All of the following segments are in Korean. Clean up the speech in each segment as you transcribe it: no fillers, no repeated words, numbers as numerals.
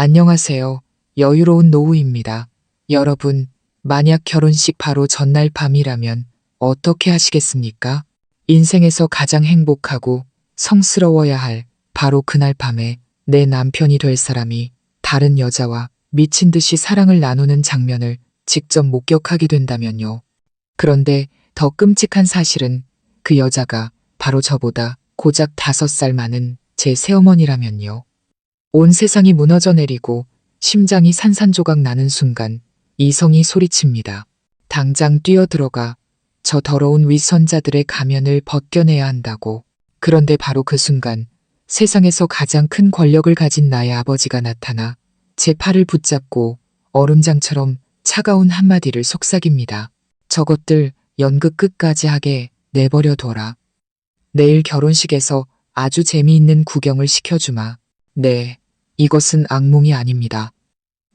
안녕하세요. 여유로운 노후입니다. 여러분, 만약 결혼식 바로 전날 밤이라면 어떻게 하시겠습니까? 인생에서 가장 행복하고 성스러워야 할 바로 그날 밤에 내 남편이 될 사람이 다른 여자와 미친 듯이 사랑을 나누는 장면을 직접 목격하게 된다면요. 그런데 더 끔찍한 사실은 그 여자가 바로 저보다 고작 5살 많은 제 새어머니라면요. 온 세상이 무너져 내리고 심장이 산산조각 나는 순간 이성이 소리칩니다. 당장 뛰어들어가 저 더러운 위선자들의 가면을 벗겨내야 한다고. 그런데 바로 그 순간 세상에서 가장 큰 권력을 가진 나의 아버지가 나타나 제 팔을 붙잡고 얼음장처럼 차가운 한마디를 속삭입니다. 저것들 연극 끝까지 하게 내버려둬라. 내일 결혼식에서 아주 재미있는 구경을 시켜주마. 네, 이것은 악몽이 아닙니다.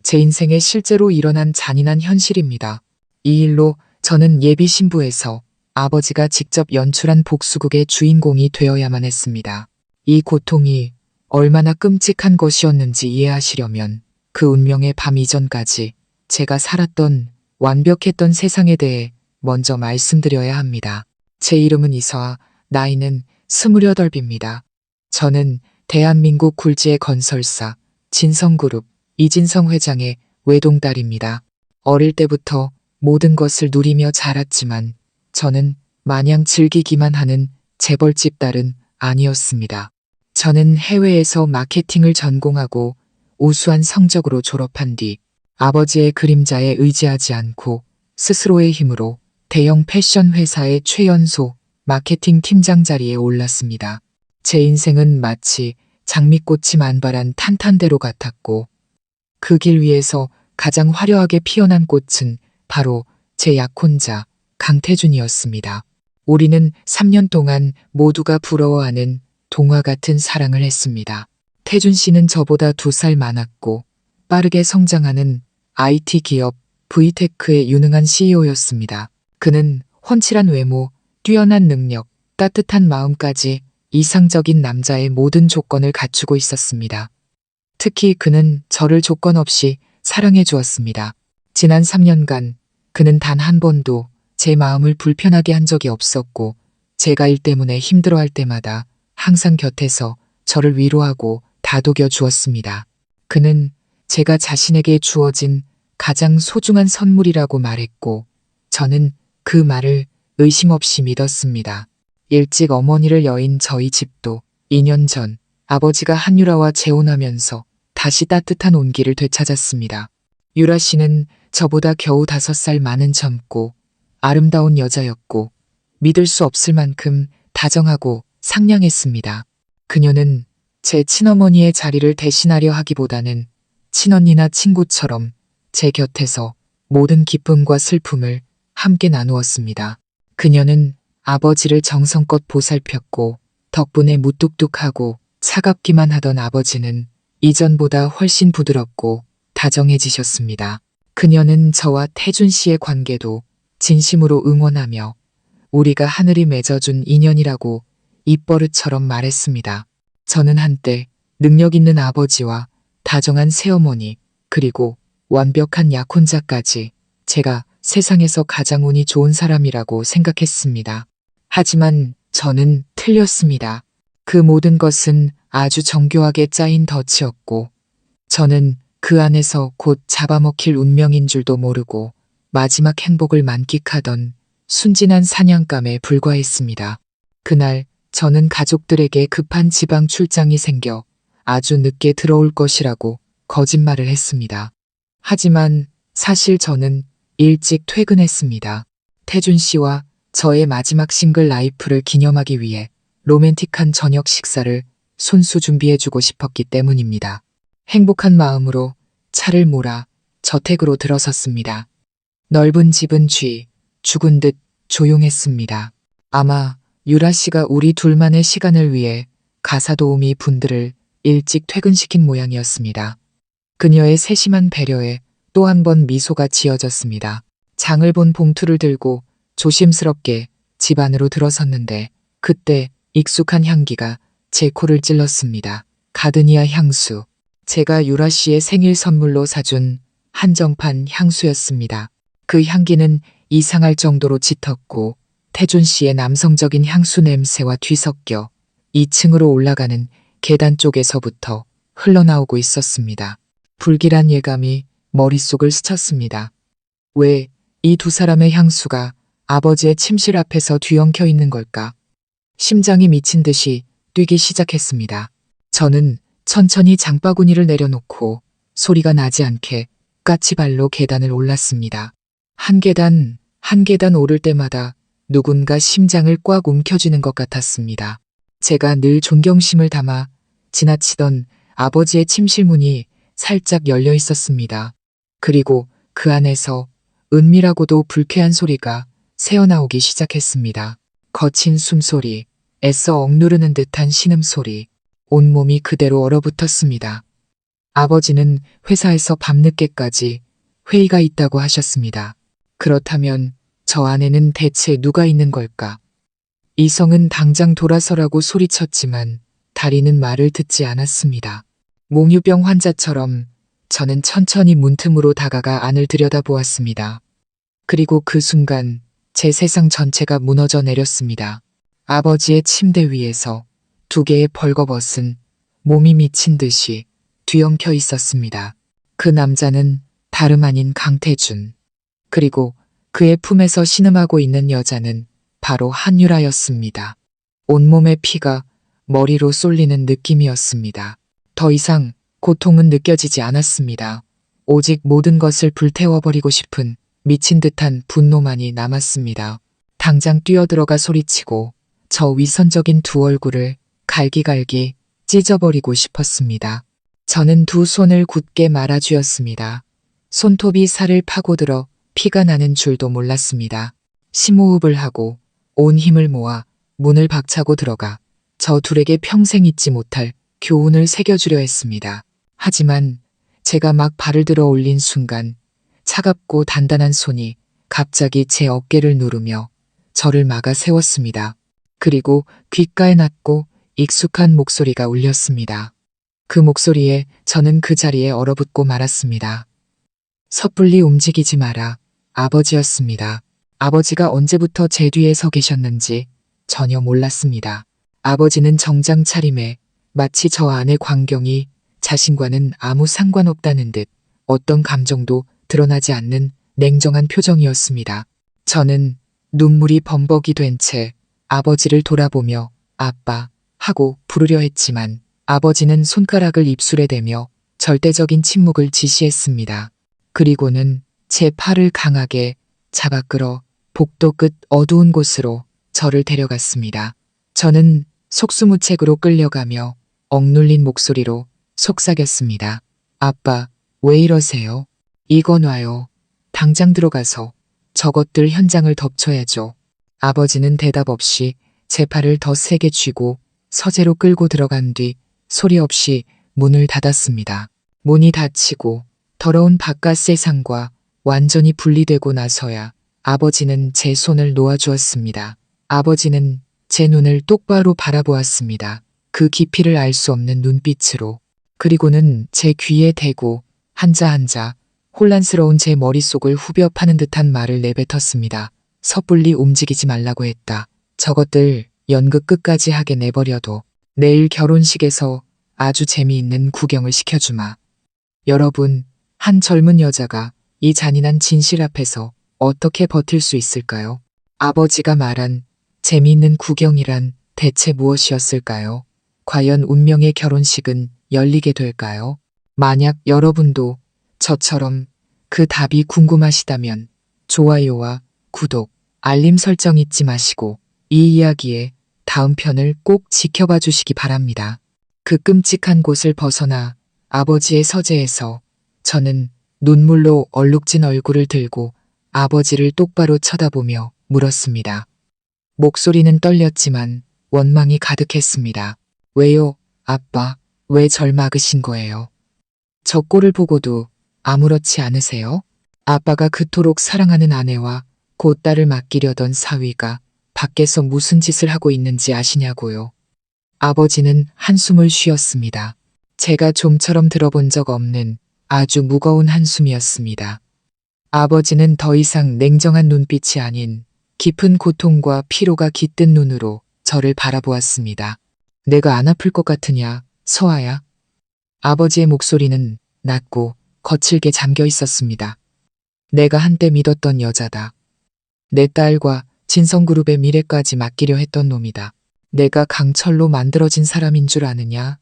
제 인생에 실제로 일어난 잔인한 현실입니다. 이 일로 저는 예비 신부에서 아버지가 직접 연출한 복수극의 주인공이 되어야만 했습니다. 이 고통이 얼마나 끔찍한 것이었는지 이해하시려면 그 운명의 밤 이전까지 제가 살았던 완벽했던 세상에 대해 먼저 말씀드려야 합니다. 제 이름은 이서아, 나이는 28입니다. 저는 대한민국 굴지의 건설사, 진성그룹, 이진성 회장의 외동딸입니다. 어릴 때부터 모든 것을 누리며 자랐지만 저는 마냥 즐기기만 하는 재벌집 딸은 아니었습니다. 저는 해외에서 마케팅을 전공하고 우수한 성적으로 졸업한 뒤 아버지의 그림자에 의지하지 않고 스스로의 힘으로 대형 패션 회사의 최연소 마케팅 팀장 자리에 올랐습니다. 제 인생은 마치 장미꽃이 만발한 탄탄대로 같았고 그 길 위에서 가장 화려하게 피어난 꽃은 바로 제 약혼자 강태준이었습니다. 우리는 3년 동안 모두가 부러워하는 동화 같은 사랑을 했습니다. 태준 씨는 저보다 2살 많았고 빠르게 성장하는 IT 기업 V테크의 유능한 CEO였습니다. 그는 훤칠한 외모, 뛰어난 능력, 따뜻한 마음까지 이상적인 남자의 모든 조건을 갖추고 있었습니다. 특히 그는 저를 조건 없이 사랑해 주었습니다. 지난 3년간 그는 단 한 번도 제 마음을 불편하게 한 적이 없었고 제가 일 때문에 힘들어할 때마다 항상 곁에서 저를 위로하고 다독여 주었습니다. 그는 제가 자신에게 주어진 가장 소중한 선물이라고 말했고 저는 그 말을 의심 없이 믿었습니다. 일찍 어머니를 여인 저희 집도 2년 전 아버지가 한유라와 재혼하면서 다시 따뜻한 온기를 되찾았습니다. 유라 씨는 저보다 겨우 5살 많은 젊고 아름다운 여자였고 믿을 수 없을 만큼 다정하고 상냥했습니다. 그녀는 제 친어머니의 자리를 대신하려 하기보다는 친언니나 친구처럼 제 곁에서 모든 기쁨과 슬픔을 함께 나누었습니다. 그녀는 아버지를 정성껏 보살폈고 덕분에 무뚝뚝하고 차갑기만 하던 아버지는 이전보다 훨씬 부드럽고 다정해지셨습니다. 그녀는 저와 태준 씨의 관계도 진심으로 응원하며 우리가 하늘이 맺어준 인연이라고 입버릇처럼 말했습니다. 저는 한때 능력 있는 아버지와 다정한 새어머니 그리고 완벽한 약혼자까지 제가 세상에서 가장 운이 좋은 사람이라고 생각했습니다. 하지만 저는 틀렸습니다. 그 모든 것은 아주 정교하게 짜인 덫이었고 저는 그 안에서 곧 잡아먹힐 운명인 줄도 모르고 마지막 행복을 만끽하던 순진한 사냥감에 불과했습니다. 그날 저는 가족들에게 급한 지방 출장이 생겨 아주 늦게 들어올 것이라고 거짓말을 했습니다. 하지만 사실 저는 일찍 퇴근했습니다. 태준 씨와 저의 마지막 싱글 라이프를 기념하기 위해 로맨틱한 저녁 식사를 손수 준비해주고 싶었기 때문입니다. 행복한 마음으로 차를 몰아 저택으로 들어섰습니다. 넓은 집은 죽은 듯 조용했습니다. 아마 유라 씨가 우리 둘만의 시간을 위해 가사도우미 분들을 일찍 퇴근시킨 모양이었습니다. 그녀의 세심한 배려에 또 한 번 미소가 지어졌습니다. 장을 본 봉투를 들고 조심스럽게 집 안으로 들어섰는데 그때 익숙한 향기가 제 코를 찔렀습니다. 가드니아 향수. 제가 유라 씨의 생일 선물로 사준 한정판 향수였습니다. 그 향기는 이상할 정도로 짙었고 태준 씨의 남성적인 향수 냄새와 뒤섞여 2층으로 올라가는 계단 쪽에서부터 흘러나오고 있었습니다. 불길한 예감이 머릿속을 스쳤습니다. 왜 이 두 사람의 향수가 아버지의 침실 앞에서 뒤엉켜 있는 걸까? 심장이 미친 듯이 뛰기 시작했습니다. 저는 천천히 장바구니를 내려놓고 소리가 나지 않게 까치발로 계단을 올랐습니다. 한 계단, 한 계단 오를 때마다 누군가 심장을 꽉 움켜쥐는 것 같았습니다. 제가 늘 존경심을 담아 지나치던 아버지의 침실 문이 살짝 열려 있었습니다. 그리고 그 안에서 은밀하고도 불쾌한 소리가 새어나오기 시작했습니다. 거친 숨소리, 애써 억누르는 듯한 신음소리, 온몸이 그대로 얼어붙었습니다. 아버지는 회사에서 밤늦게까지 회의가 있다고 하셨습니다. 그렇다면 저 안에는 대체 누가 있는 걸까? 이성은 당장 돌아서라고 소리쳤지만 다리는 말을 듣지 않았습니다. 몽유병 환자처럼 저는 천천히 문틈으로 다가가 안을 들여다보았습니다. 그리고 그 순간 제 세상 전체가 무너져 내렸습니다. 아버지의 침대 위에서 두 개의 벌거벗은 몸이 미친 듯이 뒤엉켜 있었습니다. 그 남자는 다름 아닌 강태준. 그리고 그의 품에서 신음하고 있는 여자는 바로 한유라였습니다. 온몸의 피가 머리로 쏠리는 느낌이었습니다. 더 이상 고통은 느껴지지 않았습니다. 오직 모든 것을 불태워버리고 싶은 미친 듯한 분노만이 남았습니다. 당장 뛰어들어가 소리치고 저 위선적인 두 얼굴을 갈기갈기 찢어버리고 싶었습니다. 저는 두 손을 굳게 말아쥐었습니다. 손톱이 살을 파고들어 피가 나는 줄도 몰랐습니다. 심호흡을 하고 온 힘을 모아 문을 박차고 들어가 저 둘에게 평생 잊지 못할 교훈을 새겨주려 했습니다. 하지만 제가 막 발을 들어 올린 순간 차갑고 단단한 손이 갑자기 제 어깨를 누르며 저를 막아 세웠습니다. 그리고 귓가에 낮고 익숙한 목소리가 울렸습니다. 그 목소리에 저는 그 자리에 얼어붙고 말았습니다. 섣불리 움직이지 마라. 아버지였습니다. 아버지가 언제부터 제 뒤에 서 계셨는지 전혀 몰랐습니다. 아버지는 정장 차림에 마치 저 안의 광경이 자신과는 아무 상관없다는 듯 어떤 감정도 드러나지 않는 냉정한 표정이었습니다. 저는 눈물이 범벅이 된 채 아버지를 돌아보며 아빠 하고 부르려 했지만 아버지는 손가락을 입술에 대며 절대적인 침묵을 지시했습니다. 그리고는 제 팔을 강하게 잡아 끌어 복도 끝 어두운 곳으로 저를 데려갔습니다. 저는 속수무책으로 끌려가며 억눌린 목소리로 속삭였습니다. 아빠, 왜 이러세요? 이거 놔요. 당장 들어가서 저것들 현장을 덮쳐야죠. 아버지는 대답 없이 제 팔을 더 세게 쥐고 서재로 끌고 들어간 뒤 소리 없이 문을 닫았습니다. 문이 닫히고 더러운 바깥 세상과 완전히 분리되고 나서야 아버지는 제 손을 놓아주었습니다. 아버지는 제 눈을 똑바로 바라보았습니다. 그 깊이를 알 수 없는 눈빛으로. 그리고는 제 귀에 대고 한자 혼란스러운 제 머릿속을 후벼 파는 듯한 말을 내뱉었습니다. 섣불리 움직이지 말라고 했다. 저것들 연극 끝까지 하게 내버려둬. 내일 결혼식에서 아주 재미있는 구경을 시켜주마. 여러분, 한 젊은 여자가 이 잔인한 진실 앞에서 어떻게 버틸 수 있을까요? 아버지가 말한 재미있는 구경이란 대체 무엇이었을까요? 과연 운명의 결혼식은 열리게 될까요? 만약 여러분도 저처럼 그 답이 궁금하시다면 좋아요와 구독, 알림 설정 잊지 마시고 이 이야기의 다음 편을 꼭 지켜봐 주시기 바랍니다. 그 끔찍한 곳을 벗어나 아버지의 서재에서 저는 눈물로 얼룩진 얼굴을 들고 아버지를 똑바로 쳐다보며 물었습니다. 목소리는 떨렸지만 원망이 가득했습니다. 왜요, 아빠? 왜 절 막으신 거예요? 저 꼴을 보고도 아무렇지 않으세요? 아빠가 그토록 사랑하는 아내와 곧 딸을 맡기려던 사위가 밖에서 무슨 짓을 하고 있는지 아시냐고요. 아버지는 한숨을 쉬었습니다. 제가 좀처럼 들어본 적 없는 아주 무거운 한숨이었습니다. 아버지는 더 이상 냉정한 눈빛이 아닌 깊은 고통과 피로가 깃든 눈으로 저를 바라보았습니다. 내가 안 아플 것 같으냐, 서아야? 아버지의 목소리는 낮고 거칠게 잠겨 있었습니다. 내가 한때 믿었던 여자다. 내 딸과 진성그룹의 미래까지 맡기려 했던 놈이다. 내가 강철로 만들어진 사람인 줄 아느냐?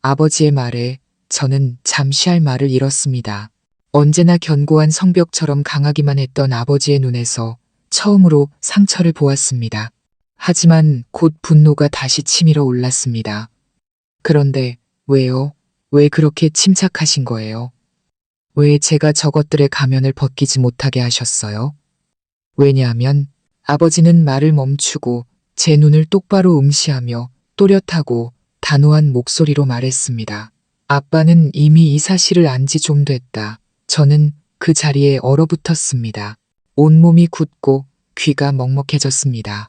아버지의 말에 저는 잠시 할 말을 잃었습니다. 언제나 견고한 성벽처럼 강하기만 했던 아버지의 눈에서 처음으로 상처를 보았습니다. 하지만 곧 분노가 다시 치밀어 올랐습니다. 그런데 왜요? 왜 그렇게 침착하신 거예요? 왜 제가 저것들의 가면을 벗기지 못하게 하셨어요? 왜냐하면 아버지는 말을 멈추고 제 눈을 똑바로 응시하며 또렷하고 단호한 목소리로 말했습니다. 아빠는 이미 이 사실을 안 지 좀 됐다. 저는 그 자리에 얼어붙었습니다. 온몸이 굳고 귀가 먹먹해졌습니다.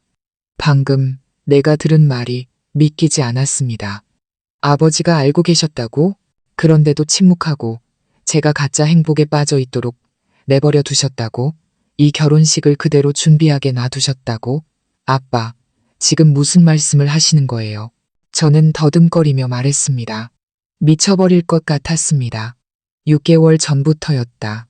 방금 내가 들은 말이 믿기지 않았습니다. 아버지가 알고 계셨다고? 그런데도 침묵하고 제가 가짜 행복에 빠져 있도록 내버려 두셨다고? 이 결혼식을 그대로 준비하게 놔두셨다고? 아빠, 지금 무슨 말씀을 하시는 거예요? 저는 더듬거리며 말했습니다. 미쳐버릴 것 같았습니다. 6개월 전부터였다.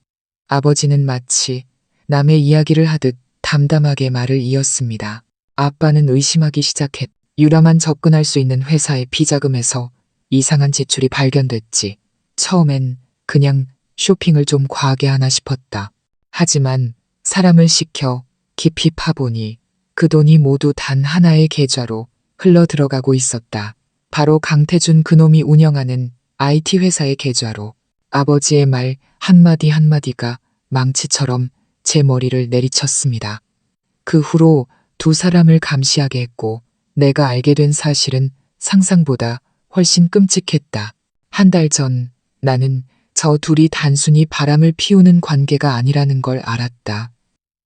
아버지는 마치 남의 이야기를 하듯 담담하게 말을 이었습니다. 아빠는 의심하기 시작했. 유라만 접근할 수 있는 회사의 비자금에서 이상한 지출이 발견됐지. 처음엔 그냥 쇼핑을 좀 과하게 하나 싶었다. 하지만 사람을 시켜 깊이 파보니 그 돈이 모두 단 하나의 계좌로 흘러 들어가고 있었다. 바로 강태준 그놈이 운영하는 IT 회사의 계좌로. 아버지의 말 한마디 한마디가 망치처럼 제 머리를 내리쳤습니다. 그 후로 두 사람을 감시하게 했고 내가 알게 된 사실은 상상보다 훨씬 끔찍했다. 한 달 전 나는 저 둘이 단순히 바람을 피우는 관계가 아니라는 걸 알았다.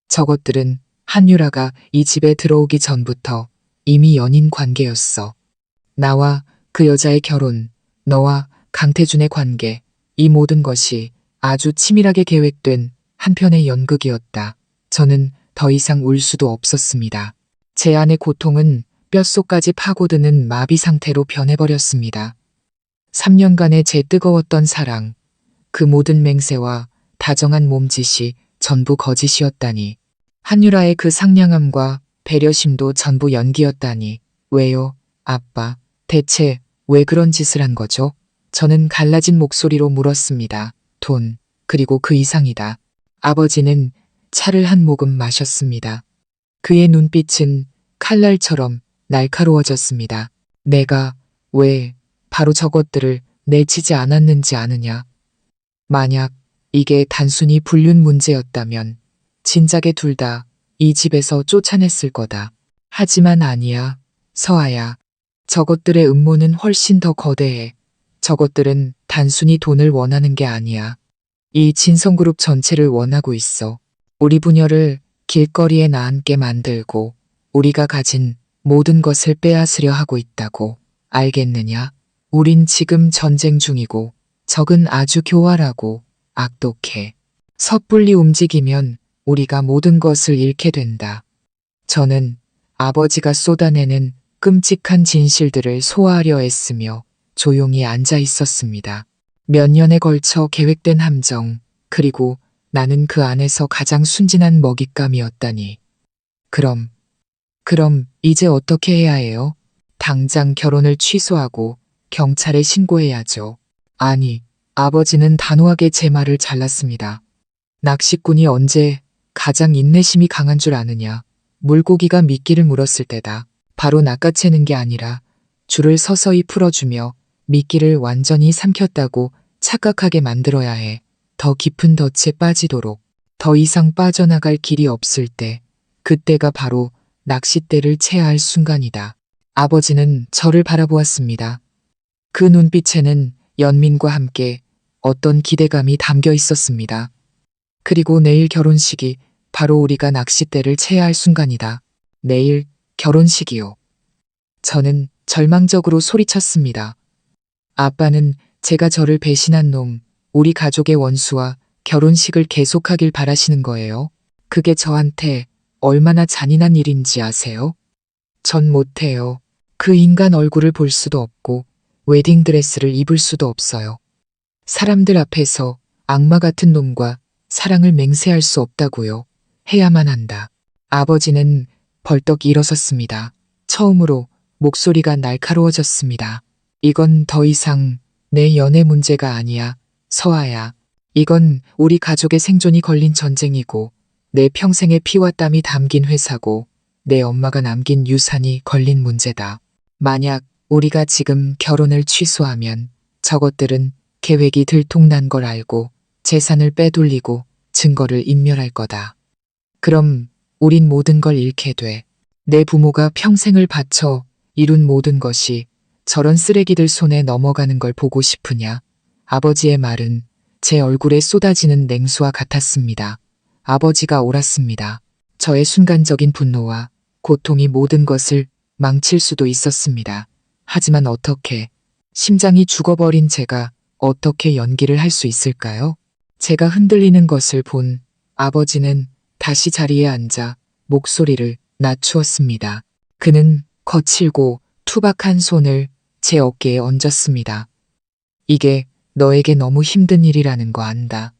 저것들은 한유라가 이 집에 들어오기 전부터 이미 연인 관계였어. 나와 그 여자의 결혼, 너와 강태준의 관계, 이 모든 것이 아주 치밀하게 계획된 한편의 연극이었다. 저는 더 이상 울 수도 없었습니다. 제 안의 고통은 뼛속까지 파고드는 마비 상태로 변해버렸습니다. 3년간의 제 뜨거웠던 사랑, 그 모든 맹세와 다정한 몸짓이 전부 거짓이었다니. 한유라의 그 상냥함과 배려심도 전부 연기였다니. 왜요, 아빠? 대체 왜 그런 짓을 한 거죠? 저는 갈라진 목소리로 물었습니다. 돈, 그리고 그 이상이다. 아버지는 차를 한 모금 마셨습니다. 그의 눈빛은 칼날처럼 날카로워졌습니다. 내가 왜 바로 저것들을 내치지 않았는지 아느냐? 만약 이게 단순히 불륜 문제였다면 진작에 둘 다 이 집에서 쫓아냈을 거다. 하지만 아니야, 서아야. 저것들의 음모는 훨씬 더 거대해. 저것들은 단순히 돈을 원하는 게 아니야. 이 진성그룹 전체를 원하고 있어. 우리 부녀를 길거리에 나앉게 만들고 우리가 가진 모든 것을 빼앗으려 하고 있다고. 알겠느냐? 우린 지금 전쟁 중이고 적은 아주 교활하고 악독해. 섣불리 움직이면 우리가 모든 것을 잃게 된다. 저는 아버지가 쏟아내는 끔찍한 진실들을 소화하려 애쓰며 조용히 앉아 있었습니다. 몇 년에 걸쳐 계획된 함정, 그리고 나는 그 안에서 가장 순진한 먹잇감이었다니. 그럼 이제 어떻게 해야 해요? 당장 결혼을 취소하고 경찰에 신고해야죠. 아니, 아버지는 단호하게 제 말을 잘랐습니다. 낚시꾼이 언제 가장 인내심이 강한 줄 아느냐? 물고기가 미끼를 물었을 때다. 바로 낚아채는 게 아니라 줄을 서서히 풀어주며 미끼를 완전히 삼켰다고 착각하게 만들어야 해. 더 깊은 덫에 빠지도록. 더 이상 빠져나갈 길이 없을 때, 그때가 바로 낚싯대를 채야 할 순간이다. 아버지는 저를 바라보았습니다. 그 눈빛에는 연민과 함께 어떤 기대감이 담겨 있었습니다. 그리고 내일 결혼식이 바로 우리가 낚싯대를 채야 할 순간이다. 내일 결혼식이요. 저는 절망적으로 소리쳤습니다. 아빠는 제가 저를 배신한 놈, 우리 가족의 원수와 결혼식을 계속하길 바라시는 거예요. 그게 저한테 얼마나 잔인한 일인지 아세요? 전 못해요. 그 인간 얼굴을 볼 수도 없고 웨딩드레스를 입을 수도 없어요. 사람들 앞에서 악마 같은 놈과 사랑을 맹세할 수 없다고요. 해야만 한다. 아버지는 벌떡 일어섰습니다. 처음으로 목소리가 날카로워졌습니다. 이건 더 이상 내 연애 문제가 아니야, 서아야. 이건 우리 가족의 생존이 걸린 전쟁이고 내 평생의 피와 땀이 담긴 회사고 내 엄마가 남긴 유산이 걸린 문제다. 만약 우리가 지금 결혼을 취소하면 저것들은 계획이 들통난 걸 알고 재산을 빼돌리고 증거를 인멸할 거다. 그럼 우린 모든 걸 잃게 돼. 내 부모가 평생을 바쳐 이룬 모든 것이 저런 쓰레기들 손에 넘어가는 걸 보고 싶으냐? 아버지의 말은 제 얼굴에 쏟아지는 냉수와 같았습니다. 아버지가 옳았습니다. 저의 순간적인 분노와 고통이 모든 것을 망칠 수도 있었습니다. 하지만 어떻게, 심장이 죽어버린 제가 어떻게 연기를 할 수 있을까요? 제가 흔들리는 것을 본 아버지는 다시 자리에 앉아 목소리를 낮추었습니다. 그는 거칠고 투박한 손을 제 어깨에 얹었습니다. 이게 너에게 너무 힘든 일이라는 거 안다.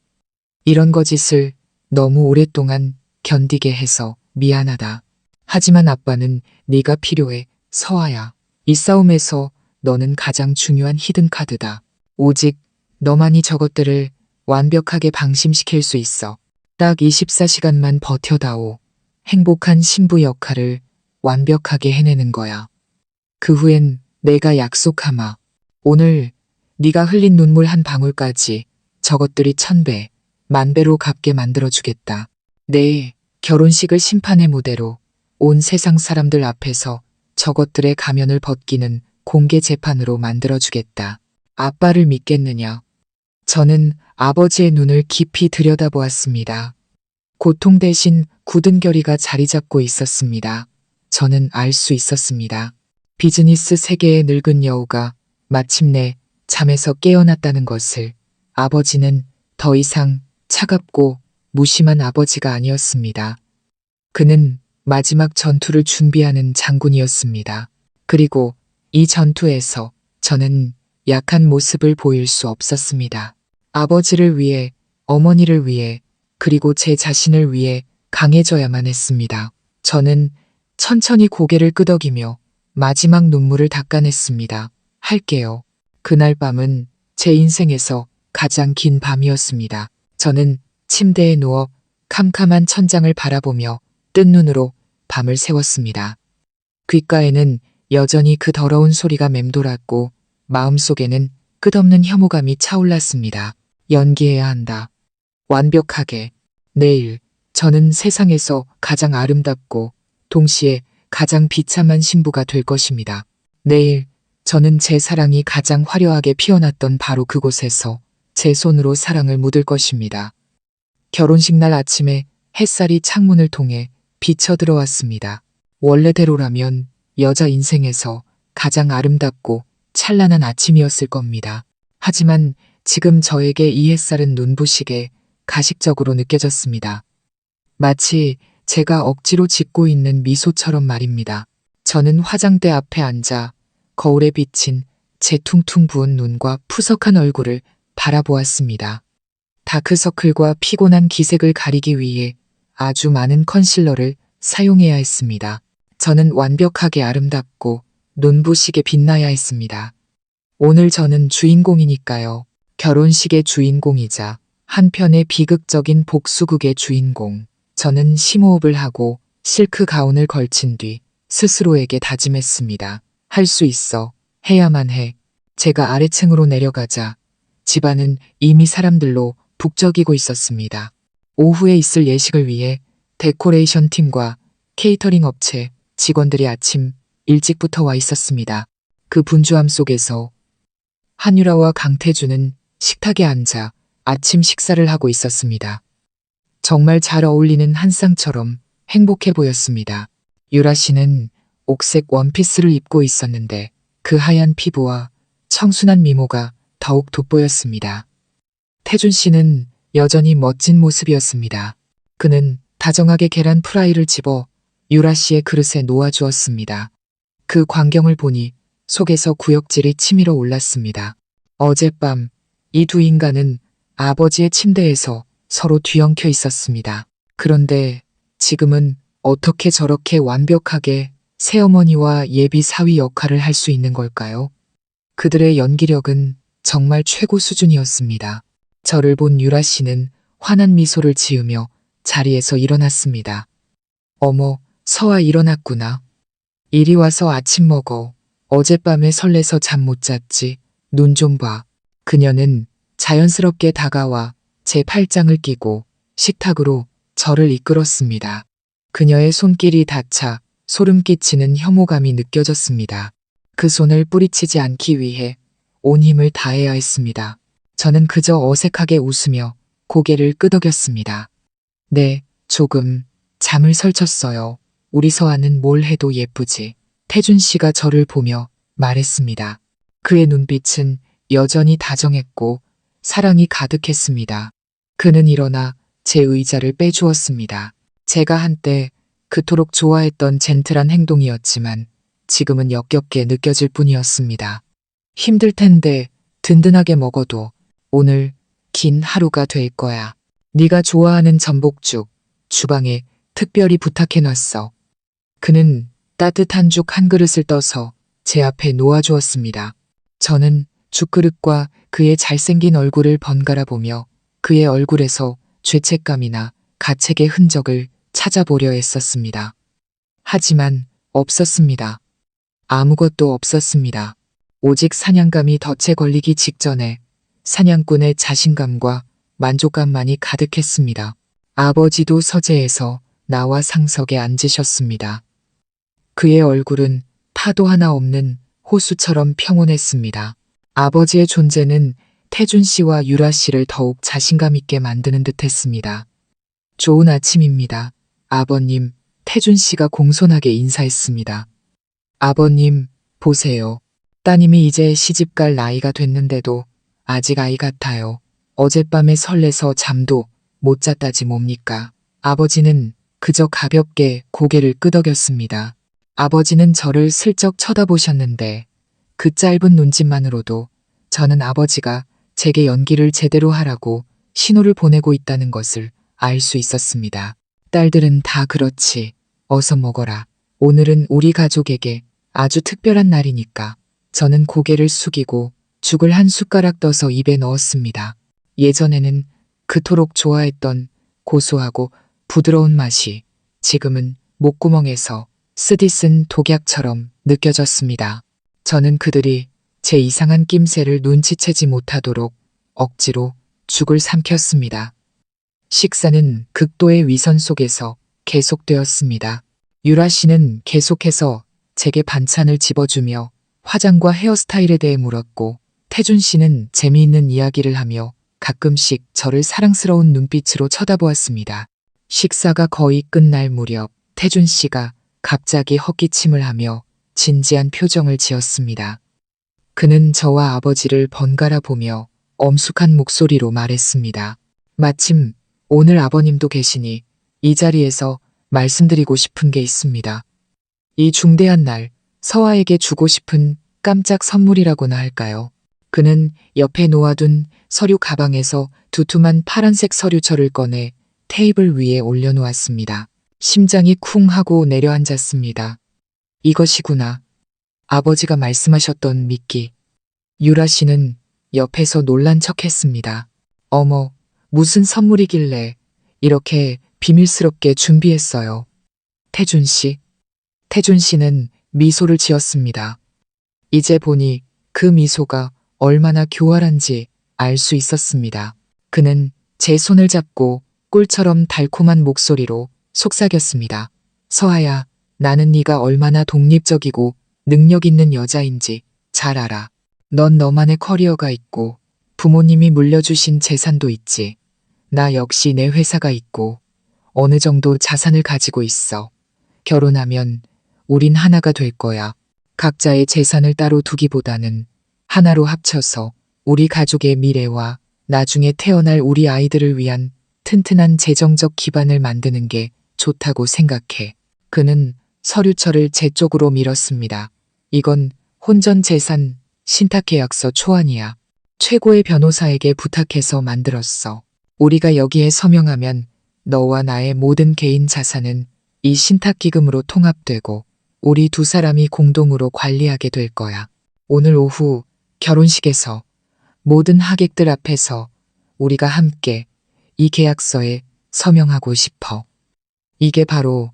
이런 거짓을 너무 오랫동안 견디게 해서 미안하다. 하지만 아빠는 네가 필요해, 서아야. 이 싸움에서 너는 가장 중요한 히든카드다. 오직 너만이 저것들을 완벽하게 방심시킬 수 있어. 딱 24시간만 버텨다오. 행복한 신부 역할을 완벽하게 해내는 거야. 그 후엔 내가 약속하마. 오늘 네가 흘린 눈물 한 방울까지 저것들이 1000배, 10,000배로 갚게 만들어주겠다. 내일 결혼식을 심판의 무대로 온 세상 사람들 앞에서 저것들의 가면을 벗기는 공개 재판으로 만들어주겠다. 아빠를 믿겠느냐? 저는 아버지의 눈을 깊이 들여다보았습니다. 고통 대신 굳은 결의가 자리 잡고 있었습니다. 저는 알 수 있었습니다. 비즈니스 세계의 늙은 여우가 마침내 잠에서 깨어났다는 것을. 아버지는 더 이상 차갑고 무심한 아버지가 아니었습니다. 그는 마지막 전투를 준비하는 장군이었습니다. 그리고 이 전투에서 저는 약한 모습을 보일 수 없었습니다. 아버지를 위해, 어머니를 위해, 그리고 제 자신을 위해 강해져야만 했습니다. 저는 천천히 고개를 끄덕이며 마지막 눈물을 닦아냈습니다. 할게요. 그날 밤은 제 인생에서 가장 긴 밤이었습니다. 저는 침대에 누워 캄캄한 천장을 바라보며 뜬 눈으로 밤을 새웠습니다. 귓가에는 여전히 그 더러운 소리가 맴돌았고 마음속에는 끝없는 혐오감이 차올랐습니다. 연기해야 한다. 완벽하게. 내일 저는 세상에서 가장 아름답고 동시에 가장 비참한 신부가 될 것입니다. 내일 저는 제 사랑이 가장 화려하게 피어났던 바로 그곳에서 제 손으로 사랑을 묻을 것입니다. 결혼식 날 아침에 햇살이 창문을 통해 비쳐 들어왔습니다. 원래대로라면 여자 인생에서 가장 아름답고 찬란한 아침이었을 겁니다. 하지만 지금 저에게 이 햇살은 눈부시게 가식적으로 느껴졌습니다. 마치 제가 억지로 짓고 있는 미소처럼 말입니다. 저는 화장대 앞에 앉아 거울에 비친 제 퉁퉁 부은 눈과 푸석한 얼굴을 바라보았습니다. 다크서클과 피곤한 기색을 가리기 위해 아주 많은 컨실러를 사용해야 했습니다. 저는 완벽하게 아름답고 눈부시게 빛나야 했습니다. 오늘 저는 주인공이니까요. 결혼식의 주인공이자 한편의 비극적인 복수극의 주인공. 저는 심호흡을 하고 실크 가운을 걸친 뒤 스스로에게 다짐했습니다. 할 수 있어. 해야만 해. 제가 아래층으로 내려가자 집안은 이미 사람들로 북적이고 있었습니다. 오후에 있을 예식을 위해 데코레이션 팀과 케이터링 업체 직원들이 아침 일찍부터 와 있었습니다. 그 분주함 속에서 한유라와 강태주는 식탁에 앉아 아침 식사를 하고 있었습니다. 정말 잘 어울리는 한 쌍처럼 행복해 보였습니다. 유라 씨는 옥색 원피스를 입고 있었는데 그 하얀 피부와 청순한 미모가 더욱 돋보였습니다. 태준 씨는 여전히 멋진 모습이었습니다. 그는 다정하게 계란 프라이를 집어 유라 씨의 그릇에 놓아주었습니다. 그 광경을 보니 속에서 구역질이 치밀어 올랐습니다. 어젯밤 이 두 인간은 아버지의 침대에서 서로 뒤엉켜 있었습니다. 그런데 지금은 어떻게 저렇게 완벽하게 새어머니와 예비 사위 역할을 할 수 있는 걸까요? 그들의 연기력은 정말 최고 수준이었습니다. 저를 본 유라 씨는 환한 미소를 지으며 자리에서 일어났습니다. 어머, 서아 일어났구나. 이리 와서 아침 먹어. 어젯밤에 설레서 잠 못 잤지. 눈 좀 봐. 그녀는 자연스럽게 다가와 제 팔짱을 끼고 식탁으로 저를 이끌었습니다. 그녀의 손길이 닿자 소름 끼치는 혐오감이 느껴졌습니다. 그 손을 뿌리치지 않기 위해 온 힘을 다해야 했습니다. 저는 그저 어색하게 웃으며 고개를 끄덕였습니다. 네, 조금 잠을 설쳤어요. 우리 서아는 뭘 해도 예쁘지. 태준 씨가 저를 보며 말했습니다. 그의 눈빛은 여전히 다정했고 사랑이 가득했습니다. 그는 일어나 제 의자를 빼주었습니다. 제가 한때 그토록 좋아했던 젠틀한 행동이었지만 지금은 역겹게 느껴질 뿐이었습니다. 힘들 텐데 든든하게 먹어도 오늘 긴 하루가 될 거야. 네가 좋아하는 전복죽 주방에 특별히 부탁해놨어. 그는 따뜻한 죽 한 그릇을 떠서 제 앞에 놓아주었습니다. 저는 죽그릇과 그의 잘생긴 얼굴을 번갈아 보며 그의 얼굴에서 죄책감이나 가책의 흔적을 찾아보려 했었습니다. 하지만 없었습니다. 아무것도 없었습니다. 오직 사냥감이 덫에 걸리기 직전에 사냥꾼의 자신감과 만족감만이 가득했습니다. 아버지도 서재에서 나와 상석에 앉으셨습니다. 그의 얼굴은 파도 하나 없는 호수처럼 평온했습니다. 아버지의 존재는 태준 씨와 유라 씨를 더욱 자신감 있게 만드는 듯 했습니다. 좋은 아침입니다. 아버님, 태준 씨가 공손하게 인사했습니다. 아버님, 보세요. 따님이 이제 시집갈 나이가 됐는데도 아직 아이 같아요. 어젯밤에 설레서 잠도 못 잤다지 뭡니까? 아버지는 그저 가볍게 고개를 끄덕였습니다. 아버지는 저를 슬쩍 쳐다보셨는데 그 짧은 눈짓만으로도 저는 아버지가 제게 연기를 제대로 하라고 신호를 보내고 있다는 것을 알 수 있었습니다. 딸들은 다 그렇지. 어서 먹어라. 오늘은 우리 가족에게 아주 특별한 날이니까. 저는 고개를 숙이고 죽을 한 숟가락 떠서 입에 넣었습니다. 예전에는 그토록 좋아했던 고소하고 부드러운 맛이 지금은 목구멍에서 쓰디쓴 독약처럼 느껴졌습니다. 저는 그들이 제 이상한 낌새를 눈치채지 못하도록 억지로 죽을 삼켰습니다. 식사는 극도의 위선 속에서 계속되었습니다. 유라 씨는 계속해서 제게 반찬을 집어주며 화장과 헤어스타일에 대해 물었고 태준 씨는 재미있는 이야기를 하며 가끔씩 저를 사랑스러운 눈빛으로 쳐다보았습니다. 식사가 거의 끝날 무렵 태준 씨가 갑자기 헛기침을 하며 진지한 표정을 지었습니다. 그는 저와 아버지를 번갈아 보며 엄숙한 목소리로 말했습니다. 마침 오늘 아버님도 계시니 이 자리에서 말씀드리고 싶은 게 있습니다. 이 중대한 날 서아에게 주고 싶은 깜짝 선물이라고나 할까요? 그는 옆에 놓아둔 서류 가방에서 두툼한 파란색 서류철을 꺼내 테이블 위에 올려놓았습니다. 심장이 쿵 하고 내려앉았습니다. 이것이구나. 아버지가 말씀하셨던 미끼. 유라 씨는 옆에서 놀란 척했습니다. 어머, 무슨 선물이길래 이렇게 비밀스럽게 준비했어요. 태준 씨. 태준 씨는 미소를 지었습니다. 이제 보니 그 미소가 얼마나 교활한지 알 수 있었습니다. 그는 제 손을 잡고 꿀처럼 달콤한 목소리로 속삭였습니다. 서아야, 나는 네가 얼마나 독립적이고 능력 있는 여자인지 잘 알아. 넌 너만의 커리어가 있고 부모님이 물려주신 재산도 있지. 나 역시 내 회사가 있고 어느 정도 자산을 가지고 있어. 결혼하면 우린 하나가 될 거야. 각자의 재산을 따로 두기보다는 하나로 합쳐서 우리 가족의 미래와 나중에 태어날 우리 아이들을 위한 튼튼한 재정적 기반을 만드는 게 좋다고 생각해. 그는 서류철을 제 쪽으로 밀었습니다. 이건 혼전 재산 신탁계약서 초안이야. 최고의 변호사에게 부탁해서 만들었어. 우리가 여기에 서명하면 너와 나의 모든 개인 자산은 이 신탁기금으로 통합되고 우리 두 사람이 공동으로 관리하게 될 거야. 오늘 오후 결혼식에서 모든 하객들 앞에서 우리가 함께 이 계약서에 서명하고 싶어. 이게 바로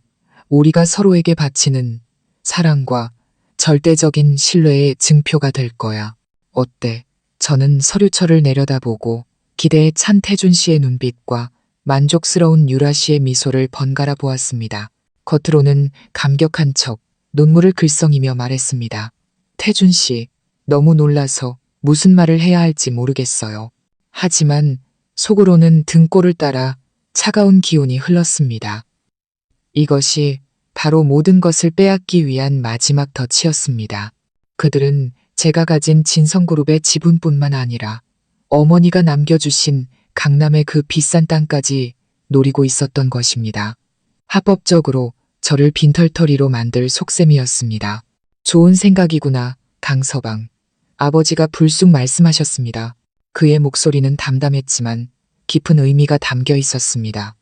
우리가 서로에게 바치는 사랑과 절대적인 신뢰의 증표가 될 거야. 어때? 저는 서류철을 내려다보고 기대에 찬 태준 씨의 눈빛과 만족스러운 유라 씨의 미소를 번갈아 보았습니다. 겉으로는 감격한 척 눈물을 글썽이며 말했습니다. 태준 씨, 너무 놀라서 무슨 말을 해야 할지 모르겠어요. 하지만 속으로는 등골을 따라 차가운 기운이 흘렀습니다. 이것이 바로 모든 것을 빼앗기 위한 마지막 덫이었습니다. 그들은 제가 가진 진성그룹의 지분뿐만 아니라 어머니가 남겨주신 강남의 그 비싼 땅까지 노리고 있었던 것입니다. 합법적으로 저를 빈털터리로 만들 속셈이었습니다. 좋은 생각이구나, 강서방. 아버지가 불쑥 말씀하셨습니다. 그의 목소리는 담담했지만 깊은 의미가 담겨 있었습니다.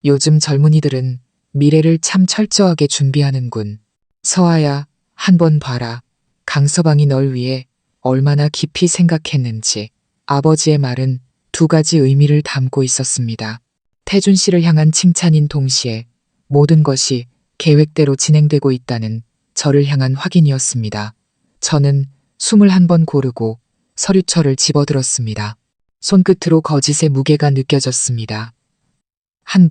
요즘 젊은이들은 미래를 참 철저하게 준비하는군. 서아야, 한번 봐라. 강서방이 널 위해 얼마나 깊이 생각했는지. 아버지의 말은 두 가지 의미를 담고 있었습니다. 태준 씨를 향한 칭찬인 동시에 모든 것이 계획대로 진행되고 있다는 저를 향한 확인이었습니다. 저는 숨을 한 번 고르고 서류철을 집어들었습니다. 손끝으로 거짓의 무게가 느껴졌습니다. 한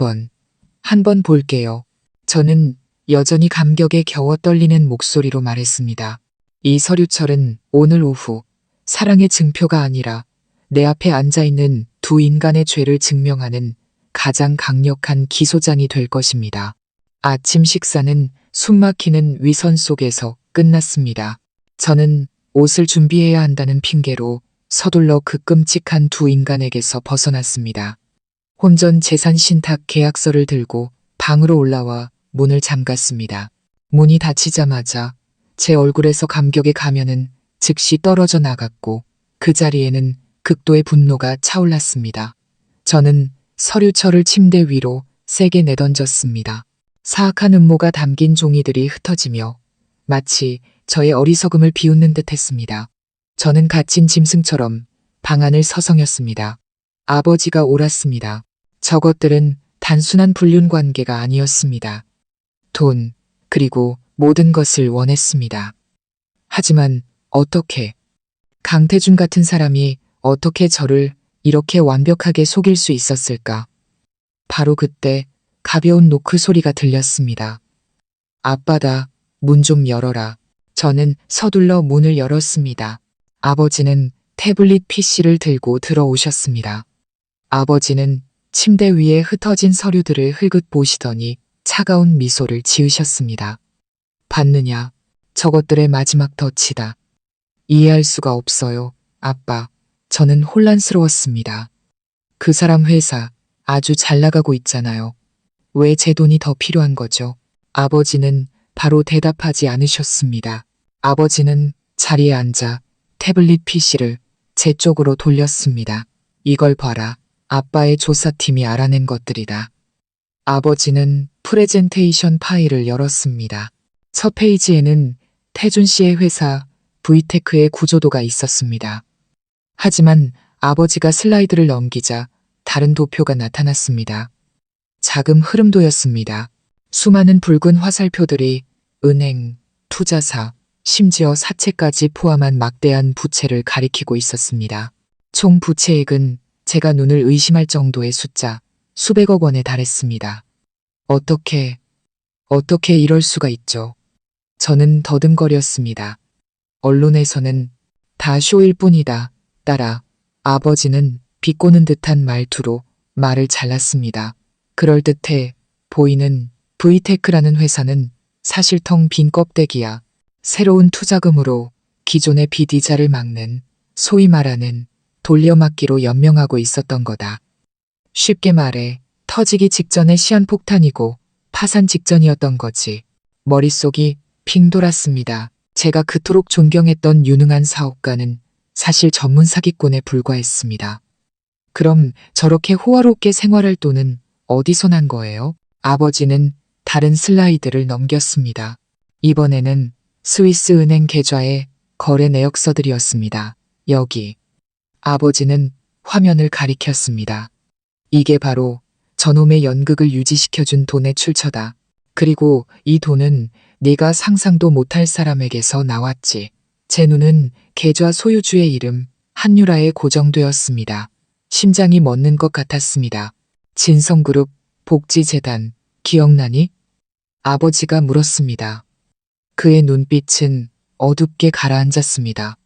번 볼게요. 저는 여전히 감격에 겨워 떨리는 목소리로 말했습니다. 이 서류철은 오늘 오후 사랑의 증표가 아니라 내 앞에 앉아있는 두 인간의 죄를 증명하는 가장 강력한 기소장이 될 것입니다. 아침 식사는 숨막히는 위선 속에서 끝났습니다. 저는 옷을 준비해야 한다는 핑계로 서둘러 그 끔찍한 두 인간에게서 벗어났습니다. 혼전 재산 신탁 계약서를 들고 방으로 올라와 문을 잠갔습니다. 문이 닫히자마자 제 얼굴에서 감격의 가면은 즉시 떨어져 나갔고 그 자리에는 극도의 분노가 차올랐습니다. 저는 서류철을 침대 위로 세게 내던졌습니다. 사악한 음모가 담긴 종이들이 흩어지며 마치 저의 어리석음을 비웃는 듯 했습니다. 저는 갇힌 짐승처럼 방 안을 서성였습니다. 아버지가 옳았습니다. 저것들은 단순한 불륜 관계가 아니었습니다. 돈, 그리고 모든 것을 원했습니다. 하지만 어떻게, 강태준 같은 사람이 어떻게 저를 이렇게 완벽하게 속일 수 있었을까? 바로 그때 가벼운 노크 소리가 들렸습니다. 아빠다, 문 좀 열어라. 저는 서둘러 문을 열었습니다. 아버지는 태블릿 PC를 들고 들어오셨습니다. 아버지는 침대 위에 흩어진 서류들을 흘끗 보시더니 차가운 미소를 지으셨습니다. 봤느냐? 저것들의 마지막 덫이다. 이해할 수가 없어요, 아빠. 저는 혼란스러웠습니다. 그 사람 회사 아주 잘 나가고 있잖아요. 왜 제 돈이 더 필요한 거죠? 아버지는 바로 대답하지 않으셨습니다. 아버지는 자리에 앉아 태블릿 PC를 제 쪽으로 돌렸습니다. 이걸 봐라. 아빠의 조사팀이 알아낸 것들이다. 아버지는 프레젠테이션 파일을 열었습니다. 첫 페이지에는 태준 씨의 회사 V테크의 구조도가 있었습니다. 하지만 아버지가 슬라이드를 넘기자 다른 도표가 나타났습니다. 자금 흐름도였습니다. 수많은 붉은 화살표들이 은행, 투자사, 심지어 사채까지 포함한 막대한 부채를 가리키고 있었습니다. 총 부채액은 제가 눈을 의심할 정도의 숫자 수백억 원에 달했습니다. 어떻게 이럴 수가 있죠? 저는 더듬거렸습니다. 언론에서는 다 쇼일 뿐이다. 따라 아버지는 비꼬는 듯한 말투로 말을 잘랐습니다. 그럴듯해 보이는 V테크라는 회사는 사실 텅 빈 껍데기야. 새로운 투자금으로 기존의 빚 이자를 막는 소위 말하는 돌려막기로 연명하고 있었던 거다. 쉽게 말해 터지기 직전의 시한폭탄이고 파산 직전이었던 거지. 머릿속이 빙 돌았습니다. 제가 그토록 존경했던 유능한 사업가는 사실 전문 사기꾼에 불과했습니다. 그럼 저렇게 호화롭게 생활할 돈은 어디서 난 거예요? 아버지는 다른 슬라이드를 넘겼습니다. 이번에는 스위스 은행 계좌의 거래 내역서들이었습니다. 여기. 아버지는 화면을 가리켰습니다. 이게 바로 저놈의 연극을 유지시켜준 돈의 출처다. 그리고 이 돈은 네가 상상도 못할 사람에게서 나왔지. 제 눈은 계좌 소유주의 이름 한유라에 고정되었습니다. 심장이 멎는 것 같았습니다. 진성그룹 복지재단 기억나니? 아버지가 물었습니다. 그의 눈빛은 어둡게 가라앉았습니다.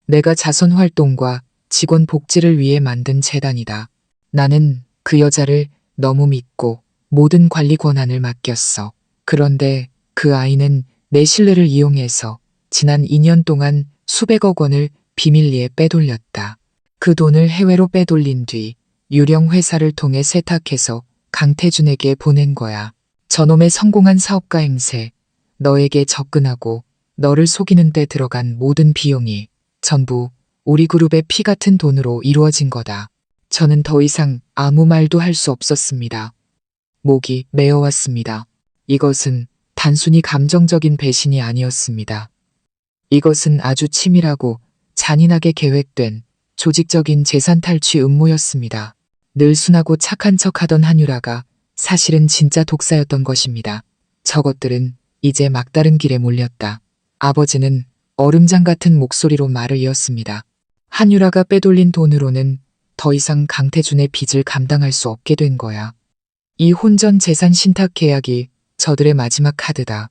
내가 자선활동과 직원 복지를 위해 만든 재단이다. 나는 그 여자를 너무 믿고 모든 관리 권한을 맡겼어. 그런데 그 아이는 내 신뢰를 이용해서 지난 2년 동안 수백억 원을 비밀리에 빼돌렸다. 그 돈을 해외로 빼돌린 뒤 유령 회사를 통해 세탁해서 강태준에게 보낸 거야. 저놈의 성공한 사업가 행세, 너에게 접근하고 너를 속이는 데 들어간 모든 비용이 전부 우리 그룹의 피 같은 돈으로 이루어진 거다. 저는 더 이상 아무 말도 할 수 없었습니다. 목이 메어왔습니다. 이것은 단순히 감정적인 배신이 아니었습니다. 이것은 아주 치밀하고 잔인하게 계획된 조직적인 재산 탈취 음모였습니다. 늘 순하고 착한 척하던 한유라가 사실은 진짜 독사였던 것입니다. 저것들은 이제 막다른 길에 몰렸다. 아버지는 얼음장 같은 목소리로 말을 이었습니다. 한유라가 빼돌린 돈으로는 더 이상 강태준의 빚을 감당할 수 없게 된 거야. 이 혼전 재산 신탁 계약이 저들의 마지막 카드다.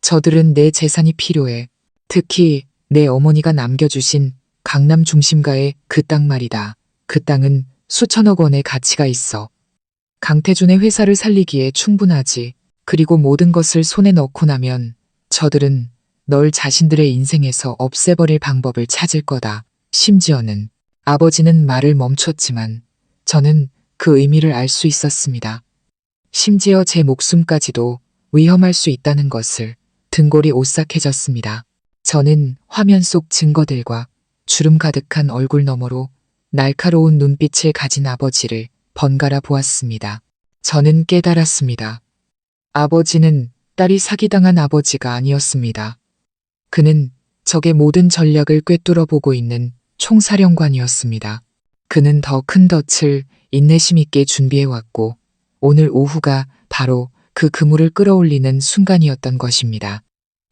저들은 내 재산이 필요해. 특히 내 어머니가 남겨주신 강남 중심가의 그 땅 말이다. 그 땅은 수천억 원의 가치가 있어. 강태준의 회사를 살리기에 충분하지. 그리고 모든 것을 손에 넣고 나면 저들은 널 자신들의 인생에서 없애버릴 방법을 찾을 거다. 심지어는 아버지는 말을 멈췄지만 저는 그 의미를 알 수 있었습니다. 심지어 제 목숨까지도 위험할 수 있다는 것을. 등골이 오싹해졌습니다. 저는 화면 속 증거들과 주름 가득한 얼굴 너머로 날카로운 눈빛을 가진 아버지를 번갈아 보았습니다. 저는 깨달았습니다. 아버지는 딸이 사기당한 아버지가 아니었습니다. 그는 적의 모든 전략을 꿰뚫어 보고 있는 총사령관이었습니다. 그는 더 큰 덫을 인내심 있게 준비해왔고 오늘 오후가 바로 그 그물을 끌어올리는 순간이었던 것입니다.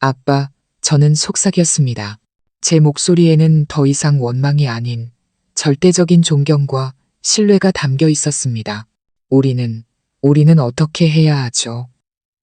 아빠, 저는 속삭였습니다. 제 목소리에는 더 이상 원망이 아닌 절대적인 존경과 신뢰가 담겨 있었습니다. 우리는 어떻게 해야 하죠?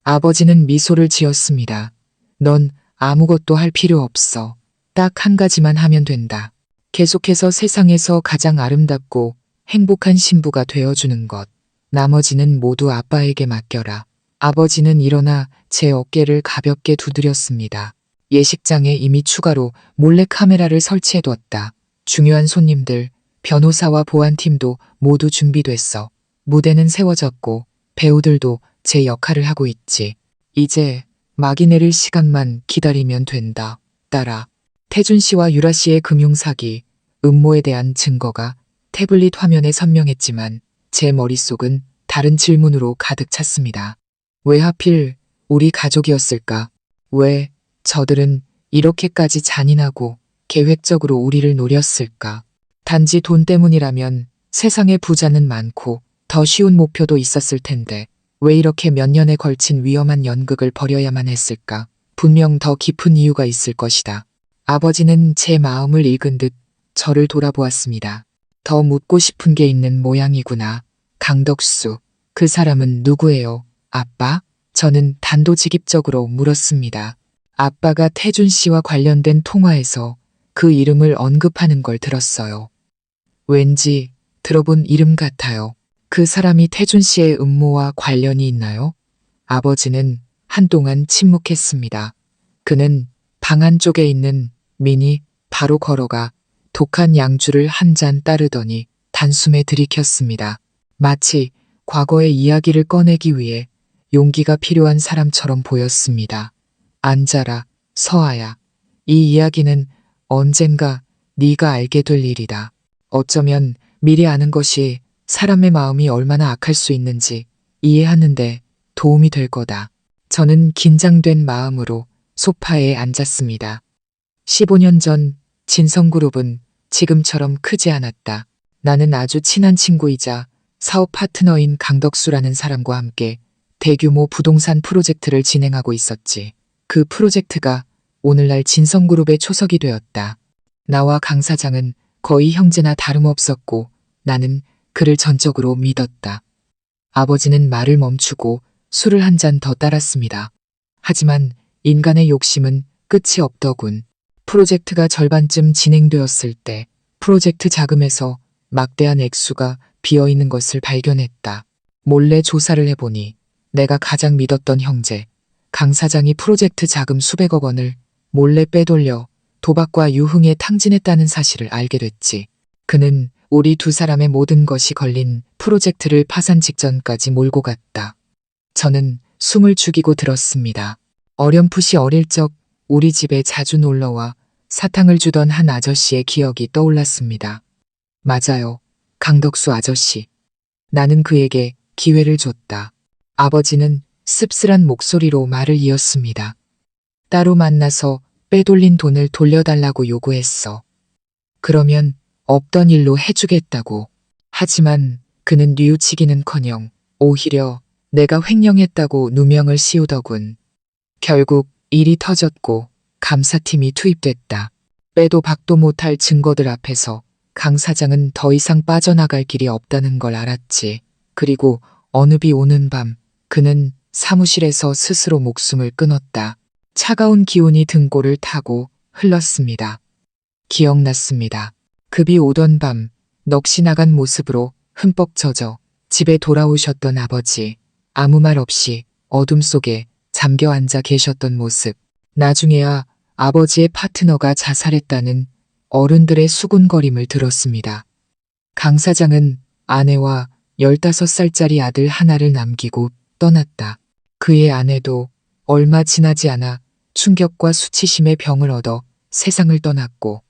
아버지는 미소를 지었습니다. 넌 아무것도 할 필요 없어. 딱 한 가지만 하면 된다. 계속해서 세상에서 가장 아름답고 행복한 신부가 되어주는 것. 나머지는 모두 아빠에게 맡겨라. 아버지는 일어나 제 어깨를 가볍게 두드렸습니다. 예식장에 이미 추가로 몰래 카메라를 설치해뒀다. 중요한 손님들, 변호사와 보안팀도 모두 준비됐어. 무대는 세워졌고 배우들도 제 역할을 하고 있지. 이제 막이 내릴 시간만 기다리면 된다. 딸아. 태준 씨와 유라 씨의 금융사기, 음모에 대한 증거가 태블릿 화면에 선명했지만 제 머릿속은 다른 질문으로 가득 찼습니다. 왜 하필 우리 가족이었을까? 왜 저들은 이렇게까지 잔인하고 계획적으로 우리를 노렸을까? 단지 돈 때문이라면 세상에 부자는 많고 더 쉬운 목표도 있었을 텐데 왜 이렇게 몇 년에 걸친 위험한 연극을 벌여야만 했을까? 분명 더 깊은 이유가 있을 것이다. 아버지는 제 마음을 읽은 듯 저를 돌아보았습니다. 더 묻고 싶은 게 있는 모양이구나. 강덕수, 그 사람은 누구예요? 아빠? 저는 단도직입적으로 물었습니다. 아빠가 태준 씨와 관련된 통화에서 그 이름을 언급하는 걸 들었어요. 왠지 들어본 이름 같아요. 그 사람이 태준 씨의 음모와 관련이 있나요? 아버지는 한동안 침묵했습니다. 그는 방 안쪽에 있는 민이 바로 걸어가 독한 양주를 한 잔 따르더니 단숨에 들이켰습니다. 마치 과거의 이야기를 꺼내기 위해 용기가 필요한 사람처럼 보였습니다. 앉아라, 서아야. 이 이야기는 언젠가 네가 알게 될 일이다. 어쩌면 미리 아는 것이 사람의 마음이 얼마나 악할 수 있는지 이해하는데 도움이 될 거다. 저는 긴장된 마음으로 소파에 앉았습니다. 15년 전 진성그룹은 지금처럼 크지 않았다. 나는 아주 친한 친구이자 사업 파트너인 강덕수라는 사람과 함께 대규모 부동산 프로젝트를 진행하고 있었지. 그 프로젝트가 오늘날 진성그룹의 초석이 되었다. 나와 강 사장은 거의 형제나 다름없었고 나는 그를 전적으로 믿었다. 아버지는 말을 멈추고 술을 한 잔 더 따랐습니다. 하지만 인간의 욕심은 끝이 없더군. 프로젝트가 절반쯤 진행되었을 때 프로젝트 자금에서 막대한 액수가 비어있는 것을 발견했다. 몰래 조사를 해보니 내가 가장 믿었던 형제, 강 사장이 프로젝트 자금 수백억 원을 몰래 빼돌려 도박과 유흥에 탕진했다는 사실을 알게 됐지. 그는 우리 두 사람의 모든 것이 걸린 프로젝트를 파산 직전까지 몰고 갔다. 저는 숨을 죽이고 들었습니다. 어렴풋이 어릴 적 우리 집에 자주 놀러와 사탕을 주던 한 아저씨의 기억이 떠올랐습니다. 맞아요. 강덕수 아저씨. 나는 그에게 기회를 줬다. 아버지는 씁쓸한 목소리로 말을 이었습니다. 따로 만나서 빼돌린 돈을 돌려달라고 요구했어. 그러면 없던 일로 해주겠다고. 하지만 그는 뉘우치기는커녕 오히려 내가 횡령했다고 누명을 씌우더군. 결국 일이 터졌고 감사팀이 투입됐다. 빼도 박도 못할 증거들 앞에서 강 사장은 더 이상 빠져나갈 길이 없다는 걸 알았지. 그리고 어느 비 오는 밤 그는 사무실에서 스스로 목숨을 끊었다. 차가운 기운이 등골을 타고 흘렀습니다. 기억났습니다. 급이 오던 밤 넋이 나간 모습으로 흠뻑 젖어 집에 돌아오셨던 아버지. 아무 말 없이 어둠 속에 잠겨 앉아 계셨던 모습. 나중에야 아버지의 파트너가 자살했다는 어른들의 수군거림을 들었습니다. 강 사장은 아내와 15살짜리 아들 하나를 남기고 떠났다. 그의 아내도 얼마 지나지 않아 충격과 수치심의 병을 얻어 세상을 떠났고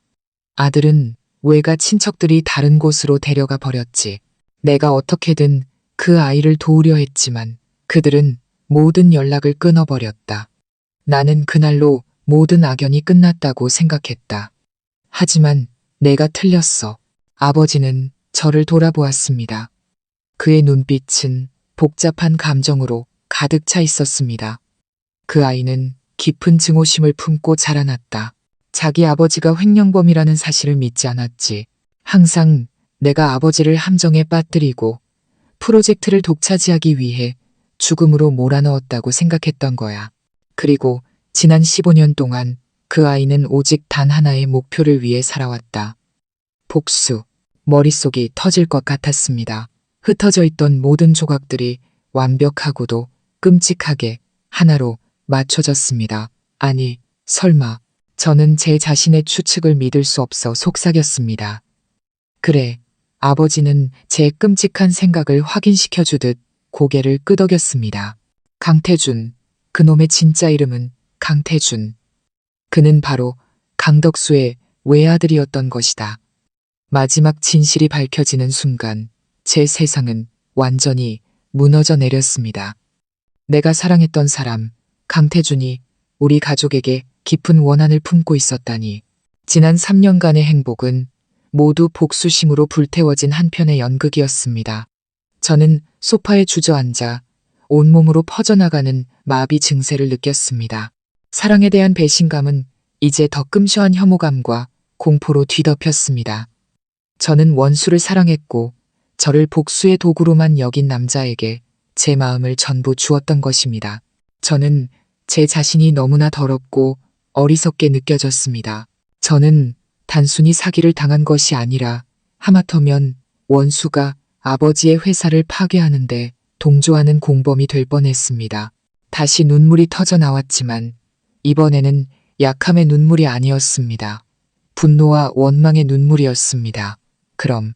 아들은 외가 친척들이 다른 곳으로 데려가 버렸지. 내가 어떻게든 그 아이를 도우려 했지만 그들은 모든 연락을 끊어버렸다. 나는 그날로 모든 악연이 끝났다고 생각했다. 하지만 내가 틀렸어. 아버지는 저를 돌아보았습니다. 그의 눈빛은 복잡한 감정으로 가득 차 있었습니다. 그 아이는 깊은 증오심을 품고 자라났다. 자기 아버지가 횡령범이라는 사실을 믿지 않았지. 항상 내가 아버지를 함정에 빠뜨리고 프로젝트를 독차지하기 위해 죽음으로 몰아넣었다고 생각했던 거야. 그리고 지난 15년 동안 그 아이는 오직 단 하나의 목표를 위해 살아왔다. 복수. 머릿속이 터질 것 같았습니다. 흩어져 있던 모든 조각들이 완벽하고도 끔찍하게 하나로 맞춰졌습니다. 아니, 설마. 저는 제 자신의 추측을 믿을 수 없어 속삭였습니다. 그래, 아버지는 제 끔찍한 생각을 확인시켜주듯 고개를 끄덕였습니다. 강태준, 그놈의 진짜 이름은 강태준. 그는 바로 강덕수의 외아들이었던 것이다. 마지막 진실이 밝혀지는 순간 제 세상은 완전히 무너져 내렸습니다. 내가 사랑했던 사람, 강태준이 우리 가족에게 깊은 원한을 품고 있었다니. 지난 3년간의 행복은 모두 복수심으로 불태워진 한편의 연극이었습니다. 저는 소파에 주저앉아 온몸으로 퍼져나가는 마비 증세를 느꼈습니다. 사랑에 대한 배신감은 이제 더 끔쇼한 혐오감과 공포로 뒤덮였습니다. 저는 원수를 사랑했고 저를 복수의 도구로만 여긴 남자에게 제 마음을 전부 주었던 것입니다. 저는 제 자신이 너무나 더럽고 어리석게 느껴졌습니다. 저는 단순히 사기를 당한 것이 아니라 하마터면 원수가 아버지의 회사를 파괴하는데 동조하는 공범이 될 뻔했습니다. 다시 눈물이 터져 나왔지만 이번에는 약함의 눈물이 아니었습니다. 분노와 원망의 눈물이었습니다. 그럼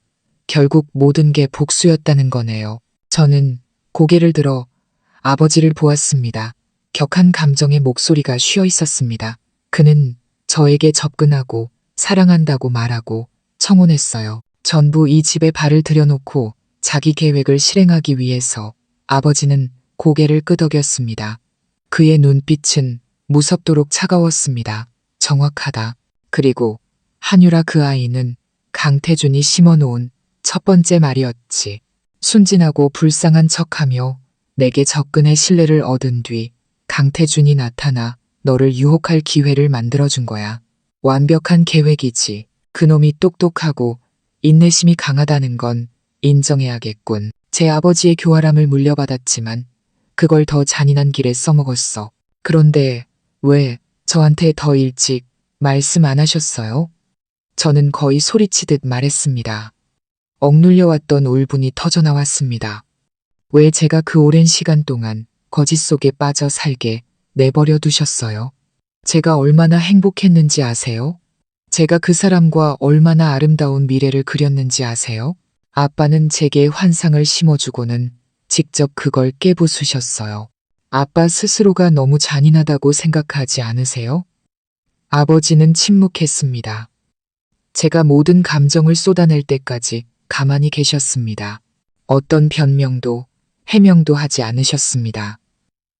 결국 모든 게 복수였다는 거네요. 저는 고개를 들어 아버지를 보았습니다. 격한 감정의 목소리가 쉬어 있었습니다. 그는 저에게 접근하고 사랑한다고 말하고 청혼했어요. 전부 이 집에 발을 들여놓고 자기 계획을 실행하기 위해서. 아버지는 고개를 끄덕였습니다. 그의 눈빛은 무섭도록 차가웠습니다. 정확하다. 그리고 한유라 그 아이는 강태준이 심어놓은 첫 번째 말이었지. 순진하고 불쌍한 척하며 내게 접근해 신뢰를 얻은 뒤 강태준이 나타나 너를 유혹할 기회를 만들어준 거야. 완벽한 계획이지. 그놈이 똑똑하고 인내심이 강하다는 건 인정해야겠군. 제 아버지의 교활함을 물려받았지만 그걸 더 잔인한 길에 써먹었어. 그런데 왜 저한테 더 일찍 말씀 안 하셨어요? 저는 거의 소리치듯 말했습니다. 억눌려왔던 울분이 터져나왔습니다. 왜 제가 그 오랜 시간 동안 거짓 속에 빠져 살게 내버려 두셨어요? 제가 얼마나 행복했는지 아세요? 제가 그 사람과 얼마나 아름다운 미래를 그렸는지 아세요? 아빠는 제게 환상을 심어주고는 직접 그걸 깨부수셨어요. 아빠 스스로가 너무 잔인하다고 생각하지 않으세요? 아버지는 침묵했습니다. 제가 모든 감정을 쏟아낼 때까지 가만히 계셨습니다. 어떤 변명도 해명도 하지 않으셨습니다.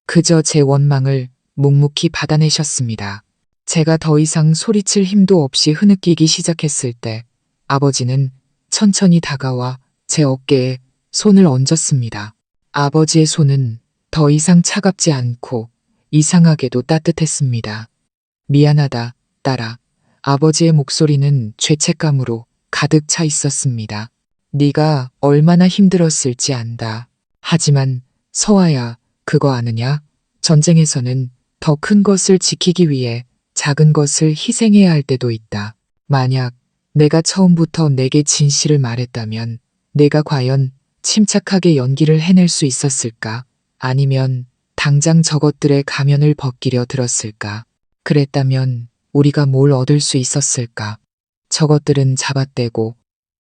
그저 제 원망을 묵묵히 받아내셨습니다. 제가 더 이상 소리칠 힘도 없이 흐느끼기 시작했을 때 아버지는 천천히 다가와 제 어깨에 손을 얹었습니다. 아버지의 손은 더 이상 차갑지 않고 이상하게도 따뜻했습니다. 미안하다, 딸아. 아버지의 목소리는 죄책감으로 가득 차 있었습니다. 네가 얼마나 힘들었을지 안다. 하지만 서아야, 그거 아느냐? 전쟁에서는 더 큰 것을 지키기 위해 작은 것을 희생해야 할 때도 있다. 만약 내가 처음부터 내게 진실을 말했다면 내가 과연 침착하게 연기를 해낼 수 있었을까? 아니면 당장 저것들의 가면을 벗기려 들었을까? 그랬다면 우리가 뭘 얻을 수 있었을까? 저것들은 잡아떼고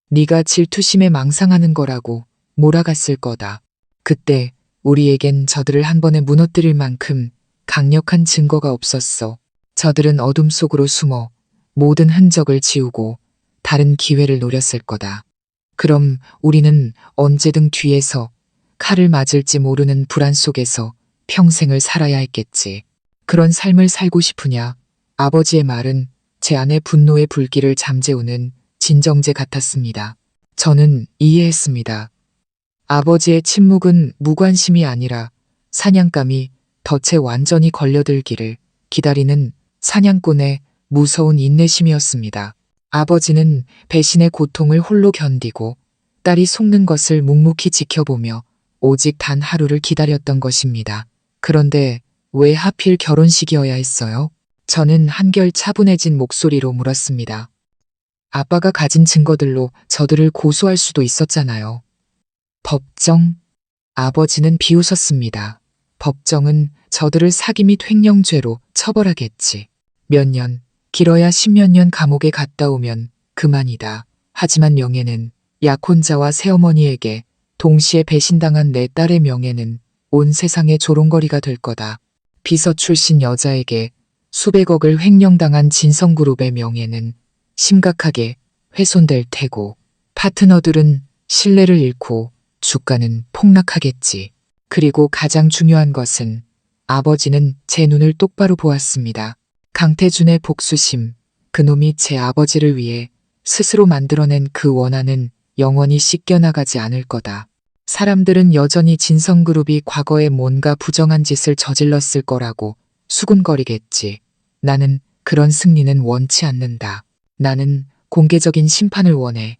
네가 질투심에 망상하는 거라고 몰아갔을 거다. 그때 우리에겐 저들을 한 번에 무너뜨릴 만큼 강력한 증거가 없었어. 저들은 어둠 속으로 숨어 모든 흔적을 지우고 다른 기회를 노렸을 거다. 그럼 우리는 언제든 뒤에서 칼을 맞을지 모르는 불안 속에서 평생을 살아야 했겠지. 그런 삶을 살고 싶으냐? 아버지의 말은 제 안의 분노의 불길을 잠재우는 진정제 같았습니다. 저는 이해했습니다. 아버지의 침묵은 무관심이 아니라 사냥감이 덫에 완전히 걸려들기를 기다리는 사냥꾼의 무서운 인내심이었습니다. 아버지는 배신의 고통을 홀로 견디고 딸이 속는 것을 묵묵히 지켜보며 오직 단 하루를 기다렸던 것입니다. 그런데 왜 하필 결혼식이어야 했어요? 저는 한결 차분해진 목소리로 물었습니다. 아빠가 가진 증거들로 저들을 고소할 수도 있었잖아요. 법정? 아버지는 비웃었습니다. 법정은 저들을 사기 및 횡령죄로 처벌하겠지. 몇 년, 길어야 10몇 년 감옥에 갔다 오면 그만이다. 하지만 명예는 약혼자와 새어머니에게 동시에 배신당한 내 딸의 명예는 온 세상의 조롱거리가 될 거다. 비서 출신 여자에게 수백억을 횡령당한 진성그룹의 명예는 심각하게 훼손될 테고 파트너들은 신뢰를 잃고 주가는 폭락하겠지. 그리고 가장 중요한 것은 아버지는 제 눈을 똑바로 보았습니다. 강태준의 복수심, 그놈이 제 아버지를 위해 스스로 만들어낸 그 원한은 영원히 씻겨나가지 않을 거다. 사람들은 여전히 진성그룹이 과거에 뭔가 부정한 짓을 저질렀을 거라고 수군거리겠지. 나는 그런 승리는 원치 않는다. 나는 공개적인 심판을 원해.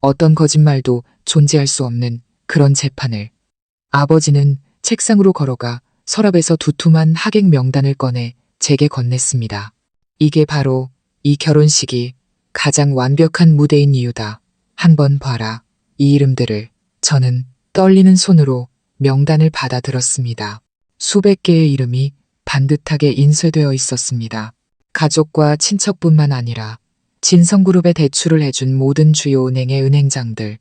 어떤 거짓말도 존재할 수 없는 그런 재판을. 아버지는 책상으로 걸어가 서랍에서 두툼한 하객 명단을 꺼내 제게 건넸습니다. 이게 바로 이 결혼식이 가장 완벽한 무대인 이유다. 한번 봐라. 이 이름들을. 저는 떨리는 손으로 명단을 받아들었습니다. 수백 개의 이름이 반듯하게 인쇄되어 있었습니다. 가족과 친척뿐만 아니라 진성그룹에 대출을 해준 모든 주요 은행의 은행장들,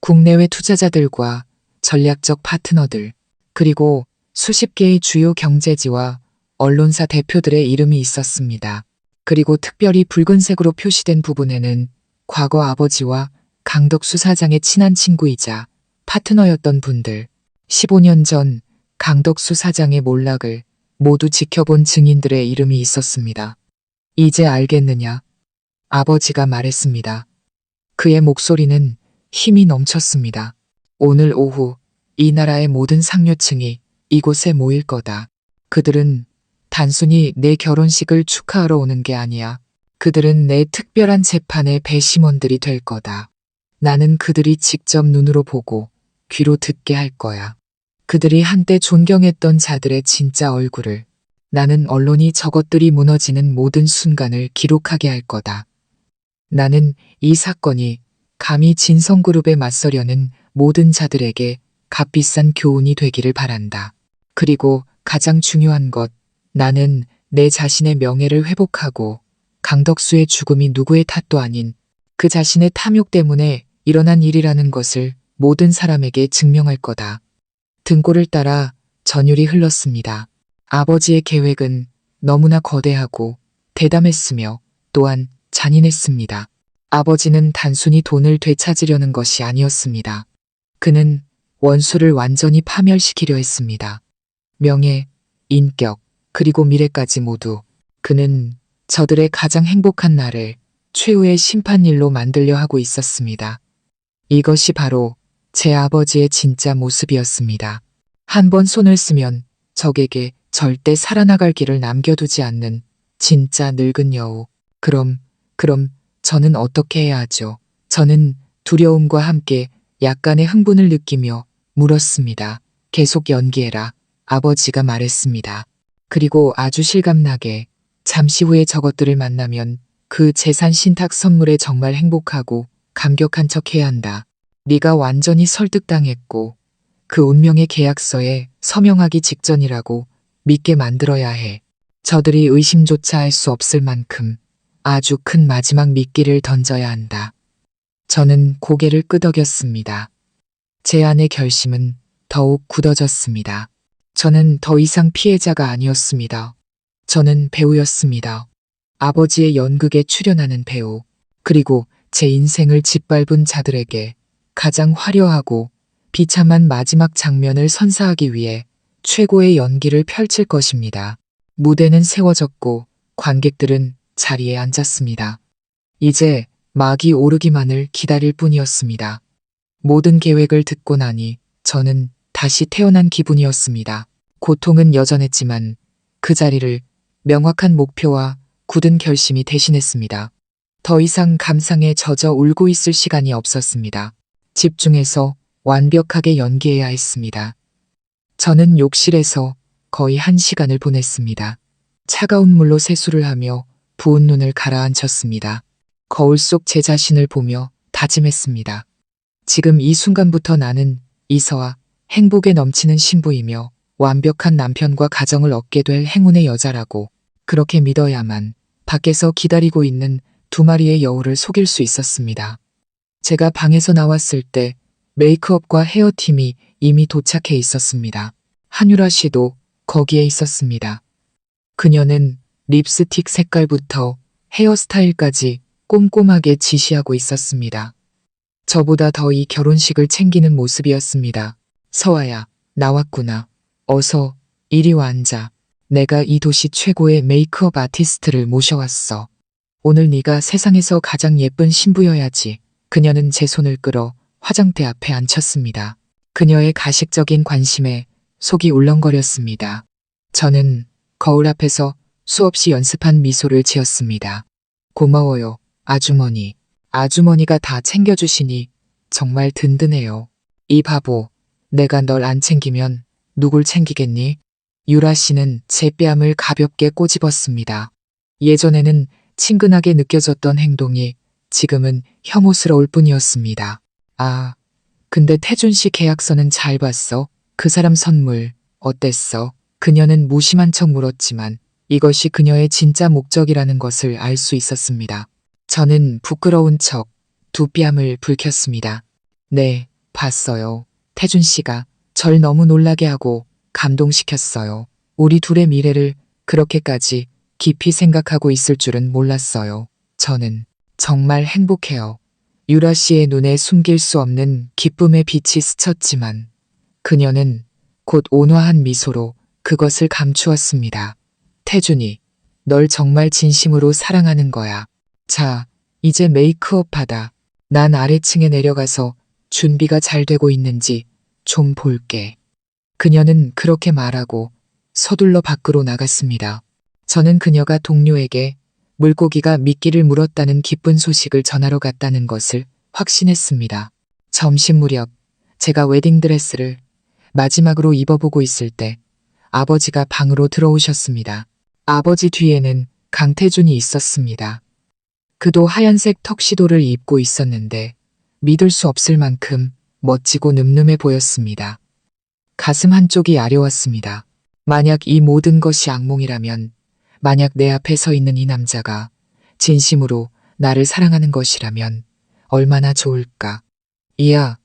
국내외 투자자들과 전략적 파트너들, 그리고 수십 개의 주요 경제지와 언론사 대표들의 이름이 있었습니다. 그리고 특별히 붉은색으로 표시된 부분에는 과거 아버지와 강덕수 사장의 친한 친구이자 파트너였던 분들, 15년 전 강덕수 사장의 몰락을 모두 지켜본 증인들의 이름이 있었습니다. 이제 알겠느냐? 아버지가 말했습니다. 그의 목소리는 힘이 넘쳤습니다. 오늘 오후 이 나라의 모든 상류층이 이곳에 모일 거다. 그들은 단순히 내 결혼식을 축하하러 오는 게 아니야. 그들은 내 특별한 재판의 배심원들이 될 거다. 나는 그들이 직접 눈으로 보고 귀로 듣게 할 거야. 그들이 한때 존경했던 자들의 진짜 얼굴을, 나는 언론이 저것들이 무너지는 모든 순간을 기록하게 할 거다. 나는 이 사건이 감히 진성그룹에 맞서려는 모든 자들에게 값비싼 교훈이 되기를 바란다. 그리고 가장 중요한 것, 나는 내 자신의 명예를 회복하고 강덕수의 죽음이 누구의 탓도 아닌 그 자신의 탐욕 때문에 일어난 일이라는 것을 모든 사람에게 증명할 거다. 등골을 따라 전율이 흘렀습니다. 아버지의 계획은 너무나 거대하고 대담했으며 또한 잔인했습니다. 아버지는 단순히 돈을 되찾으려는 것이 아니었습니다. 그는 원수를 완전히 파멸시키려 했습니다. 명예, 인격, 그리고 미래까지 모두. 그는 저들의 가장 행복한 날을 최후의 심판일로 만들려 하고 있었습니다. 이것이 바로 제 아버지의 진짜 모습이었습니다. 한 번 손을 쓰면 적에게 절대 살아나갈 길을 남겨두지 않는 진짜 늙은 여우. 그럼 저는 어떻게 해야 하죠? 저는 두려움과 함께 약간의 흥분을 느끼며 물었습니다. 계속 연기해라. 아버지가 말했습니다. 그리고 아주 실감나게 잠시 후에 저것들을 만나면 그 재산 신탁 선물에 정말 행복하고 감격한 척 해야 한다. 네가 완전히 설득당했고 그 운명의 계약서에 서명하기 직전이라고 믿게 만들어야 해. 저들이 의심조차 할 수 없을 만큼 아주 큰 마지막 미끼를 던져야 한다. 저는 고개를 끄덕였습니다. 제 안의 결심은 더욱 굳어졌습니다. 저는 더 이상 피해자가 아니었습니다. 저는 배우였습니다. 아버지의 연극에 출연하는 배우, 그리고 제 인생을 짓밟은 자들에게 가장 화려하고 비참한 마지막 장면을 선사하기 위해 최고의 연기를 펼칠 것입니다. 무대는 세워졌고 관객들은 자리에 앉았습니다. 이제 막이 오르기만을 기다릴 뿐이었습니다. 모든 계획을 듣고 나니 저는 다시 태어난 기분이었습니다. 고통은 여전했지만 그 자리를 명확한 목표와 굳은 결심이 대신했습니다. 더 이상 감상에 젖어 울고 있을 시간이 없었습니다. 집중해서 완벽하게 연기해야 했습니다. 저는 욕실에서 거의 1시간을 보냈습니다. 차가운 물로 세수를 하며 부은 눈을 가라앉혔습니다. 거울 속 제 자신을 보며 다짐했습니다. 지금 이 순간부터 나는 이서와 행복에 넘치는 신부이며 완벽한 남편과 가정을 얻게 될 행운의 여자라고 그렇게 믿어야만 밖에서 기다리고 있는 2마리의 여우를 속일 수 있었습니다. 제가 방에서 나왔을 때 메이크업과 헤어팀이 이미 도착해 있었습니다. 한유라 씨도 거기에 있었습니다. 그녀는 립스틱 색깔부터 헤어스타일까지 꼼꼼하게 지시하고 있었습니다. 저보다 더 이 결혼식을 챙기는 모습이었습니다. 서아야, 나왔구나. 어서 이리 와 앉아. 내가 이 도시 최고의 메이크업 아티스트를 모셔왔어. 오늘 네가 세상에서 가장 예쁜 신부여야지. 그녀는 제 손을 끌어 화장대 앞에 앉혔습니다. 그녀의 가식적인 관심에 속이 울렁거렸습니다. 저는 거울 앞에서 수없이 연습한 미소를 지었습니다. 고마워요, 아주머니. 아주머니가 다 챙겨주시니 정말 든든해요. 이 바보, 내가 널 안 챙기면 누굴 챙기겠니? 유라 씨는 제 뺨을 가볍게 꼬집었습니다. 예전에는 친근하게 느껴졌던 행동이 지금은 혐오스러울 뿐이었습니다. 아, 근데 태준 씨 계약서는 잘 봤어? 그 사람 선물 어땠어? 그녀는 무심한 척 물었지만 이것이 그녀의 진짜 목적이라는 것을 알 수 있었습니다. 저는 부끄러운 척 두 뺨을 붉혔습니다. 네, 봤어요. 태준 씨가 절 너무 놀라게 하고 감동시켰어요. 우리 둘의 미래를 그렇게까지 깊이 생각하고 있을 줄은 몰랐어요. 저는 정말 행복해요. 유라 씨의 눈에 숨길 수 없는 기쁨의 빛이 스쳤지만 그녀는 곧 온화한 미소로 그것을 감추었습니다. 태준이, 널 정말 진심으로 사랑하는 거야. 자, 이제 메이크업 하다. 난 아래층에 내려가서 준비가 잘 되고 있는지 좀 볼게. 그녀는 그렇게 말하고 서둘러 밖으로 나갔습니다. 저는 그녀가 동료에게 물고기가 미끼를 물었다는 기쁜 소식을 전하러 갔다는 것을 확신했습니다. 점심 무렵 제가 웨딩드레스를 마지막으로 입어보고 있을 때 아버지가 방으로 들어오셨습니다. 아버지 뒤에는 강태준이 있었습니다. 그도 하얀색 턱시도를 입고 있었는데 믿을 수 없을 만큼 멋지고 늠름해 보였습니다. 가슴 한쪽이 아려왔습니다. 만약 이 모든 것이 악몽이라면, 만약 내 앞에 서 있는 이 남자가 진심으로 나를 사랑하는 것이라면 얼마나 좋을까. 이야,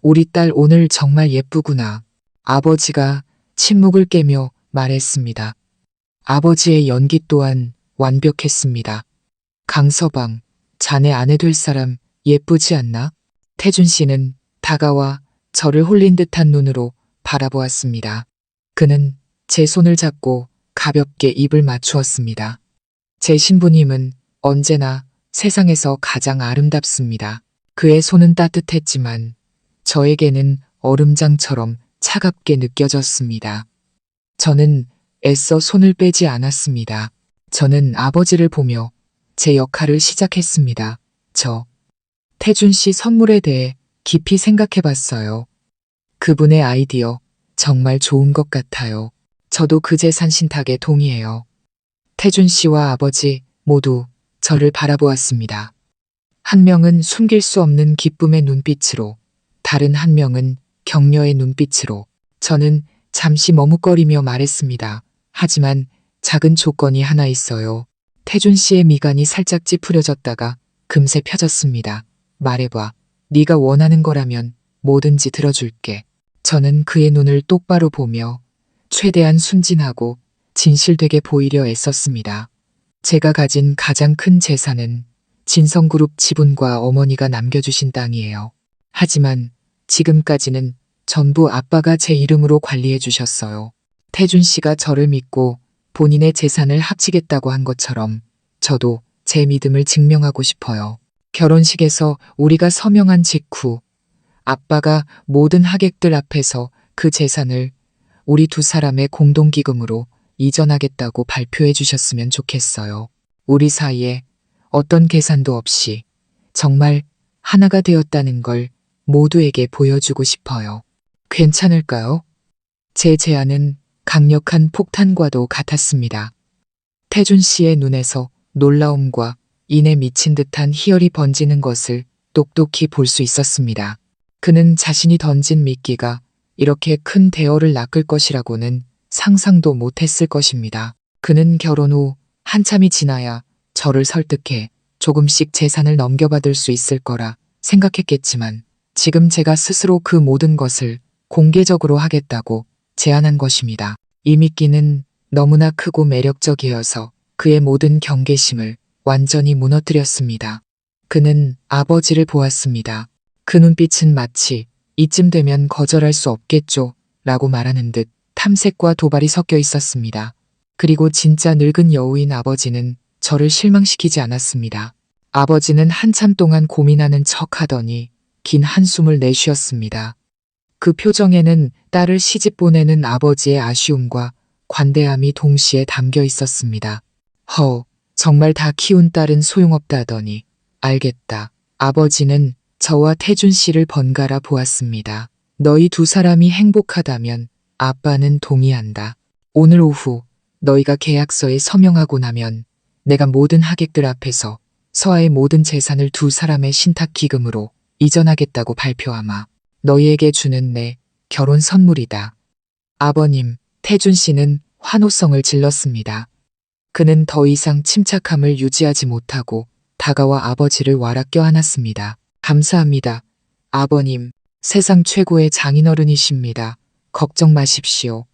우리 딸 오늘 정말 예쁘구나. 아버지가 침묵을 깨며 말했습니다. 아버지의 연기 또한 완벽했습니다. 강서방, 자네 아내 될 사람 예쁘지 않나? 태준 씨는 다가와 저를 홀린 듯한 눈으로 바라보았습니다. 그는 제 손을 잡고 가볍게 입을 맞추었습니다. 제 신부님은 언제나 세상에서 가장 아름답습니다. 그의 손은 따뜻했지만 저에게는 얼음장처럼 차갑게 느껴졌습니다. 저는 애써 손을 빼지 않았습니다. 저는 아버지를 보며 제 역할을 시작했습니다. 태준 씨 선물에 대해 깊이 생각해 봤어요. 그분의 아이디어 정말 좋은 것 같아요. 저도 그 재산 신탁에 동의해요. 태준 씨와 아버지 모두 저를 바라보았습니다. 한 명은 숨길 수 없는 기쁨의 눈빛으로, 다른 한 명은 격려의 눈빛으로. 저는 잠시 머뭇거리며 말했습니다. 하지만 작은 조건이 하나 있어요. 태준 씨의 미간이 살짝 찌푸려졌다가 금세 펴졌습니다. 말해봐. 네가 원하는 거라면 뭐든지 들어줄게. 저는 그의 눈을 똑바로 보며 최대한 순진하고 진실되게 보이려 애썼습니다. 제가 가진 가장 큰 재산은 진성그룹 지분과 어머니가 남겨주신 땅이에요. 하지만 지금까지는 전부 아빠가 제 이름으로 관리해 주셨어요. 태준 씨가 저를 믿고 본인의 재산을 합치겠다고 한 것처럼 저도 제 믿음을 증명하고 싶어요. 결혼식에서 우리가 서명한 직후 아빠가 모든 하객들 앞에서 그 재산을 우리 두 사람의 공동기금으로 이전하겠다고 발표해 주셨으면 좋겠어요. 우리 사이에 어떤 계산도 없이 정말 하나가 되었다는 걸 모두에게 보여주고 싶어요. 괜찮을까요? 제 제안은 강력한 폭탄과도 같았습니다. 태준 씨의 눈에서 놀라움과 인에 미친 듯한 희열이 번지는 것을 똑똑히 볼 수 있었습니다. 그는 자신이 던진 미끼가 이렇게 큰 대어를 낚을 것이라고는 상상도 못했을 것입니다. 그는 결혼 후 한참이 지나야 저를 설득해 조금씩 재산을 넘겨받을 수 있을 거라 생각했겠지만 지금 제가 스스로 그 모든 것을 공개적으로 하겠다고 제안한 것입니다. 이 미끼는 너무나 크고 매력적이어서 그의 모든 경계심을 완전히 무너뜨렸습니다. 그는 아버지를 보았습니다. 그 눈빛은 마치 이쯤 되면 거절할 수 없겠죠 라고 말하는 듯 탐색과 도발이 섞여 있었습니다. 그리고 진짜 늙은 여우인 아버지는 저를 실망시키지 않았습니다. 아버지는 한참 동안 고민하는 척 하더니 긴 한숨을 내쉬었습니다. 그 표정에는 딸을 시집 보내는 아버지의 아쉬움과 관대함이 동시에 담겨 있었습니다. 정말 다 키운 딸은 소용없다더니 알겠다. 아버지는 저와 태준 씨를 번갈아 보았습니다. 너희 두 사람이 행복하다면 아빠는 동의한다. 오늘 오후 너희가 계약서에 서명하고 나면 내가 모든 하객들 앞에서 서아의 모든 재산을 두 사람의 신탁기금으로 이전하겠다고 발표하마. 너희에게 주는 내 결혼 선물이다. 아버님, 태준 씨는 환호성을 질렀습니다. 그는 더 이상 침착함을 유지하지 못하고 다가와 아버지를 와락 껴안았습니다. 감사합니다. 아버님, 세상 최고의 장인어른이십니다. 걱정 마십시오.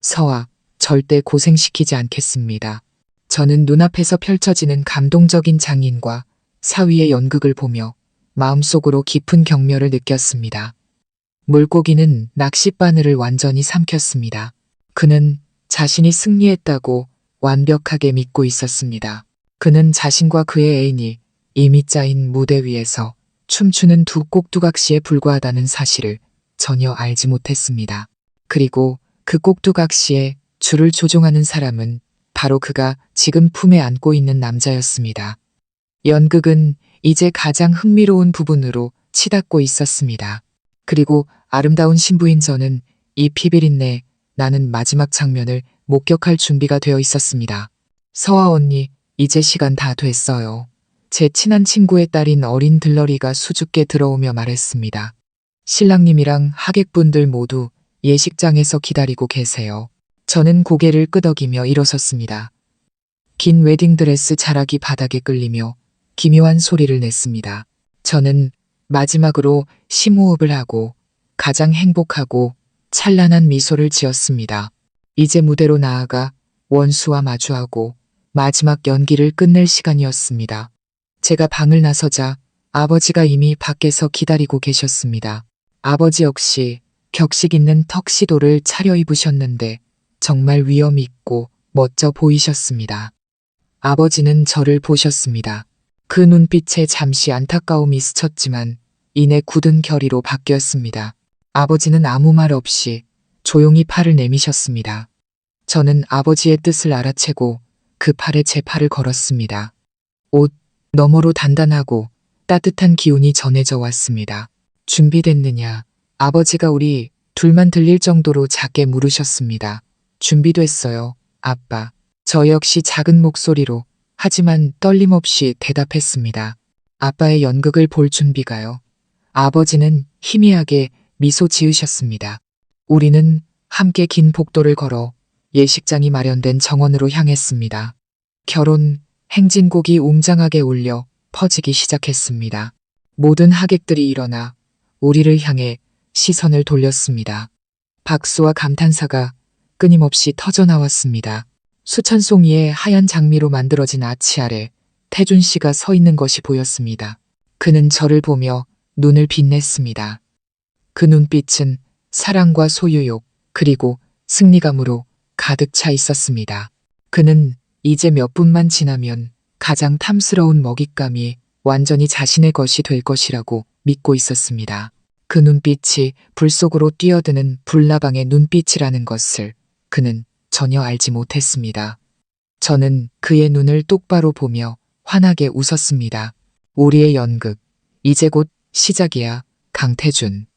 서아, 절대 고생시키지 않겠습니다. 저는 눈앞에서 펼쳐지는 감동적인 장인과 사위의 연극을 보며 마음속으로 깊은 경멸을 느꼈습니다. 물고기는 낚싯바늘을 완전히 삼켰습니다. 그는 자신이 승리했다고 완벽하게 믿고 있었습니다. 그는 자신과 그의 애인이 이미 짜인 무대 위에서 춤추는 두 꼭두각시에 불과하다는 사실을 전혀 알지 못했습니다. 그리고 그 꼭두각시에 줄을 조종하는 사람은 바로 그가 지금 품에 안고 있는 남자였습니다. 연극은 이제 가장 흥미로운 부분으로 치닫고 있었습니다. 그리고 아름다운 신부인 저는 이 피비린내 나는 마지막 장면을 목격할 준비가 되어 있었습니다. 서아 언니, 이제 시간 다 됐어요. 제 친한 친구의 딸인 어린 들러리가 수줍게 들어오며 말했습니다. 신랑님이랑 하객분들 모두 예식장에서 기다리고 계세요. 저는 고개를 끄덕이며 일어섰습니다. 긴 웨딩드레스 자락이 바닥에 끌리며 기묘한 소리를 냈습니다. 저는 마지막으로 심호흡을 하고 가장 행복하고 찬란한 미소를 지었습니다. 이제 무대로 나아가 원수와 마주하고 마지막 연기를 끝낼 시간이었습니다. 제가 방을 나서자 아버지가 이미 밖에서 기다리고 계셨습니다. 아버지 역시 격식 있는 턱시도를 차려입으셨는데 정말 위엄 있고 멋져 보이셨습니다. 아버지는 저를 보셨습니다. 그 눈빛에 잠시 안타까움이 스쳤지만 이내 굳은 결의로 바뀌었습니다. 아버지는 아무 말 없이 조용히 팔을 내미셨습니다. 저는 아버지의 뜻을 알아채고 그 팔에 제 팔을 걸었습니다. 옷 너머로 단단하고 따뜻한 기운이 전해져 왔습니다. 준비됐느냐? 아버지가 우리 둘만 들릴 정도로 작게 물으셨습니다. 준비됐어요, 아빠. 저 역시 작은 목소리로 하지만 떨림없이 대답했습니다. 아빠의 연극을 볼 준비가요. 아버지는 희미하게 미소 지으셨습니다. 우리는 함께 긴 복도를 걸어 예식장이 마련된 정원으로 향했습니다. 결혼 행진곡이 웅장하게 울려 퍼지기 시작했습니다. 모든 하객들이 일어나 우리를 향해 시선을 돌렸습니다. 박수와 감탄사가 끊임없이 터져나왔습니다. 수천 송이의 하얀 장미로 만들어진 아치 아래 태준 씨가 서 있는 것이 보였습니다. 그는 저를 보며 눈을 빛냈습니다. 그 눈빛은 사랑과 소유욕 그리고 승리감으로 가득 차 있었습니다. 그는 이제 몇 분만 지나면 가장 탐스러운 먹잇감이 완전히 자신의 것이 될 것이라고 믿고 있었습니다. 그 눈빛이 불 속으로 뛰어드는 불나방의 눈빛이라는 것을 그는 전혀 알지 못했습니다. 저는 그의 눈을 똑바로 보며 환하게 웃었습니다. 우리의 연극, 이제 곧 시작이야, 강태준.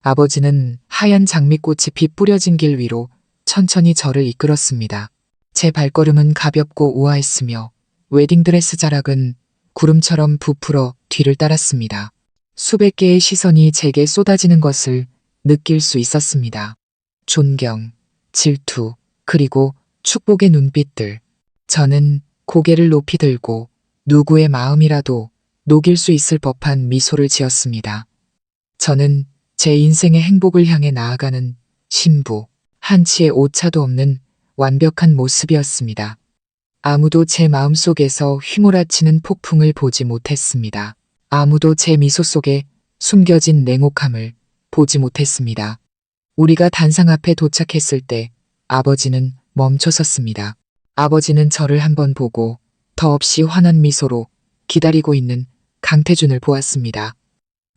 아버지는 하얀 장미꽃이 빛 뿌려진 길 위로 천천히 저를 이끌었습니다. 제 발걸음은 가볍고 우아했으며 웨딩드레스 자락은 구름처럼 부풀어 뒤를 따랐습니다. 수백 개의 시선이 제게 쏟아지는 것을 느낄 수 있었습니다. 존경, 질투, 그리고 축복의 눈빛들. 저는 고개를 높이 들고 누구의 마음이라도 녹일 수 있을 법한 미소를 지었습니다. 저는 제 인생의 행복을 향해 나아가는 신부, 한치의 오차도 없는 완벽한 모습이었습니다. 아무도 제 마음속에서 휘몰아치는 폭풍을 보지 못했습니다. 아무도 제 미소 속에 숨겨진 냉혹함을 보지 못했습니다. 우리가 단상 앞에 도착했을 때 아버지는 멈춰섰습니다. 아버지는 저를 한번 보고 더없이 환한 미소로 기다리고 있는 강태준을 보았습니다.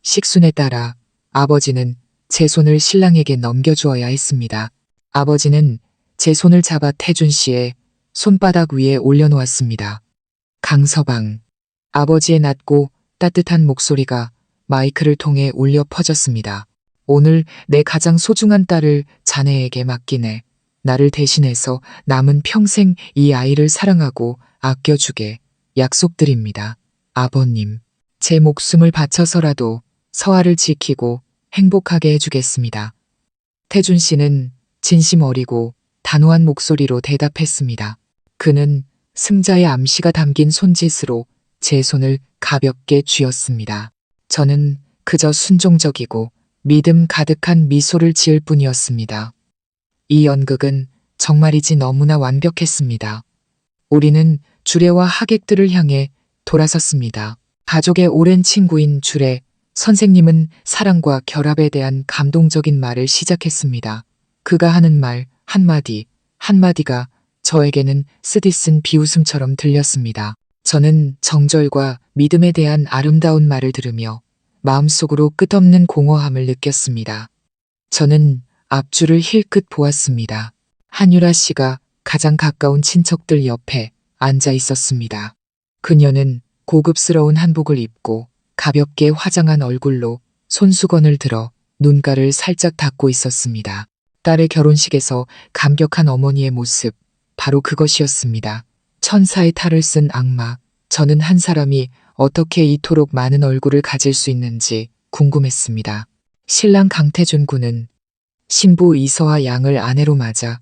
식순에 따라 아버지는 제 손을 신랑에게 넘겨주어야 했습니다. 아버지는 제 손을 잡아 태준 씨의 손바닥 위에 올려놓았습니다. 강서방. 아버지의 낮고 따뜻한 목소리가 마이크를 통해 울려 퍼졌습니다. 오늘 내 가장 소중한 딸을 자네에게 맡기네. 나를 대신해서 남은 평생 이 아이를 사랑하고 아껴주게 약속드립니다. 아버님. 제 목숨을 바쳐서라도 서아를 지키고 행복하게 해주겠습니다. 태준 씨는 진심 어리고 단호한 목소리로 대답했습니다. 그는 승자의 암시가 담긴 손짓으로 제 손을 가볍게 쥐었습니다. 저는 그저 순종적이고 믿음 가득한 미소를 지을 뿐이었습니다. 이 연극은 정말이지 너무나 완벽했습니다. 우리는 주례와 하객들을 향해 돌아섰습니다. 가족의 오랜 친구인 주례 선생님은 사랑과 결합에 대한 감동적인 말을 시작했습니다. 그가 하는 말 한마디 한마디가 저에게는 쓰디쓴 비웃음처럼 들렸습니다. 저는 정절과 믿음에 대한 아름다운 말을 들으며 마음속으로 끝없는 공허함을 느꼈습니다. 저는 앞줄을 힐끗 보았습니다. 한유라 씨가 가장 가까운 친척들 옆에 앉아 있었습니다. 그녀는 고급스러운 한복을 입고 가볍게 화장한 얼굴로 손수건을 들어 눈가를 살짝 닫고 있었습니다. 딸의 결혼식에서 감격한 어머니의 모습, 바로 그것이었습니다. 천사의 탈을 쓴 악마. 저는 한 사람이 어떻게 이토록 많은 얼굴을 가질 수 있는지 궁금했습니다. 신랑 강태준 군은 신부 이서아 양을 아내로 맞아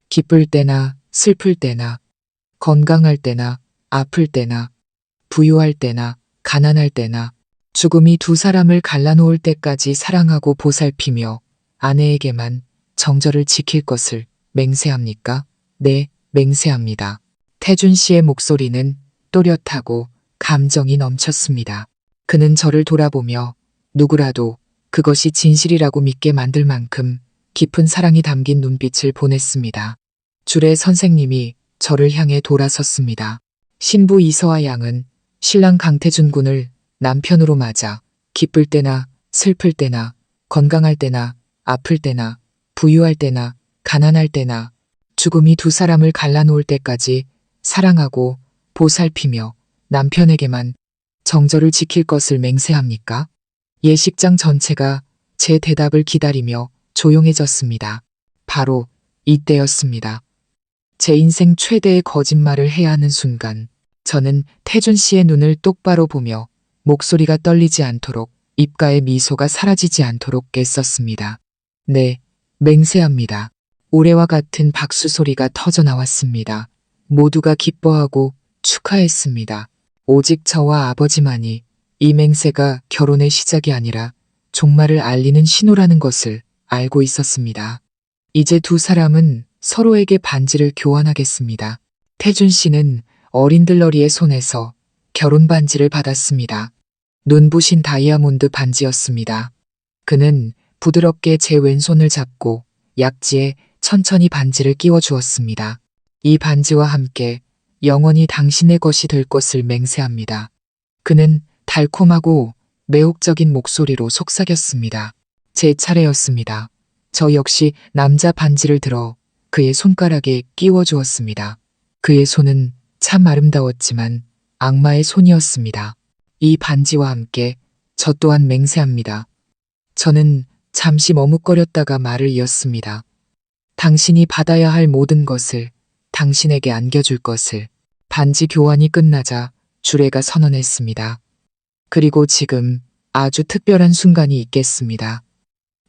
기쁠 때나 슬플 때나 건강할 때나 아플 때나 부유할 때나 가난할 때나 죽음이 두 사람을 갈라놓을 때까지 사랑하고 보살피며 아내에게만 정절을 지킬 것을 맹세합니까? 네, 맹세합니다. 태준 씨의 목소리는 또렷하고 감정이 넘쳤습니다. 그는 저를 돌아보며 누구라도 그것이 진실이라고 믿게 만들 만큼 깊은 사랑이 담긴 눈빛을 보냈습니다. 주례 선생님이 저를 향해 돌아섰습니다. 신부 이서아 양은 신랑 강태준 군을 남편으로 맞아 기쁠 때나 슬플 때나 건강할 때나 아플 때나 부유할 때나 가난할 때나 죽음이 두 사람을 갈라놓을 때까지 사랑하고 보살피며 남편에게만 정절을 지킬 것을 맹세합니까? 예식장 전체가 제 대답을 기다리며 조용해졌습니다. 바로 이때였습니다. 제 인생 최대의 거짓말을 해야 하는 순간, 저는 태준 씨의 눈을 똑바로 보며 목소리가 떨리지 않도록 입가에 미소가 사라지지 않도록 애썼습니다. 네, 맹세합니다. 올해와 같은 박수 소리가 터져 나왔습니다. 모두가 기뻐하고 축하했습니다. 오직 저와 아버지만이 이 맹세가 결혼의 시작이 아니라 종말을 알리는 신호라는 것을 알고 있었습니다. 이제 두 사람은 서로에게 반지를 교환하겠습니다. 태준 씨는 어린들러리의 손에서 결혼 반지를 받았습니다. 눈부신 다이아몬드 반지였습니다. 그는 부드럽게 제 왼손을 잡고 약지에 천천히 반지를 끼워 주었습니다. 이 반지와 함께 영원히 당신의 것이 될 것을 맹세합니다. 그는 달콤하고 매혹적인 목소리로 속삭였습니다. 제 차례였습니다. 저 역시 남자 반지를 들어 그의 손가락에 끼워 주었습니다. 그의 손은 참 아름다웠지만 악마의 손이었습니다. 이 반지와 함께 저 또한 맹세합니다. 저는 잠시 머뭇거렸다가 말을 이었습니다. 당신이 받아야 할 모든 것을 당신에게 안겨줄 것을. 반지 교환이 끝나자 주례가 선언했습니다. 그리고 지금 아주 특별한 순간이 있겠습니다.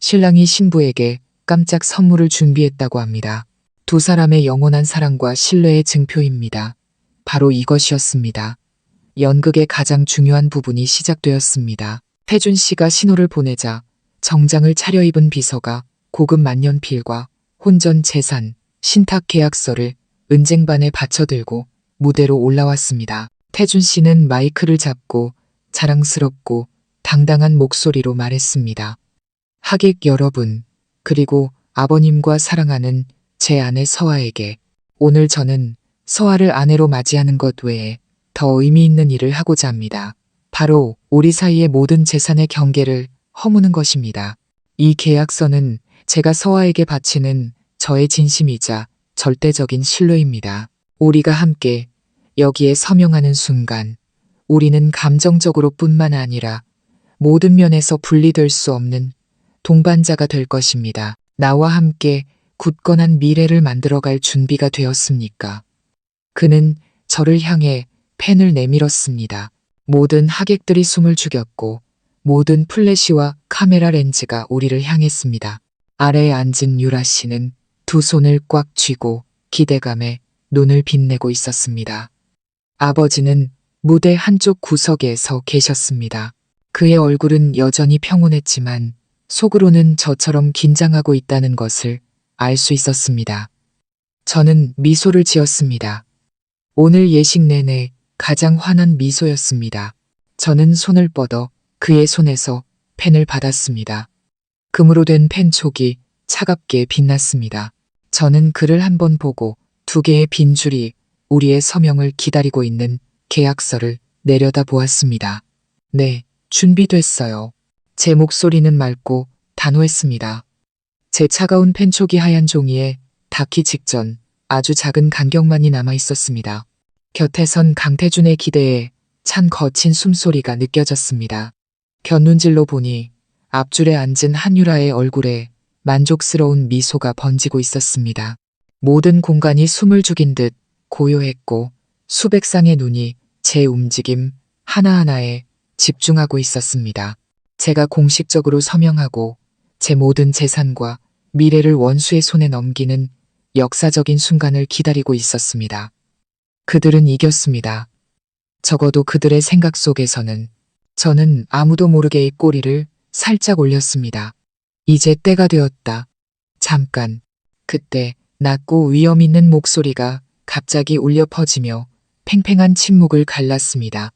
신랑이 신부에게 깜짝 선물을 준비했다고 합니다. 두 사람의 영원한 사랑과 신뢰의 증표입니다. 바로 이것이었습니다. 연극의 가장 중요한 부분이 시작되었습니다. 태준 씨가 신호를 보내자 정장을 차려입은 비서가 고급 만년필과 혼전 재산, 신탁 계약서를 은쟁반에 받쳐들고 무대로 올라왔습니다. 태준 씨는 마이크를 잡고 자랑스럽고 당당한 목소리로 말했습니다. 하객 여러분, 그리고 아버님과 사랑하는 제 아내 서아에게 오늘 저는 서아를 아내로 맞이하는 것 외에 더 의미 있는 일을 하고자 합니다. 바로 우리 사이의 모든 재산의 경계를 허무는 것입니다. 이 계약서는 제가 서아에게 바치는 저의 진심이자 절대적인 신뢰입니다. 우리가 함께 여기에 서명하는 순간 우리는 감정적으로 뿐만 아니라 모든 면에서 분리될 수 없는 동반자가 될 것입니다. 나와 함께 굳건한 미래를 만들어갈 준비가 되었습니까? 그는 저를 향해 펜을 내밀었습니다. 모든 하객들이 숨을 죽였고 모든 플래시와 카메라 렌즈가 우리를 향했습니다. 아래에 앉은 유라 씨는 두 손을 꽉 쥐고 기대감에 눈을 빛내고 있었습니다. 아버지는 무대 한쪽 구석에 서 계셨습니다. 그의 얼굴은 여전히 평온했지만 속으로는 저처럼 긴장하고 있다는 것을 알 수 있었습니다. 저는 미소를 지었습니다. 오늘 예식 내내 가장 환한 미소였습니다. 저는 손을 뻗어 그의 손에서 펜을 받았습니다. 금으로 된 펜촉이 차갑게 빛났습니다. 저는 그를 한번 보고 두 개의 빈 줄이 우리의 서명을 기다리고 있는 계약서를 내려다 보았습니다. 네, 준비됐어요. 제 목소리는 맑고 단호했습니다. 제 차가운 펜촉이 하얀 종이에 닿기 직전 아주 작은 간격만이 남아 있었습니다. 곁에 선 강태준의 기대에 찬 거친 숨소리가 느껴졌습니다. 곁눈질로 보니 앞줄에 앉은 한유라의 얼굴에 만족스러운 미소가 번지고 있었습니다. 모든 공간이 숨을 죽인 듯 고요했고 수백 쌍의 눈이 제 움직임 하나하나에 집중하고 있었습니다. 제가 공식적으로 서명하고 제 모든 재산과 미래를 원수의 손에 넘기는 역사적인 순간을 기다리고 있었습니다. 그들은 이겼습니다. 적어도 그들의 생각 속에서는. 저는 아무도 모르게 입꼬리를 살짝 올렸습니다. 이제 때가 되었다. 잠깐. 그때 낮고 위험 있는 목소리가 갑자기 울려 퍼지며 팽팽한 침묵을 갈랐습니다.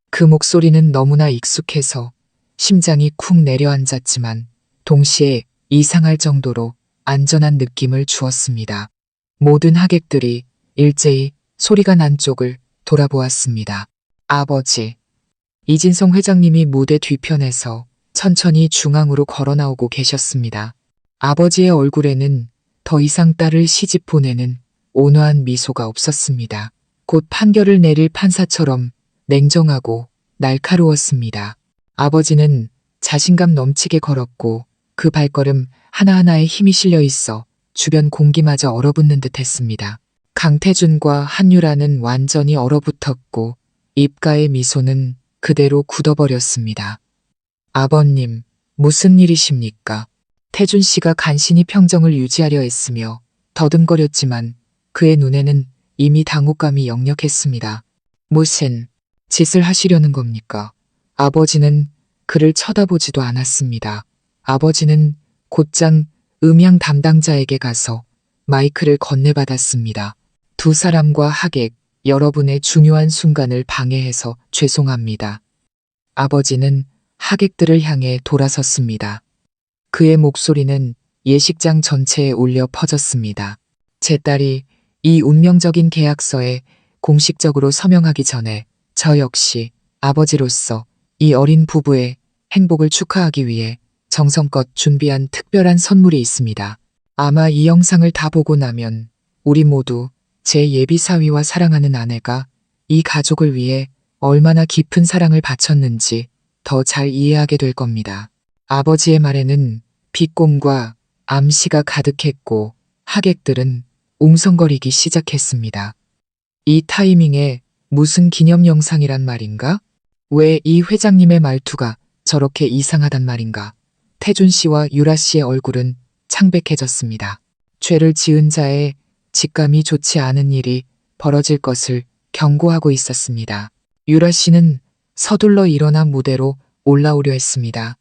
그 목소리는 너무나 익숙해서 심장이 쿵 내려앉았지만 동시에 이상할 정도로 안전한 느낌을 주었습니다. 모든 하객들이 일제히 소리가 난 쪽을 돌아보았습니다. 아버지. 이진성 회장님이 무대 뒤편에서 천천히 중앙으로 걸어 나오고 계셨습니다. 아버지의 얼굴에는 더 이상 딸을 시집 보내는 온화한 미소가 없었습니다. 곧 판결을 내릴 판사처럼 냉정하고 날카로웠습니다. 아버지는 자신감 넘치게 걸었고 그 발걸음 하나하나에 힘이 실려 있어 주변 공기마저 얼어붙는 듯 했습니다. 강태준과 한유라는 완전히 얼어붙었고 입가의 미소는 그대로 굳어버렸습니다. 아버님, 무슨 일이십니까? 태준 씨가 간신히 평정을 유지하려 했으며 더듬거렸지만 그의 눈에는 이미 당혹감이 역력했습니다. 무슨 짓을 하시려는 겁니까? 아버지는 그를 쳐다보지도 않았습니다. 아버지는 곧장 음향 담당자에게 가서 마이크를 건네받았습니다. 두 사람과 하객, 여러분의 중요한 순간을 방해해서 죄송합니다. 아버지는 하객들을 향해 돌아섰습니다. 그의 목소리는 예식장 전체에 울려 퍼졌습니다. 제 딸이 이 운명적인 계약서에 공식적으로 서명하기 전에 저 역시 아버지로서 이 어린 부부의 행복을 축하하기 위해 정성껏 준비한 특별한 선물이 있습니다. 아마 이 영상을 다 보고 나면 우리 모두 제 예비 사위와 사랑하는 아내가 이 가족을 위해 얼마나 깊은 사랑을 바쳤는지 더 잘 이해하게 될 겁니다. 아버지의 말에는 비꼼과 암시가 가득했고 하객들은 웅성거리기 시작했습니다. 이 타이밍에 무슨 기념 영상이란 말인가? 왜 이 회장님의 말투가 저렇게 이상하단 말인가? 태준 씨와 유라 씨의 얼굴은 창백해졌습니다. 죄를 지은 자의 직감이 좋지 않은 일이 벌어질 것을 경고하고 있었습니다. 유라 씨는 서둘러 일어나 무대로 올라오려 했습니다.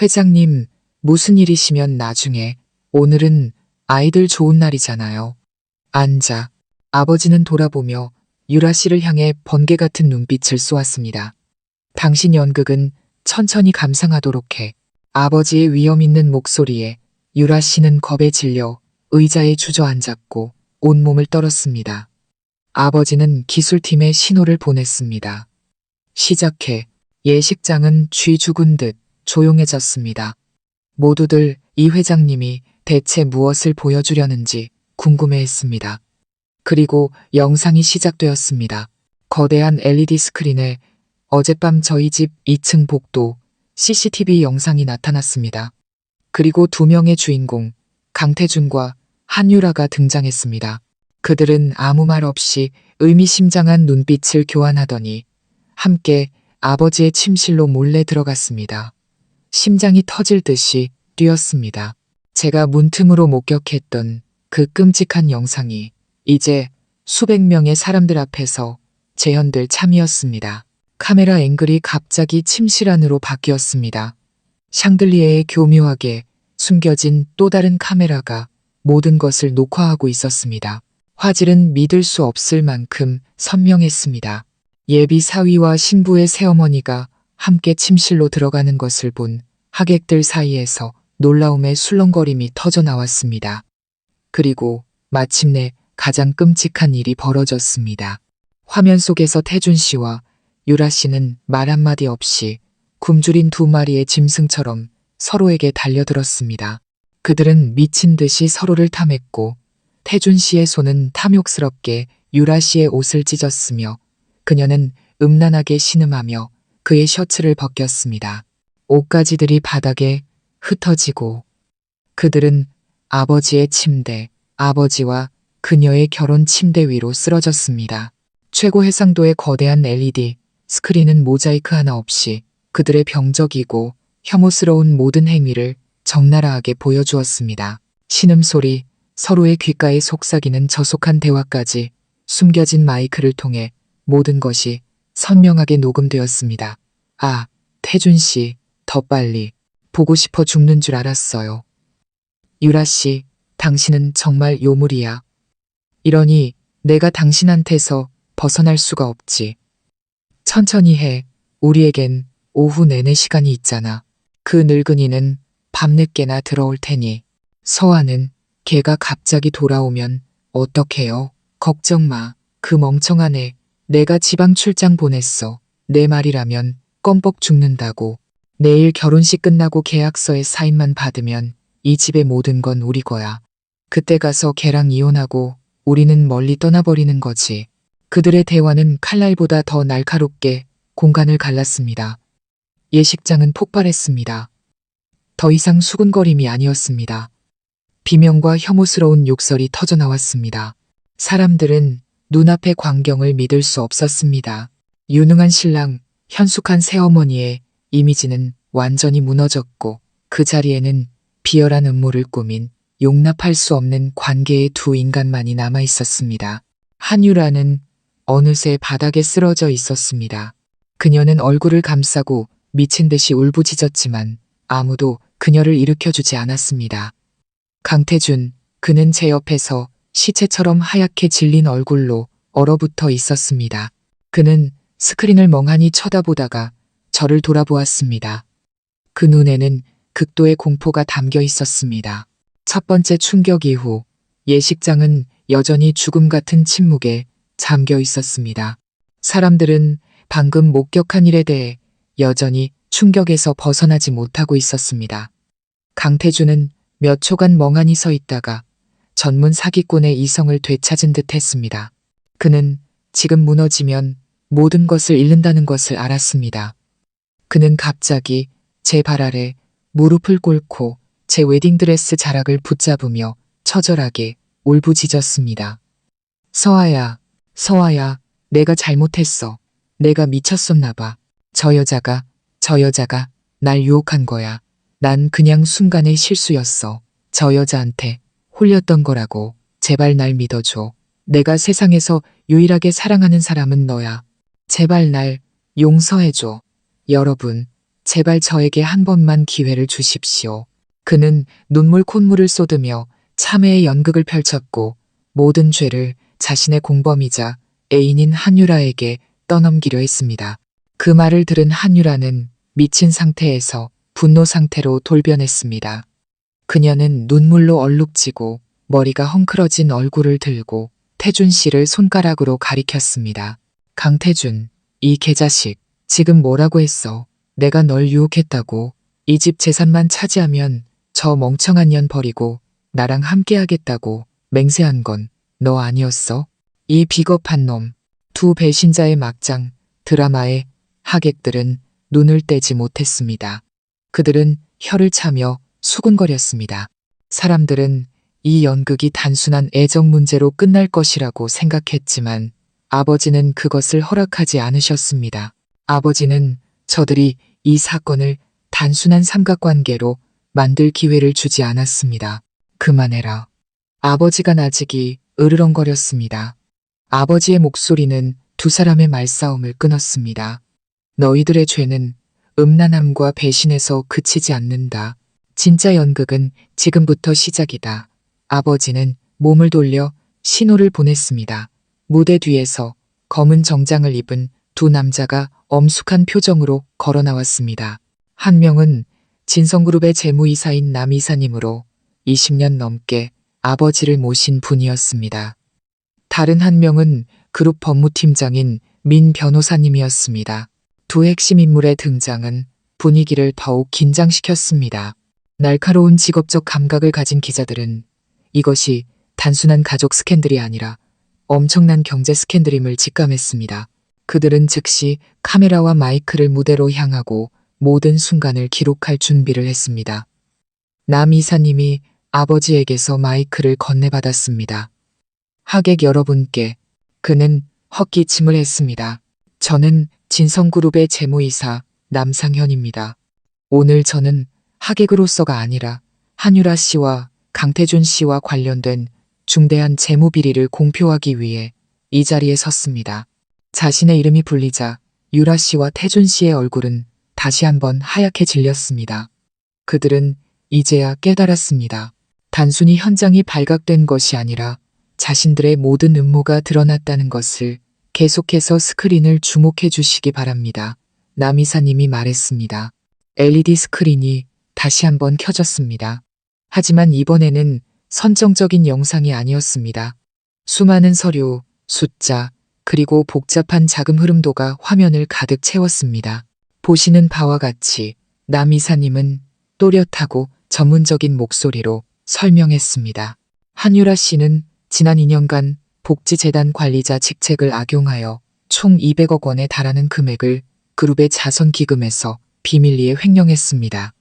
회장님, 무슨 일이시면 나중에, 오늘은 아이들 좋은 날이잖아요. 앉아. 아버지는 돌아보며 유라 씨를 향해 번개 같은 눈빛을 쏘았습니다. 당신 연극은 천천히 감상하도록 해. 아버지의 위험 있는 목소리에 유라 씨는 겁에 질려 의자에 주저앉았고 온몸을 떨었습니다. 아버지는 기술팀에 신호를 보냈습니다. 시작해. 예식장은 쥐 죽은 듯 조용해졌습니다. 모두들 이 회장님이 대체 무엇을 보여주려는지 궁금해했습니다. 그리고 영상이 시작되었습니다. 거대한 LED 스크린에 어젯밤 저희 집 2층 복도 CCTV 영상이 나타났습니다. 그리고 두 명의 주인공, 강태준과 한유라가 등장했습니다. 그들은 아무 말 없이 의미심장한 눈빛을 교환하더니 함께 아버지의 침실로 몰래 들어갔습니다. 심장이 터질 듯이 뛰었습니다. 제가 문틈으로 목격했던 그 끔찍한 영상이 이제 수백 명의 사람들 앞에서 재현될 참이었습니다. 카메라 앵글이 갑자기 침실 안으로 바뀌었습니다. 샹들리에에 교묘하게 숨겨진 또 다른 카메라가 모든 것을 녹화하고 있었습니다. 화질은 믿을 수 없을 만큼 선명했습니다. 예비 사위와 신부의 새어머니가 함께 침실로 들어가는 것을 본 하객들 사이에서 놀라움의 술렁거림이 터져 나왔습니다. 그리고 마침내 가장 끔찍한 일이 벌어졌습니다. 화면 속에서 태준 씨와 유라 씨는 말 한마디 없이 굶주린 두 마리의 짐승처럼 서로에게 달려들었습니다. 그들은 미친 듯이 서로를 탐했고 태준 씨의 손은 탐욕스럽게 유라 씨의 옷을 찢었으며 그녀는 음란하게 신음하며 그의 셔츠를 벗겼습니다. 옷가지들이 바닥에 흩어지고 그들은 아버지의 침대, 아버지와 그녀의 결혼 침대 위로 쓰러졌습니다. 최고 해상도의 거대한 LED 스크린은 모자이크 하나 없이 그들의 병적이고 혐오스러운 모든 행위를 적나라하게 보여주었습니다. 신음소리, 서로의 귓가에 속삭이는 저속한 대화까지 숨겨진 마이크를 통해 모든 것이 선명하게 녹음되었습니다. 아, 태준 씨, 더 빨리. 보고 싶어 죽는 줄 알았어요. 유라 씨, 당신은 정말 요물이야. 이러니 내가 당신한테서 벗어날 수가 없지. 천천히 해. 우리에겐 오후 내내 시간이 있잖아. 그 늙은이는 밤늦게나 들어올 테니. 서아는 걔가 갑자기 돌아오면 어떡해요? 걱정 마. 그 멍청한 애. 내가 지방 출장 보냈어. 내 말이라면 껌뻑 죽는다고. 내일 결혼식 끝나고 계약서에 사인만 받으면 이 집의 모든 건 우리 거야. 그때 가서 걔랑 이혼하고 우리는 멀리 떠나버리는 거지. 그들의 대화는 칼날보다 더 날카롭게 공간을 갈랐습니다. 예식장은 폭발했습니다. 더 이상 수군거림이 아니었습니다. 비명과 혐오스러운 욕설이 터져나왔습니다. 사람들은 눈앞의 광경을 믿을 수 없었습니다. 유능한 신랑, 현숙한 새어머니의 이미지는 완전히 무너졌고 그 자리에는 비열한 음모를 꾸민 용납할 수 없는 관계의 두 인간만이 남아 있었습니다. 한유라는 어느새 바닥에 쓰러져 있었습니다. 그녀는 얼굴을 감싸고 미친 듯이 울부짖었지만 아무도 그녀를 일으켜주지 않았습니다. 강태준, 그는 제 옆에서 시체처럼 하얗게 질린 얼굴로 얼어붙어 있었습니다. 그는 스크린을 멍하니 쳐다보다가 저를 돌아보았습니다. 그 눈에는 극도의 공포가 담겨 있었습니다. 첫 번째 충격 이후 예식장은 여전히 죽음 같은 침묵에 잠겨 있었습니다. 사람들은 방금 목격한 일에 대해 여전히 충격에서 벗어나지 못하고 있었습니다. 강태준은 몇 초간 멍하니 서 있다가 전문 사기꾼의 이성을 되찾은 듯 했습니다. 그는 지금 무너지면 모든 것을 잃는다는 것을 알았습니다. 그는 갑자기 제 발 아래 무릎을 꿇고 제 웨딩드레스 자락을 붙잡으며 처절하게 울부짖었습니다. 서아야, 서아야, 내가 잘못했어. 내가 미쳤었나 봐. 저 여자가 날 유혹한 거야. 난 그냥 순간의 실수였어. 저 여자한테 홀렸던 거라고. 제발 날 믿어줘. 내가 세상에서 유일하게 사랑하는 사람은 너야. 제발 날 용서해줘. 여러분, 제발 저에게 한 번만 기회를 주십시오. 그는 눈물 콧물을 쏟으며 참회의 연극을 펼쳤고 모든 죄를 자신의 공범이자 애인인 한유라에게 떠넘기려 했습니다. 그 말을 들은 한유라는 미친 상태에서 분노 상태로 돌변했습니다. 그녀는 눈물로 얼룩지고 머리가 헝클어진 얼굴을 들고 태준 씨를 손가락으로 가리켰습니다. 강태준, 이 개자식, 지금 뭐라고 했어? 내가 널 유혹했다고. 이 집 재산만 차지하면 저 멍청한 년 버리고 나랑 함께 하겠다고 맹세한 건 너 아니었어? 이 비겁한 놈. 두 배신자의 막장 드라마에 하객들은 눈을 떼지 못했습니다. 그들은 혀를 차며 수군거렸습니다. 사람들은 이 연극이 단순한 애정 문제로 끝날 것이라고 생각했지만 아버지는 그것을 허락하지 않으셨습니다. 아버지는 저들이 이 사건을 단순한 삼각관계로 만들 기회를 주지 않았습니다. 그만해라. 아버지가 나직이 으르렁거렸습니다. 아버지의 목소리는 두 사람의 말싸움을 끊었습니다. 너희들의 죄는 음란함과 배신에서 그치지 않는다. 진짜 연극은 지금부터 시작이다. 아버지는 몸을 돌려 신호를 보냈습니다. 무대 뒤에서 검은 정장을 입은 두 남자가 엄숙한 표정으로 걸어 나왔습니다. 한 명은 진성그룹의 재무이사인 남 이사님으로 20년 넘게 아버지를 모신 분이었습니다. 다른 한 명은 그룹 법무팀장인 민 변호사님이었습니다. 두 핵심 인물의 등장은 분위기를 더욱 긴장시켰습니다. 날카로운 직업적 감각을 가진 기자들은 이것이 단순한 가족 스캔들이 아니라 엄청난 경제 스캔들임을 직감했습니다. 그들은 즉시 카메라와 마이크를 무대로 향하고 모든 순간을 기록할 준비를 했습니다. 남 이사님이 아버지에게서 마이크를 건네받았습니다. 하객 여러분께 그는 헛기침을 했습니다. 저는 진성그룹의 재무이사 남상현입니다. 오늘 저는 하객으로서가 아니라 한유라 씨와 강태준 씨와 관련된 중대한 재무 비리를 공표하기 위해 이 자리에 섰습니다. 자신의 이름이 불리자 유라 씨와 태준 씨의 얼굴은 다시 한번 하얗게 질렸습니다. 그들은 이제야 깨달았습니다. 단순히 현장이 발각된 것이 아니라 자신들의 모든 음모가 드러났다는 것을. 계속해서 스크린을 주목해 주시기 바랍니다. 남 이사님이 말했습니다. LED 스크린이 다시 한번 켜졌습니다. 하지만 이번에는 선정적인 영상이 아니었습니다. 수많은 서류, 숫자, 그리고 복잡한 자금 흐름도가 화면을 가득 채웠습니다. 보시는 바와 같이 남 이사님은 또렷하고 전문적인 목소리로 설명했습니다. 한유라 씨는 지난 2년간 복지재단 관리자 직책을 악용하여 총 200억 원에 달하는 금액을 그룹의 자선기금에서 비밀리에 횡령했습니다.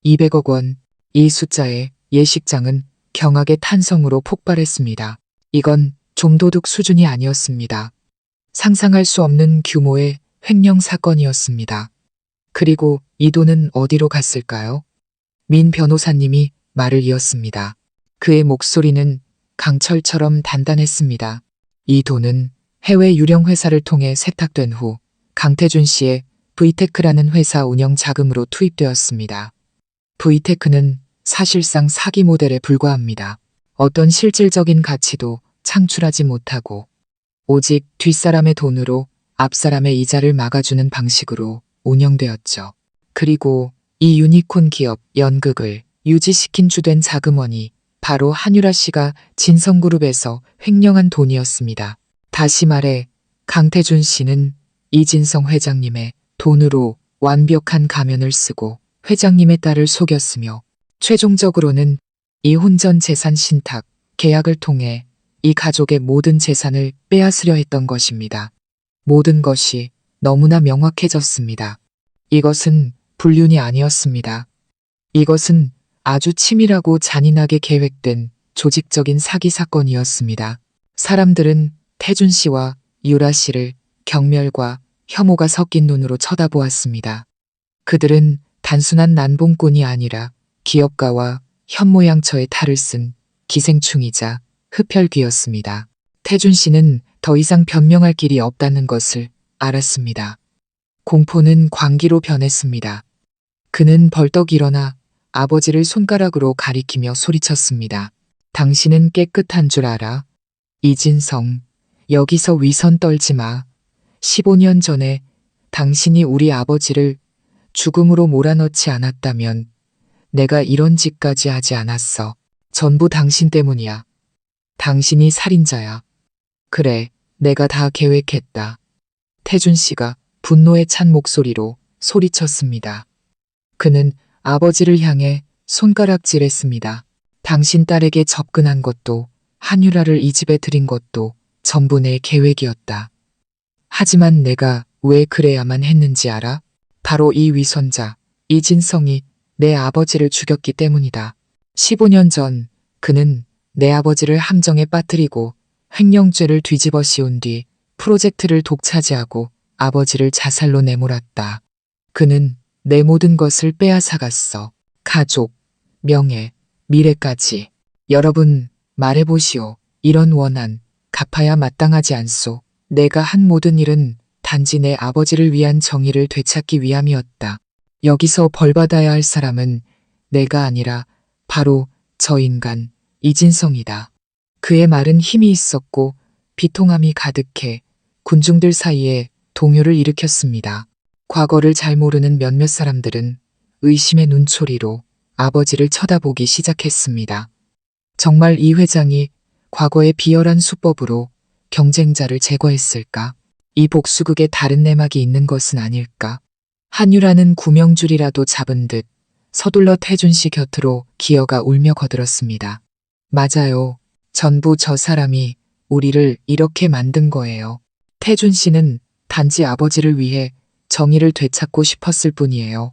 200억 원, 이 숫자에 예식장은 경악의 탄성으로 폭발했습니다. 이건 좀도둑 수준이 아니었습니다. 상상할 수 없는 규모의 횡령 사건이었습니다. 그리고 이 돈은 어디로 갔을까요? 민 변호사님이 말을 이었습니다. 그의 목소리는 강철처럼 단단했습니다. 이 돈은 해외 유령 회사를 통해 세탁된 후 강태준 씨의 V테크라는 회사 운영 자금으로 투입되었습니다. V테크는 사실상 사기 모델에 불과합니다. 어떤 실질적인 가치도 창출하지 못하고 오직 뒷사람의 돈으로 앞사람의 이자를 막아주는 방식으로 운영되었죠. 그리고 이 유니콘 기업 연극을 유지시킨 주된 자금원이 바로 한유라 씨가 진성그룹에서 횡령한 돈이었습니다. 다시 말해 강태준 씨는 이진성 회장님의 돈으로 완벽한 가면을 쓰고 회장님의 딸을 속였으며 최종적으로는 이 혼전 재산 신탁 계약을 통해 이 가족의 모든 재산을 빼앗으려 했던 것입니다. 모든 것이 너무나 명확해졌습니다. 이것은 불륜이 아니었습니다. 이것은 아주 치밀하고 잔인하게 계획된 조직적인 사기 사건이었습니다. 사람들은 태준 씨와 유라 씨를 경멸과 혐오가 섞인 눈으로 쳐다보았습니다. 그들은 단순한 난봉꾼이 아니라 기업가와 현모양처의 탈을 쓴 기생충이자 흡혈귀였습니다. 태준 씨는 더 이상 변명할 길이 없다는 것을 알았습니다. 공포는 광기로 변했습니다. 그는 벌떡 일어나 아버지를 손가락으로 가리키며 소리쳤습니다. 당신은 깨끗한 줄 알아? 이진성, 여기서 위선 떨지 마. 15년 전에 당신이 우리 아버지를 죽음으로 몰아넣지 않았다면 내가 이런 짓까지 하지 않았어. 전부 당신 때문이야. 당신이 살인자야. 그래, 내가 다 계획했다. 태준 씨가 분노에 찬 목소리로 소리쳤습니다. 그는 아버지를 향해 손가락질했습니다. 당신 딸에게 접근한 것도 한유라를 이 집에 들인 것도 전부 내 계획이었다. 하지만 내가 왜 그래야만 했는지 알아? 바로 이 위선자 이진성이 내 아버지를 죽였기 때문이다. 15년 전 그는 내 아버지를 함정에 빠뜨리고 횡령죄를 뒤집어 씌운 뒤 프로젝트를 독차지하고 아버지를 자살로 내몰았다. 그는 내 모든 것을 빼앗아갔어. 가족, 명예, 미래까지. 여러분, 말해보시오. 이런 원한, 갚아야 마땅하지 않소. 내가 한 모든 일은 단지 내 아버지를 위한 정의를 되찾기 위함이었다. 여기서 벌받아야 할 사람은 내가 아니라 바로 저 인간 이진성이다. 그의 말은 힘이 있었고 비통함이 가득해 군중들 사이에 동요를 일으켰습니다. 과거를 잘 모르는 몇몇 사람들은 의심의 눈초리로 아버지를 쳐다보기 시작했습니다. 정말 이 회장이 과거의 비열한 수법으로 경쟁자를 제거했을까? 이 복수극에 다른 내막이 있는 것은 아닐까? 한유라는 구명줄이라도 잡은 듯 서둘러 태준 씨 곁으로 기어가 울며 거들었습니다. 맞아요. 전부 저 사람이 우리를 이렇게 만든 거예요. 태준 씨는 단지 아버지를 위해 정의를 되찾고 싶었을 뿐이에요.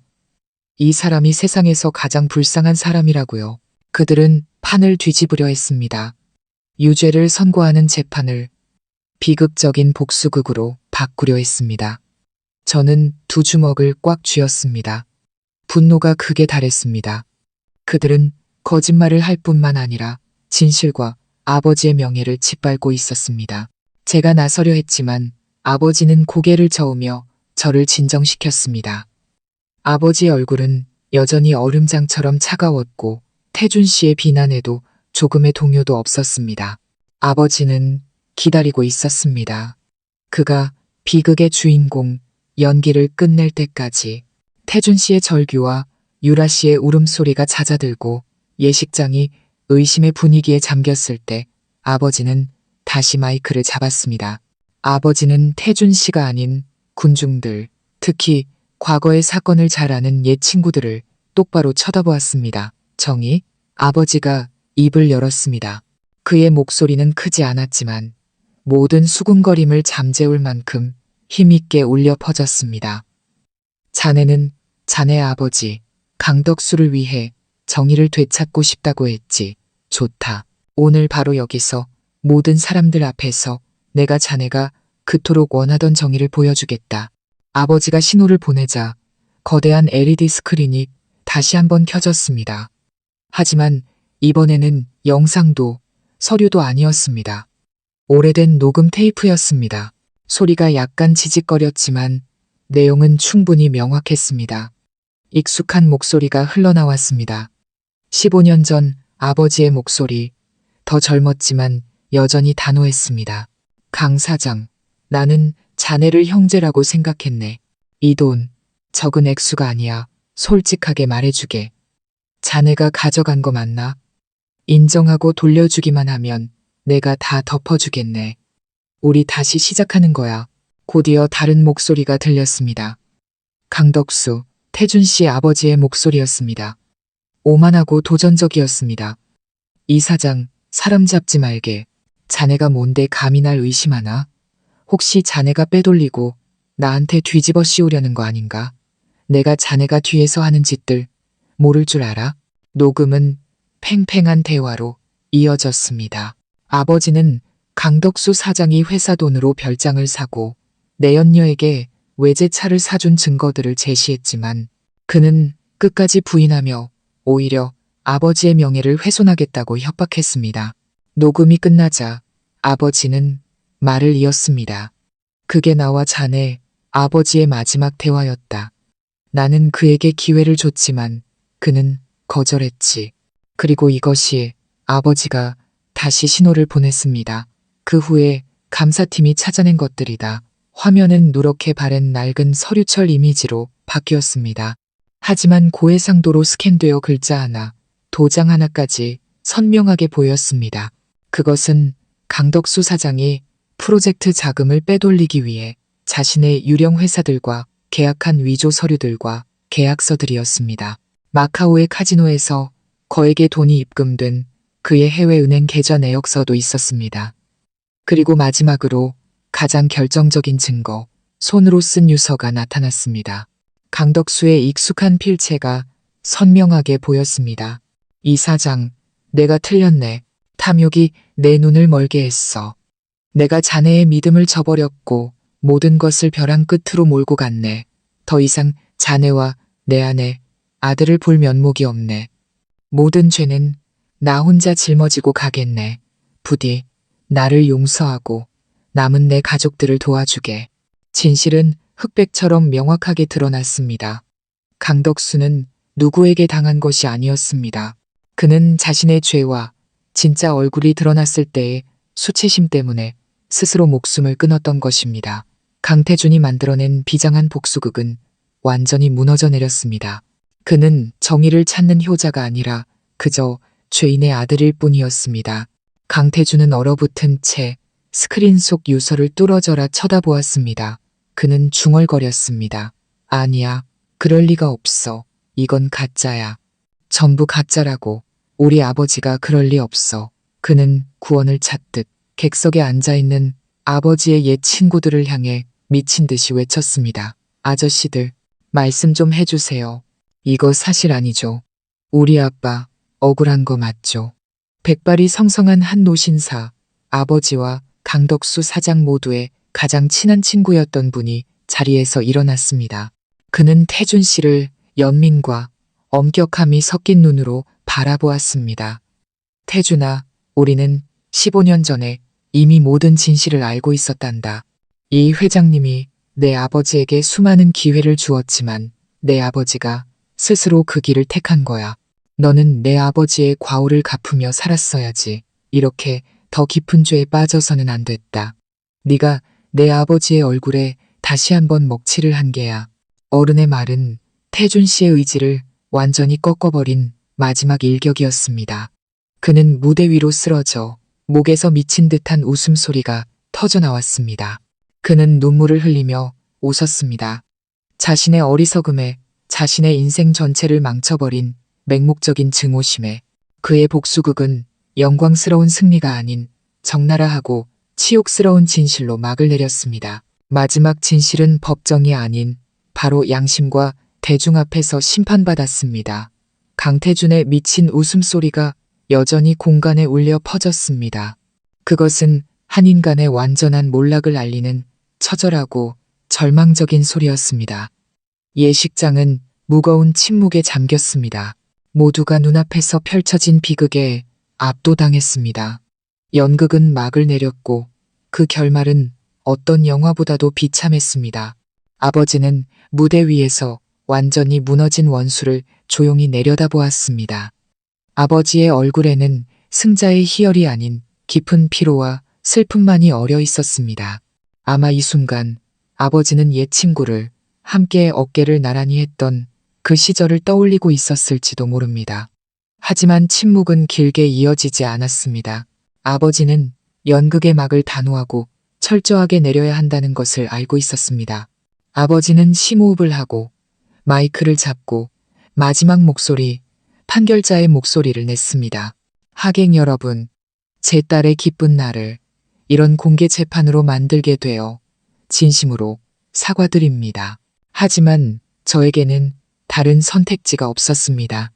이 사람이 세상에서 가장 불쌍한 사람이라고요. 그들은 판을 뒤집으려 했습니다. 유죄를 선고하는 재판을 비극적인 복수극으로 바꾸려 했습니다. 저는 두 주먹을 꽉 쥐었습니다. 분노가 극에 달했습니다. 그들은 거짓말을 할 뿐만 아니라 진실과 아버지의 명예를 짓밟고 있었습니다. 제가 나서려 했지만 아버지는 고개를 저으며 저를 진정시켰습니다. 아버지의 얼굴은 여전히 얼음장처럼 차가웠고 태준 씨의 비난에도 조금의 동요도 없었습니다. 아버지는 기다리고 있었습니다. 그가 비극의 주인공 연기를 끝낼 때까지. 태준 씨의 절규와 유라 씨의 울음소리가 잦아들고 예식장이 의심의 분위기에 잠겼을 때 아버지는 다시 마이크를 잡았습니다. 아버지는 태준 씨가 아닌 군중들, 특히 과거의 사건을 잘 아는 옛 친구들을 똑바로 쳐다보았습니다. 정의, 아버지가 입을 열었습니다. 그의 목소리는 크지 않았지만 모든 수군거림을 잠재울 만큼 힘있게 울려 퍼졌습니다. 자네는 자네 아버지 강덕수를 위해 정의를 되찾고 싶다고 했지. 좋다. 오늘 바로 여기서 모든 사람들 앞에서 내가 자네가 그토록 원하던 정의를 보여주겠다. 아버지가 신호를 보내자 거대한 LED 스크린이 다시 한번 켜졌습니다. 하지만 이번에는 영상도 서류도 아니었습니다. 오래된 녹음 테이프였습니다. 소리가 약간 지직거렸지만 내용은 충분히 명확했습니다. 익숙한 목소리가 흘러나왔습니다. 15년 전 아버지의 목소리, 더 젊었지만 여전히 단호했습니다. 강 사장, 나는 자네를 형제라고 생각했네. 이 돈, 적은 액수가 아니야. 솔직하게 말해주게. 자네가 가져간 거 맞나? 인정하고 돌려주기만 하면 내가 다 덮어주겠네. 우리 다시 시작하는 거야. 곧이어 다른 목소리가 들렸습니다. 강덕수, 태준 씨 아버지의 목소리였습니다. 오만하고 도전적이었습니다. 이 사장, 사람 잡지 말게. 자네가 뭔데 감히 날 의심하나? 혹시 자네가 빼돌리고 나한테 뒤집어 씌우려는 거 아닌가? 내가 자네가 뒤에서 하는 짓들 모를 줄 알아? 녹음은 팽팽한 대화로 이어졌습니다. 아버지는 강덕수 사장이 회사 돈으로 별장을 사고 내연녀에게 외제차를 사준 증거들을 제시했지만 그는 끝까지 부인하며 오히려 아버지의 명예를 훼손하겠다고 협박했습니다. 녹음이 끝나자 아버지는 말을 이었습니다. 그게 나와 자네 아버지의 마지막 대화였다. 나는 그에게 기회를 줬지만 그는 거절했지. 그리고 이것이 아버지가 다시 신호를 보냈습니다. 그 후에 감사팀이 찾아낸 것들이다. 화면은 누렇게 바랜 낡은 서류철 이미지로 바뀌었습니다. 하지만 고해상도로 스캔되어 글자 하나, 도장 하나까지 선명하게 보였습니다. 그것은 강덕수 사장이 프로젝트 자금을 빼돌리기 위해 자신의 유령 회사들과 계약한 위조 서류들과 계약서들이었습니다. 마카오의 카지노에서 거액의 돈이 입금된 그의 해외은행 계좌 내역서도 있었습니다. 그리고 마지막으로 가장 결정적인 증거, 손으로 쓴 유서가 나타났습니다. 강덕수의 익숙한 필체가 선명하게 보였습니다. 이 사장, 내가 틀렸네. 탐욕이 내 눈을 멀게 했어. 내가 자네의 믿음을 저버렸고 모든 것을 벼랑 끝으로 몰고 갔네. 더 이상 자네와 내 아내, 아들을 볼 면목이 없네. 모든 죄는 나 혼자 짊어지고 가겠네. 부디 나를 용서하고 남은 내 가족들을 도와주게. 진실은 흑백처럼 명확하게 드러났습니다. 강덕수는 누구에게 당한 것이 아니었습니다. 그는 자신의 죄와 진짜 얼굴이 드러났을 때의 수치심 때문에 스스로 목숨을 끊었던 것입니다. 강태준이 만들어낸 비장한 복수극은 완전히 무너져 내렸습니다. 그는 정의를 찾는 효자가 아니라 그저 죄인의 아들일 뿐이었습니다. 강태준은 얼어붙은 채 스크린 속 유서를 뚫어져라 쳐다보았습니다. 그는 중얼거렸습니다. 아니야, 그럴 리가 없어. 이건 가짜야. 전부 가짜라고. 우리 아버지가 그럴 리 없어. 그는 구원을 찾듯 객석에 앉아있는 아버지의 옛 친구들을 향해 미친 듯이 외쳤습니다. 아저씨들, 말씀 좀 해주세요. 이거 사실 아니죠. 우리 아빠 억울한 거 맞죠? 백발이 성성한 한 노신사, 아버지와 강덕수 사장 모두의 가장 친한 친구였던 분이 자리에서 일어났습니다. 그는 태준 씨를 연민과 엄격함이 섞인 눈으로 바라보았습니다. 태준아, 우리는 15년 전에 이미 모든 진실을 알고 있었단다. 이 회장님이 내 아버지에게 수많은 기회를 주었지만 내 아버지가 스스로 그 길을 택한 거야. 너는 내 아버지의 과오를 갚으며 살았어야지. 이렇게 더 깊은 죄에 빠져서는 안 됐다. 네가 내 아버지의 얼굴에 다시 한번 먹칠을 한 게야. 어른의 말은 태준 씨의 의지를 완전히 꺾어버린 마지막 일격이었습니다. 그는 무대 위로 쓰러져 목에서 미친 듯한 웃음소리가 터져나왔습니다. 그는 눈물을 흘리며 웃었습니다. 자신의 어리석음에 자신의 인생 전체를 망쳐버린 맹목적인 증오심에 그의 복수극은 영광스러운 승리가 아닌 적나라하고 치욕스러운 진실로 막을 내렸습니다. 마지막 진실은 법정이 아닌 바로 양심과 대중 앞에서 심판받았습니다. 강태준의 미친 웃음소리가 여전히 공간에 울려 퍼졌습니다. 그것은 한 인간의 완전한 몰락을 알리는 처절하고 절망적인 소리였습니다. 예식장은 무거운 침묵에 잠겼습니다. 모두가 눈앞에서 펼쳐진 비극에 압도당했습니다. 연극은 막을 내렸고 그 결말은 어떤 영화보다도 비참했습니다. 아버지는 무대 위에서 완전히 무너진 원수를 조용히 내려다보았습니다. 아버지의 얼굴에는 승자의 희열이 아닌 깊은 피로와 슬픔만이 어려 있었습니다. 아마 이 순간 아버지는 옛 친구를 함께 어깨를 나란히 했던 그 시절을 떠올리고 있었을지도 모릅니다. 하지만 침묵은 길게 이어지지 않았습니다. 아버지는 연극의 막을 단호하고 철저하게 내려야 한다는 것을 알고 있었습니다. 아버지는 심호흡을 하고 마이크를 잡고 마지막 목소리, 판결자의 목소리를 냈습니다. 하객 여러분, 제 딸의 기쁜 날을 이런 공개 재판으로 만들게 되어 진심으로 사과드립니다. 하지만 저에게는 다른 선택지가 없었습니다.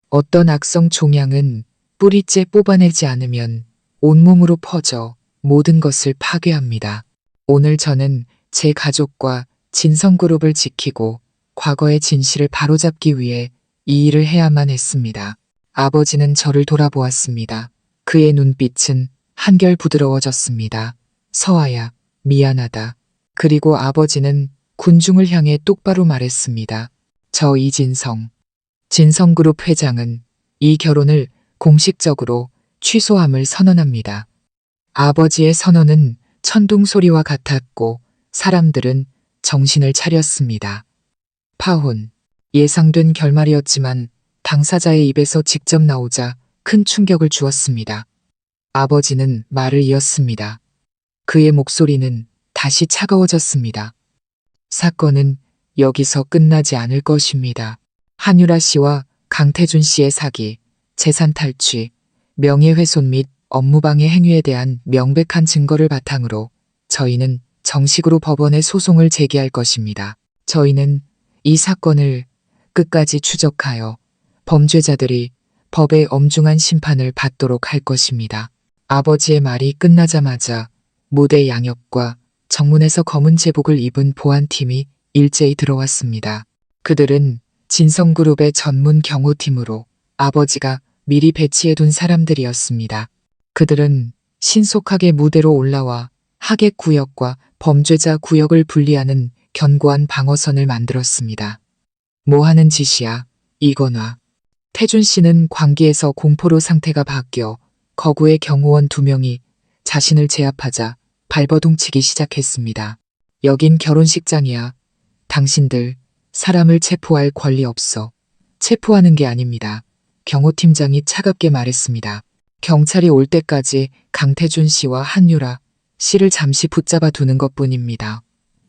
어떤 악성 종양은 뿌리째 뽑아내지 않으면 온몸으로 퍼져 모든 것을 파괴합니다. 오늘 저는 제 가족과 진성그룹을 지키고 과거의 진실을 바로잡기 위해 이 일을 해야만 했습니다. 아버지는 저를 돌아보았습니다. 그의 눈빛은 한결 부드러워졌습니다. 서아야, 미안하다. 그리고 아버지는 군중을 향해 똑바로 말했습니다. 저 이진성, 진성그룹 회장은 이 결혼을 공식적으로 취소함을 선언합니다. 아버지의 선언은 천둥 소리와 같았고 사람들은 정신을 차렸습니다. 파혼, 예상된 결말이었지만 당사자의 입에서 직접 나오자 큰 충격을 주었습니다. 아버지는 말을 이었습니다. 그의 목소리는 다시 차가워졌습니다. 사건은 여기서 끝나지 않을 것입니다. 한유라 씨와 강태준 씨의 사기, 재산 탈취, 명예훼손 및 업무방해 행위에 대한 명백한 증거를 바탕으로 저희는 정식으로 법원에 소송을 제기할 것입니다. 저희는 이 사건을 끝까지 추적하여 범죄자들이 법의 엄중한 심판을 받도록 할 것입니다. 아버지의 말이 끝나자마자 무대 양옆과 정문에서 검은 제복을 입은 보안팀이 일제히 들어왔습니다. 그들은 진성그룹의 전문 경호팀으로 아버지가 미리 배치해둔 사람들이었습니다. 그들은 신속하게 무대로 올라와 하객 구역과 범죄자 구역을 분리하는 견고한 방어선을 만들었습니다. 뭐 하는 짓이야, 이건화. 태준 씨는 광기에서 공포로 상태가 바뀌어 거구의 경호원 2명이 자신을 제압하자 발버둥치기 시작했습니다. 여긴 결혼식장이야. 당신들 사람을 체포할 권리 없어. 체포하는 게 아닙니다. 경호팀장이 차갑게 말했습니다. 경찰이 올 때까지 강태준 씨와 한유라 씨를 잠시 붙잡아 두는 것뿐입니다.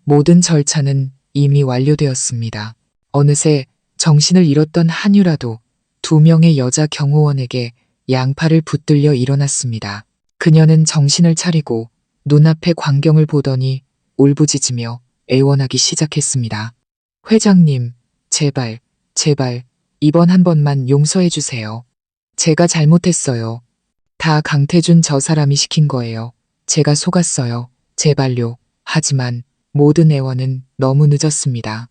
모든 절차는 이미 완료되었습니다. 어느새 정신을 잃었던 한유라도 2명의 여자 경호원에게 양팔을 붙들려 일어났습니다. 그녀는 정신을 차리고 눈앞의 광경을 보더니 울부짖으며 애원하기 시작했습니다. 회장님, 제발, 제발, 이번 한 번만 용서해 주세요. 제가 잘못했어요. 다 강태준 저 사람이 시킨 거예요. 제가 속았어요. 제발요. 하지만 모든 애원은 너무 늦었습니다.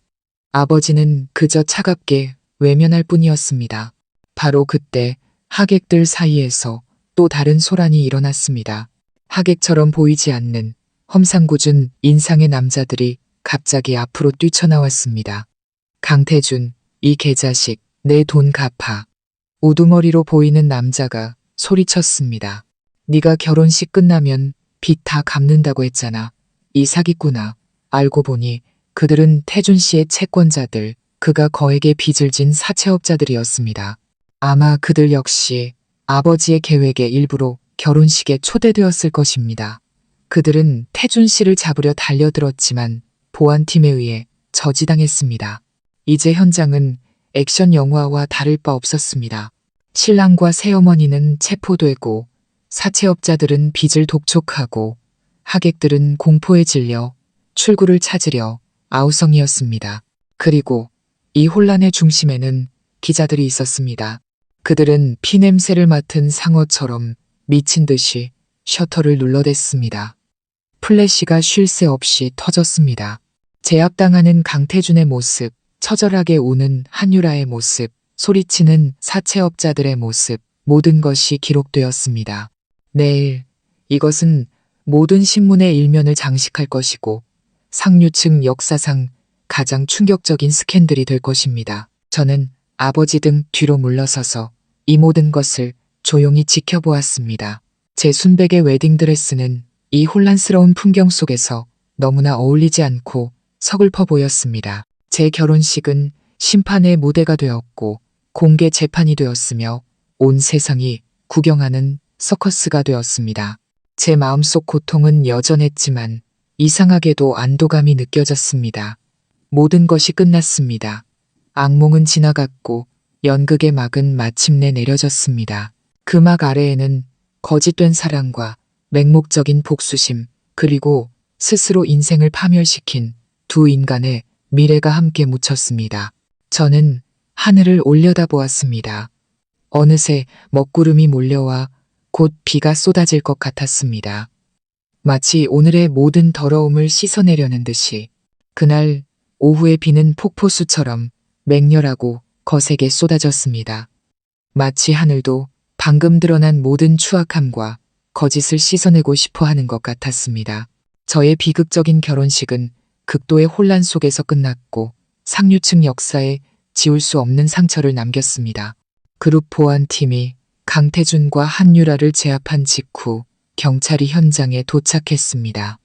아버지는 그저 차갑게 외면할 뿐이었습니다. 바로 그때 하객들 사이에서 또 다른 소란이 일어났습니다. 하객처럼 보이지 않는 험상궂은 인상의 남자들이 갑자기 앞으로 뛰쳐나왔습니다. 강태준, 이 개자식, 내 돈 갚아. 우두머리로 보이는 남자가 소리쳤습니다. 네가 결혼식 끝나면 빚 다 갚는다고 했잖아. 이 사기꾼아. 알고 보니 그들은 태준 씨의 채권자들, 그가 거액의 빚을 진 사채업자들이었습니다. 아마 그들 역시 아버지의 계획의 일부로 결혼식에 초대되었을 것입니다. 그들은 태준 씨를 잡으려 달려들었지만 보안팀에 의해 저지당했습니다. 이제 현장은 액션 영화와 다를 바 없었습니다. 신랑과 새어머니는 체포되고 사채업자들은 빚을 독촉하고 하객들은 공포에 질려 출구를 찾으려 아우성이었습니다. 그리고 이 혼란의 중심에는 기자들이 있었습니다. 그들은 피냄새를 맡은 상어처럼 미친 듯이 셔터를 눌러댔습니다. 플래시가 쉴 새 없이 터졌습니다. 제압당하는 강태준의 모습, 처절하게 우는 한유라의 모습, 소리치는 사채업자들의 모습, 모든 것이 기록되었습니다. 내일 이것은 모든 신문의 일면을 장식할 것이고 상류층 역사상 가장 충격적인 스캔들이 될 것입니다. 저는 아버지 등 뒤로 물러서서 이 모든 것을 조용히 지켜보았습니다. 제 순백의 웨딩드레스는 이 혼란스러운 풍경 속에서 너무나 어울리지 않고 서글퍼 보였습니다. 제 결혼식은 심판의 무대가 되었고 공개 재판이 되었으며 온 세상이 구경하는 서커스가 되었습니다. 제 마음속 고통은 여전했지만 이상하게도 안도감이 느껴졌습니다. 모든 것이 끝났습니다. 악몽은 지나갔고 연극의 막은 마침내 내려졌습니다. 그 막 아래에는 거짓된 사랑과 맹목적인 복수심, 그리고 스스로 인생을 파멸시킨 두 인간의 미래가 함께 묻혔습니다. 저는 하늘을 올려다보았습니다. 어느새 먹구름이 몰려와 곧 비가 쏟아질 것 같았습니다. 마치 오늘의 모든 더러움을 씻어내려는 듯이 그날 오후의 비는 폭포수처럼 맹렬하고 거세게 쏟아졌습니다. 마치 하늘도 방금 드러난 모든 추악함과 거짓을 씻어내고 싶어 하는 것 같았습니다. 저의 비극적인 결혼식은 극도의 혼란 속에서 끝났고 상류층 역사에 지울 수 없는 상처를 남겼습니다. 그룹 보안팀이 강태준과 한유라를 제압한 직후 경찰이 현장에 도착했습니다.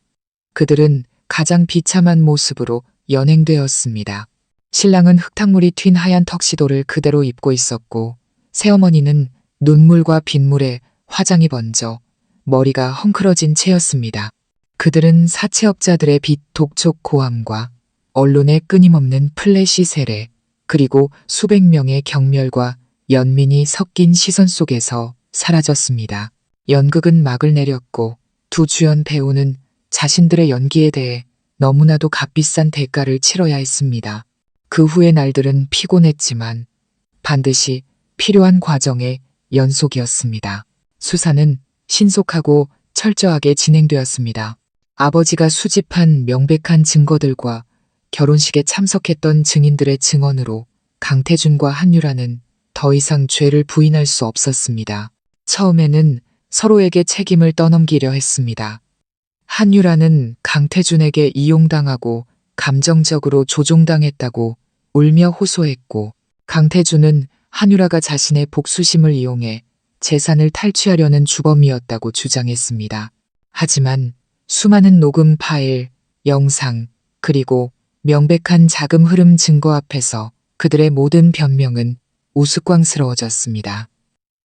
그들은 가장 비참한 모습으로 연행되었습니다. 신랑은 흙탕물이 튄 하얀 턱시도를 그대로 입고 있었고 새어머니는 눈물과 빗물에 화장이 번져 머리가 헝클어진 채였습니다. 그들은 사채업자들의 빚 독촉 고함과 언론의 끊임없는 플래시 세례, 그리고 수백 명의 경멸과 연민이 섞인 시선 속에서 사라졌습니다. 연극은 막을 내렸고 두 주연 배우는 자신들의 연기에 대해 너무나도 값비싼 대가를 치러야 했습니다. 그 후의 날들은 피곤했지만 반드시 필요한 과정의 연속이었습니다. 수사는 신속하고 철저하게 진행되었습니다. 아버지가 수집한 명백한 증거들과 결혼식에 참석했던 증인들의 증언으로 강태준과 한유라는 더 이상 죄를 부인할 수 없었습니다. 처음에는 서로에게 책임을 떠넘기려 했습니다. 한유라는 강태준에게 이용당하고 감정적으로 조종당했다고 울며 호소했고, 강태준은 한유라가 자신의 복수심을 이용해 재산을 탈취하려는 주범이었다고 주장했습니다. 하지만 수많은 녹음 파일, 영상, 그리고 명백한 자금 흐름 증거 앞에서 그들의 모든 변명은 우스꽝스러워졌습니다.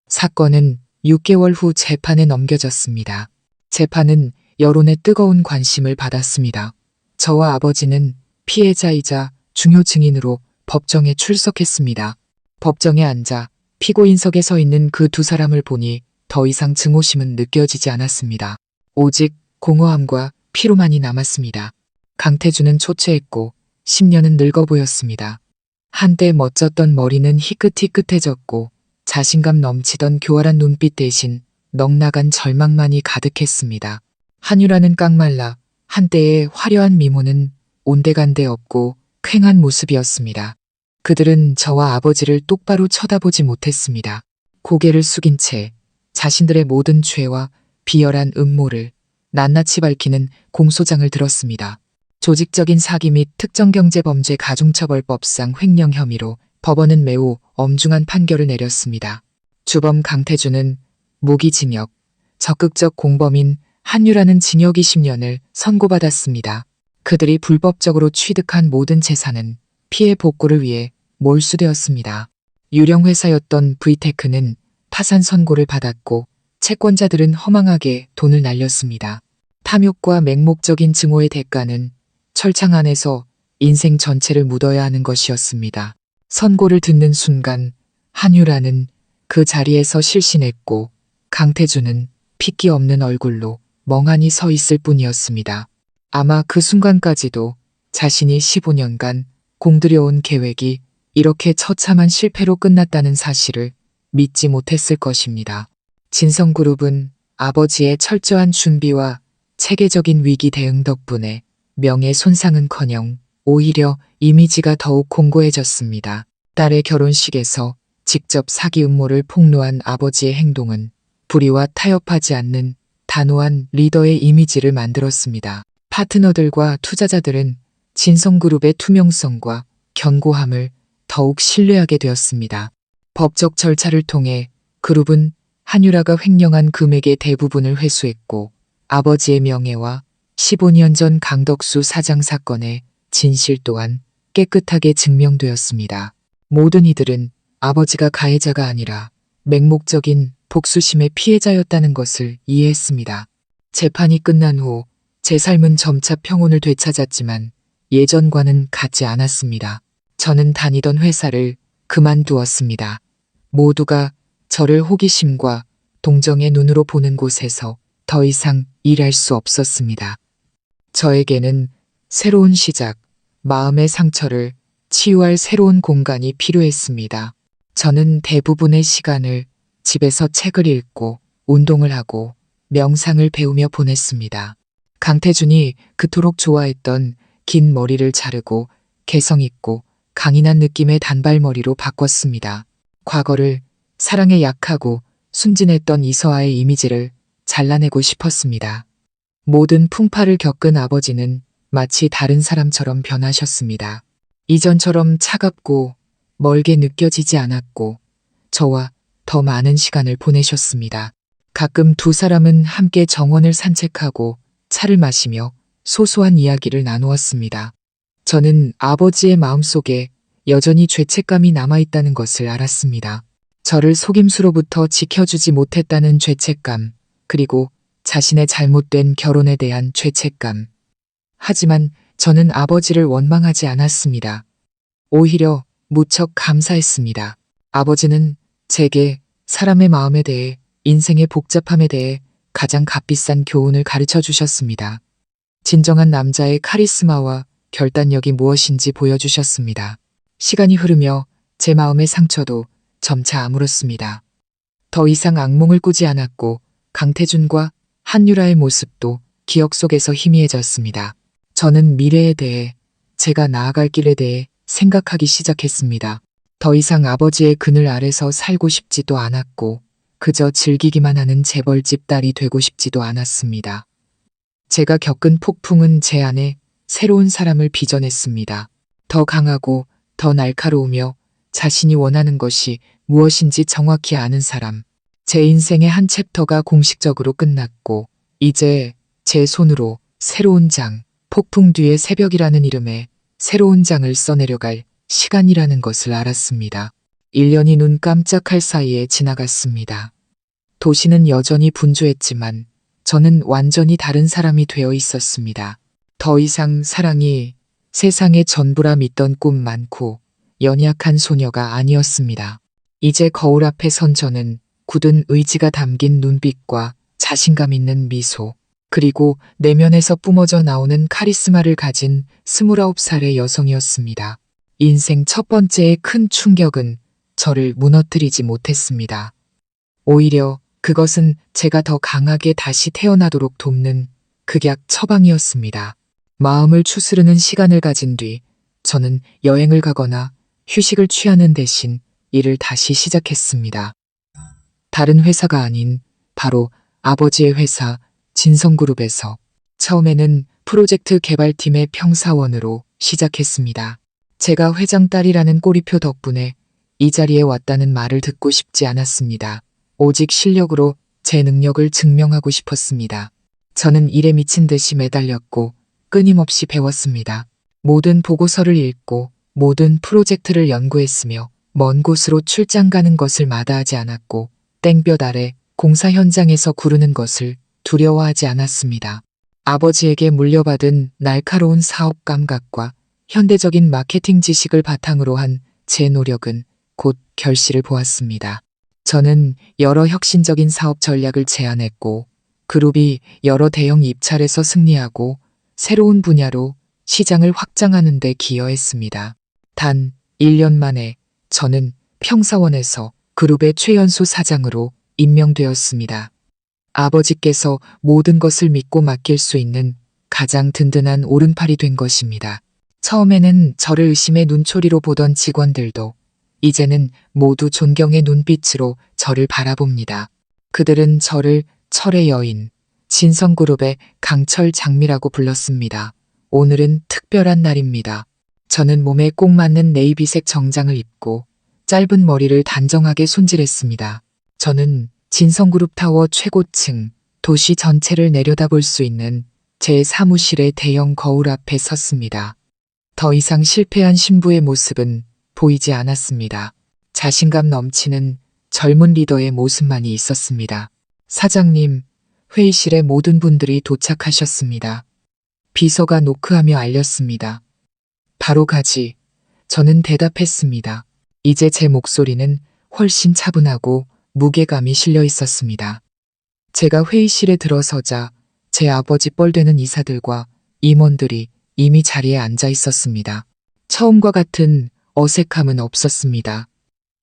사건은 6개월 후 재판에 넘겨졌습니다. 재판은 여론의 뜨거운 관심을 받았습니다. 저와 아버지는 피해자이자 중요 증인으로 법정에 출석했습니다. 법정에 앉아 피고인석에 서 있는 그 두 사람을 보니 더 이상 증오심은 느껴지지 않았습니다. 오직 공허함과 피로만이 남았습니다. 강태준은 초췌했고 10년은 늙어 보였습니다. 한때 멋졌던 머리는 희끗희끗해졌고 자신감 넘치던 교활한 눈빛 대신 넉나간 절망만이 가득했습니다. 한유라는 깡말라 한때의 화려한 미모는 온데간데 없고 퀭한 모습이었습니다. 그들은 저와 아버지를 똑바로 쳐다보지 못했습니다. 고개를 숙인 채 자신들의 모든 죄와 비열한 음모를 낱낱이 밝히는 공소장을 들었습니다. 조직적인 사기 및 특정경제범죄 가중처벌법상 횡령 혐의로 법원은 매우 엄중한 판결을 내렸습니다. 주범 강태준은 무기징역, 적극적 공범인 한유라는 징역 20년을 선고받았습니다. 그들이 불법적으로 취득한 모든 재산은 피해 복구를 위해 몰수되었습니다. 유령 회사였던 V테크는 파산 선고를 받았고 채권자들은 허망하게 돈을 날렸습니다. 탐욕과 맹목적인 증오의 대가는 철창 안에서 인생 전체를 묻어야 하는 것이었습니다. 선고를 듣는 순간 한유라는 그 자리에서 실신했고 강태준은 핏기 없는 얼굴로 멍하니 서 있을 뿐이었습니다. 아마 그 순간까지도 자신이 15년간 공들여온 계획이 이렇게 처참한 실패로 끝났다는 사실을 믿지 못했을 것입니다. 진성그룹은 아버지의 철저한 준비와 체계적인 위기 대응 덕분에 명예손상은커녕 오히려 이미지가 더욱 공고해졌습니다. 딸의 결혼식에서 직접 사기 음모를 폭로한 아버지의 행동은 불의와 타협하지 않는 단호한 리더의 이미지를 만들었습니다. 파트너들과 투자자들은 진성그룹의 투명성과 견고함을 더욱 신뢰하게 되었습니다. 법적 절차를 통해 그룹은 한유라가 횡령한 금액의 대부분을 회수했고 아버지의 명예와 15년 전 강덕수 사장 사건의 진실 또한 깨끗하게 증명되었습니다. 모든 이들은 아버지가 가해자가 아니라 맹목적인 복수심의 피해자였다는 것을 이해했습니다. 재판이 끝난 후 제 삶은 점차 평온을 되찾았지만 예전과는 같지 않았습니다. 저는 다니던 회사를 그만두었습니다. 모두가 저를 호기심과 동정의 눈으로 보는 곳에서 더 이상 일할 수 없었습니다. 저에게는 새로운 시작, 마음의 상처를 치유할 새로운 공간이 필요했습니다. 저는 대부분의 시간을 집에서 책을 읽고 운동을 하고 명상을 배우며 보냈습니다. 강태준이 그토록 좋아했던 긴 머리를 자르고 개성 있고 강인한 느낌의 단발머리로 바꿨습니다. 과거를 사랑에 약하고 순진했던 이서아의 이미지를 잘라내고 싶었습니다. 모든 풍파를 겪은 아버지는 마치 다른 사람처럼 변하셨습니다. 이전처럼 차갑고 멀게 느껴지지 않았고 저와 더 많은 시간을 보내셨습니다. 가끔 두 사람은 함께 정원을 산책하고 차를 마시며 소소한 이야기를 나누었습니다. 저는 아버지의 마음속에 여전히 죄책감이 남아있다는 것을 알았습니다. 저를 속임수로부터 지켜주지 못했다는 죄책감, 그리고 자신의 잘못된 결혼에 대한 죄책감. 하지만 저는 아버지를 원망하지 않았습니다. 오히려 무척 감사했습니다. 아버지는 제게 사람의 마음에 대해, 인생의 복잡함에 대해 가장 값비싼 교훈을 가르쳐 주셨습니다. 진정한 남자의 카리스마와 결단력이 무엇인지 보여주셨습니다. 시간이 흐르며 제 마음의 상처도 점차 아물었습니다. 더 이상 악몽을 꾸지 않았고 강태준과 한유라의 모습도 기억 속에서 희미해졌습니다. 저는 미래에 대해, 제가 나아갈 길에 대해 생각하기 시작했습니다. 더 이상 아버지의 그늘 아래서 살고 싶지도 않았고 그저 즐기기만 하는 재벌집 딸이 되고 싶지도 않았습니다. 제가 겪은 폭풍은 제 안에 새로운 사람을 빚어냈습니다. 더 강하고 더 날카로우며 자신이 원하는 것이 무엇인지 정확히 아는 사람. 제 인생의 한 챕터가 공식적으로 끝났고 이제 제 손으로 새로운 장, 폭풍 뒤의 새벽이라는 이름의 새로운 장을 써내려갈 시간이라는 것을 알았습니다. 1년이 눈 깜짝할 사이에 지나갔습니다. 도시는 여전히 분주했지만 저는 완전히 다른 사람이 되어 있었습니다. 더 이상 사랑이 세상의 전부라 믿던 꿈 많고 연약한 소녀가 아니었습니다. 이제 거울 앞에 선 저는 굳은 의지가 담긴 눈빛과 자신감 있는 미소, 그리고 내면에서 뿜어져 나오는 카리스마를 가진 29살의 여성이었습니다. 인생 첫 번째의 큰 충격은 저를 무너뜨리지 못했습니다. 오히려 그것은 제가 더 강하게 다시 태어나도록 돕는 극약 처방이었습니다. 마음을 추스르는 시간을 가진 뒤 저는 여행을 가거나 휴식을 취하는 대신 일을 다시 시작했습니다. 다른 회사가 아닌 바로 아버지의 회사 진성그룹에서 처음에는 프로젝트 개발팀의 평사원으로 시작했습니다. 제가 회장 딸이라는 꼬리표 덕분에 이 자리에 왔다는 말을 듣고 싶지 않았습니다. 오직 실력으로 제 능력을 증명하고 싶었습니다. 저는 일에 미친 듯이 매달렸고 끊임없이 배웠습니다. 모든 보고서를 읽고 모든 프로젝트를 연구했으며 먼 곳으로 출장 가는 것을 마다하지 않았고 땡볕 아래 공사 현장에서 구르는 것을 두려워하지 않았습니다. 아버지에게 물려받은 날카로운 사업 감각과 현대적인 마케팅 지식을 바탕으로 한 제 노력은 곧 결실을 보았습니다. 저는 여러 혁신적인 사업 전략을 제안했고 그룹이 여러 대형 입찰에서 승리하고 새로운 분야로 시장을 확장하는 데 기여했습니다. 단 1년 만에 저는 평사원에서 그룹의 최연소 사장으로 임명되었습니다. 아버지께서 모든 것을 믿고 맡길 수 있는 가장 든든한 오른팔이 된 것입니다. 처음에는 저를 의심의 눈초리로 보던 직원들도 이제는 모두 존경의 눈빛으로 저를 바라봅니다. 그들은 저를 철의 여인, 진성그룹의 강철 장미라고 불렀습니다. 오늘은 특별한 날입니다. 저는 몸에 꼭 맞는 네이비색 정장을 입고 짧은 머리를 단정하게 손질했습니다. 저는 진성그룹 타워 최고층, 도시 전체를 내려다볼 수 있는 제 사무실의 대형 거울 앞에 섰습니다. 더 이상 실패한 신부의 모습은 보이지 않았습니다. 자신감 넘치는 젊은 리더의 모습만이 있었습니다. 사장님, 회의실에 모든 분들이 도착하셨습니다. 비서가 노크하며 알렸습니다. 바로 가지. 저는 대답했습니다. 이제 제 목소리는 훨씬 차분하고 무게감이 실려 있었습니다. 제가 회의실에 들어서자 제 아버지 뻘되는 이사들과 임원들이 이미 자리에 앉아 있었습니다. 처음과 같은 어색함은 없었습니다.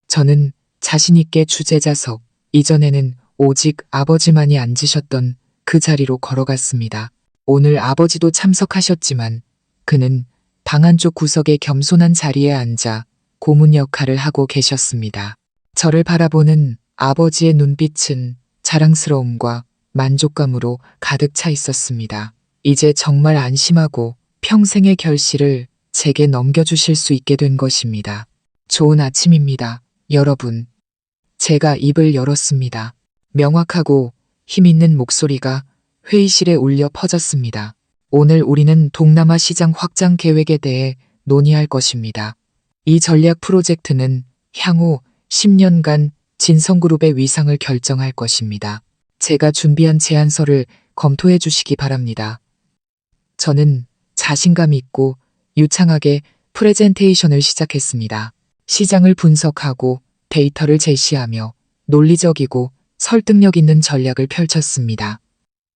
저는 자신있게 주제자석, 이전에는 오직 아버지만이 앉으셨던 그 자리로 걸어갔습니다. 오늘 아버지도 참석하셨지만 그는 방 한쪽 구석의 겸손한 자리에 앉아 고문 역할을 하고 계셨습니다. 저를 바라보는 아버지의 눈빛은 자랑스러움과 만족감으로 가득 차 있었습니다. 이제 정말 안심하고 평생의 결실을 제게 넘겨주실 수 있게 된 것입니다. 좋은 아침입니다, 여러분. 제가 입을 열었습니다. 명확하고 힘있는 목소리가 회의실에 울려 퍼졌습니다. 오늘 우리는 동남아 시장 확장 계획에 대해 논의할 것입니다. 이 전략 프로젝트는 향후 10년간 진성그룹의 위상을 결정할 것입니다. 제가 준비한 제안서를 검토해 주시기 바랍니다. 저는 자신감 있고 유창하게 프레젠테이션을 시작했습니다. 시장을 분석하고 데이터를 제시하며 논리적이고 설득력 있는 전략을 펼쳤습니다.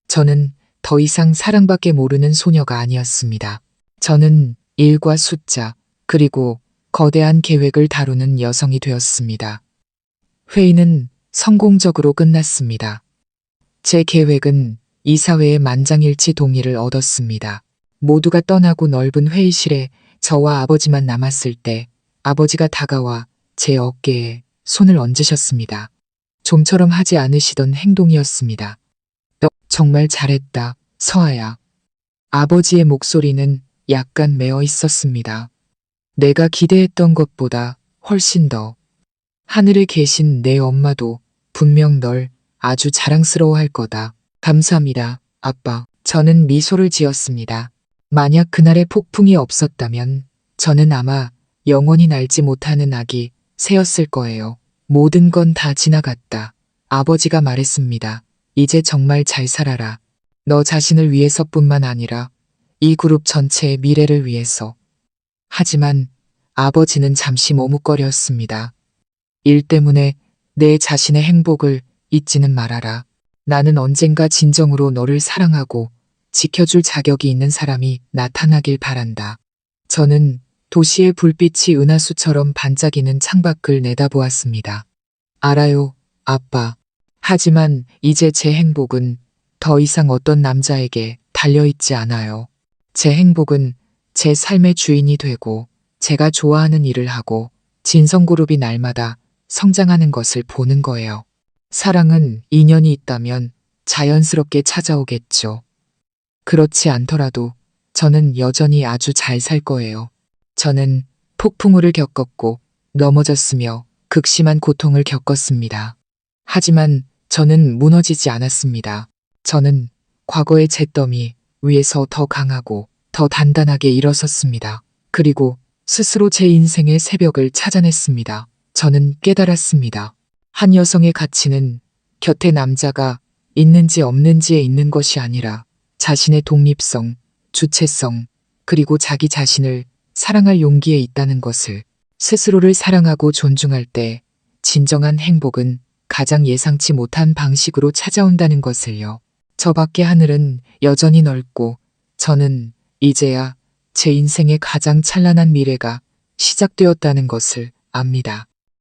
저는 더 이상 사랑밖에 모르는 소녀가 아니었습니다. 저는 일과 숫자, 그리고 거대한 계획을 다루는 여성이 되었습니다. 회의는 성공적으로 끝났습니다. 제 계획은 이사회의 만장일치 동의를 얻었습니다. 모두가 떠나고 넓은 회의실에 저와 아버지만 남았을 때 아버지가 다가와 제 어깨에 손을 얹으셨습니다. 좀처럼 하지 않으시던 행동이었습니다. 너 정말 잘했다, 서아야. 아버지의 목소리는 약간 메어 있었습니다. 내가 기대했던 것보다 훨씬 더. 하늘에 계신 내 엄마도 분명 널 아주 자랑스러워할 거다. 감사합니다, 아빠. 저는 미소를 지었습니다. 만약 그날의 폭풍이 없었다면 저는 아마 영원히 날지 못하는 아기 새였을 거예요. 모든 건 다 지나갔다. 아버지가 말했습니다. 이제 정말 잘 살아라. 너 자신을 위해서뿐만 아니라 이 그룹 전체의 미래를 위해서. 하지만 아버지는 잠시 머뭇거렸습니다. 일 때문에 내 자신의 행복을 잊지는 말아라. 나는 언젠가 진정으로 너를 사랑하고 지켜줄 자격이 있는 사람이 나타나길 바란다. 저는 도시의 불빛이 은하수처럼 반짝이는 창밖을 내다보았습니다. 알아요, 아빠. 하지만 이제 제 행복은 더 이상 어떤 남자에게 달려있지 않아요. 제 행복은 제 삶의 주인이 되고 제가 좋아하는 일을 하고 진성그룹이 날마다 성장하는 것을 보는 거예요. 사랑은 인연이 있다면 자연스럽게 찾아오겠죠. 그렇지 않더라도 저는 여전히 아주 잘 살 거예요. 저는 폭풍우를 겪었고 넘어졌으며 극심한 고통을 겪었습니다. 하지만 저는 무너지지 않았습니다. 저는 과거의 잿더미 위에서 더 강하고 더 단단하게 일어섰습니다. 그리고 스스로 제 인생의 새벽을 찾아냈습니다. 저는 깨달았습니다. 한 여성의 가치는 곁에 남자가 있는지 없는지에 있는 것이 아니라 자신의 독립성, 주체성, 그리고 자기 자신을 사랑할 용기에 있다는 것을. 스스로를 사랑하고 존중할 때 진정한 행복은 가장 예상치 못한 방식으로 찾아온다는 것을요. 저 밖의 하늘은 여전히 넓고 저는 이제야 제 인생의 가장 찬란한 미래가 시작되었다는 것을 압니다.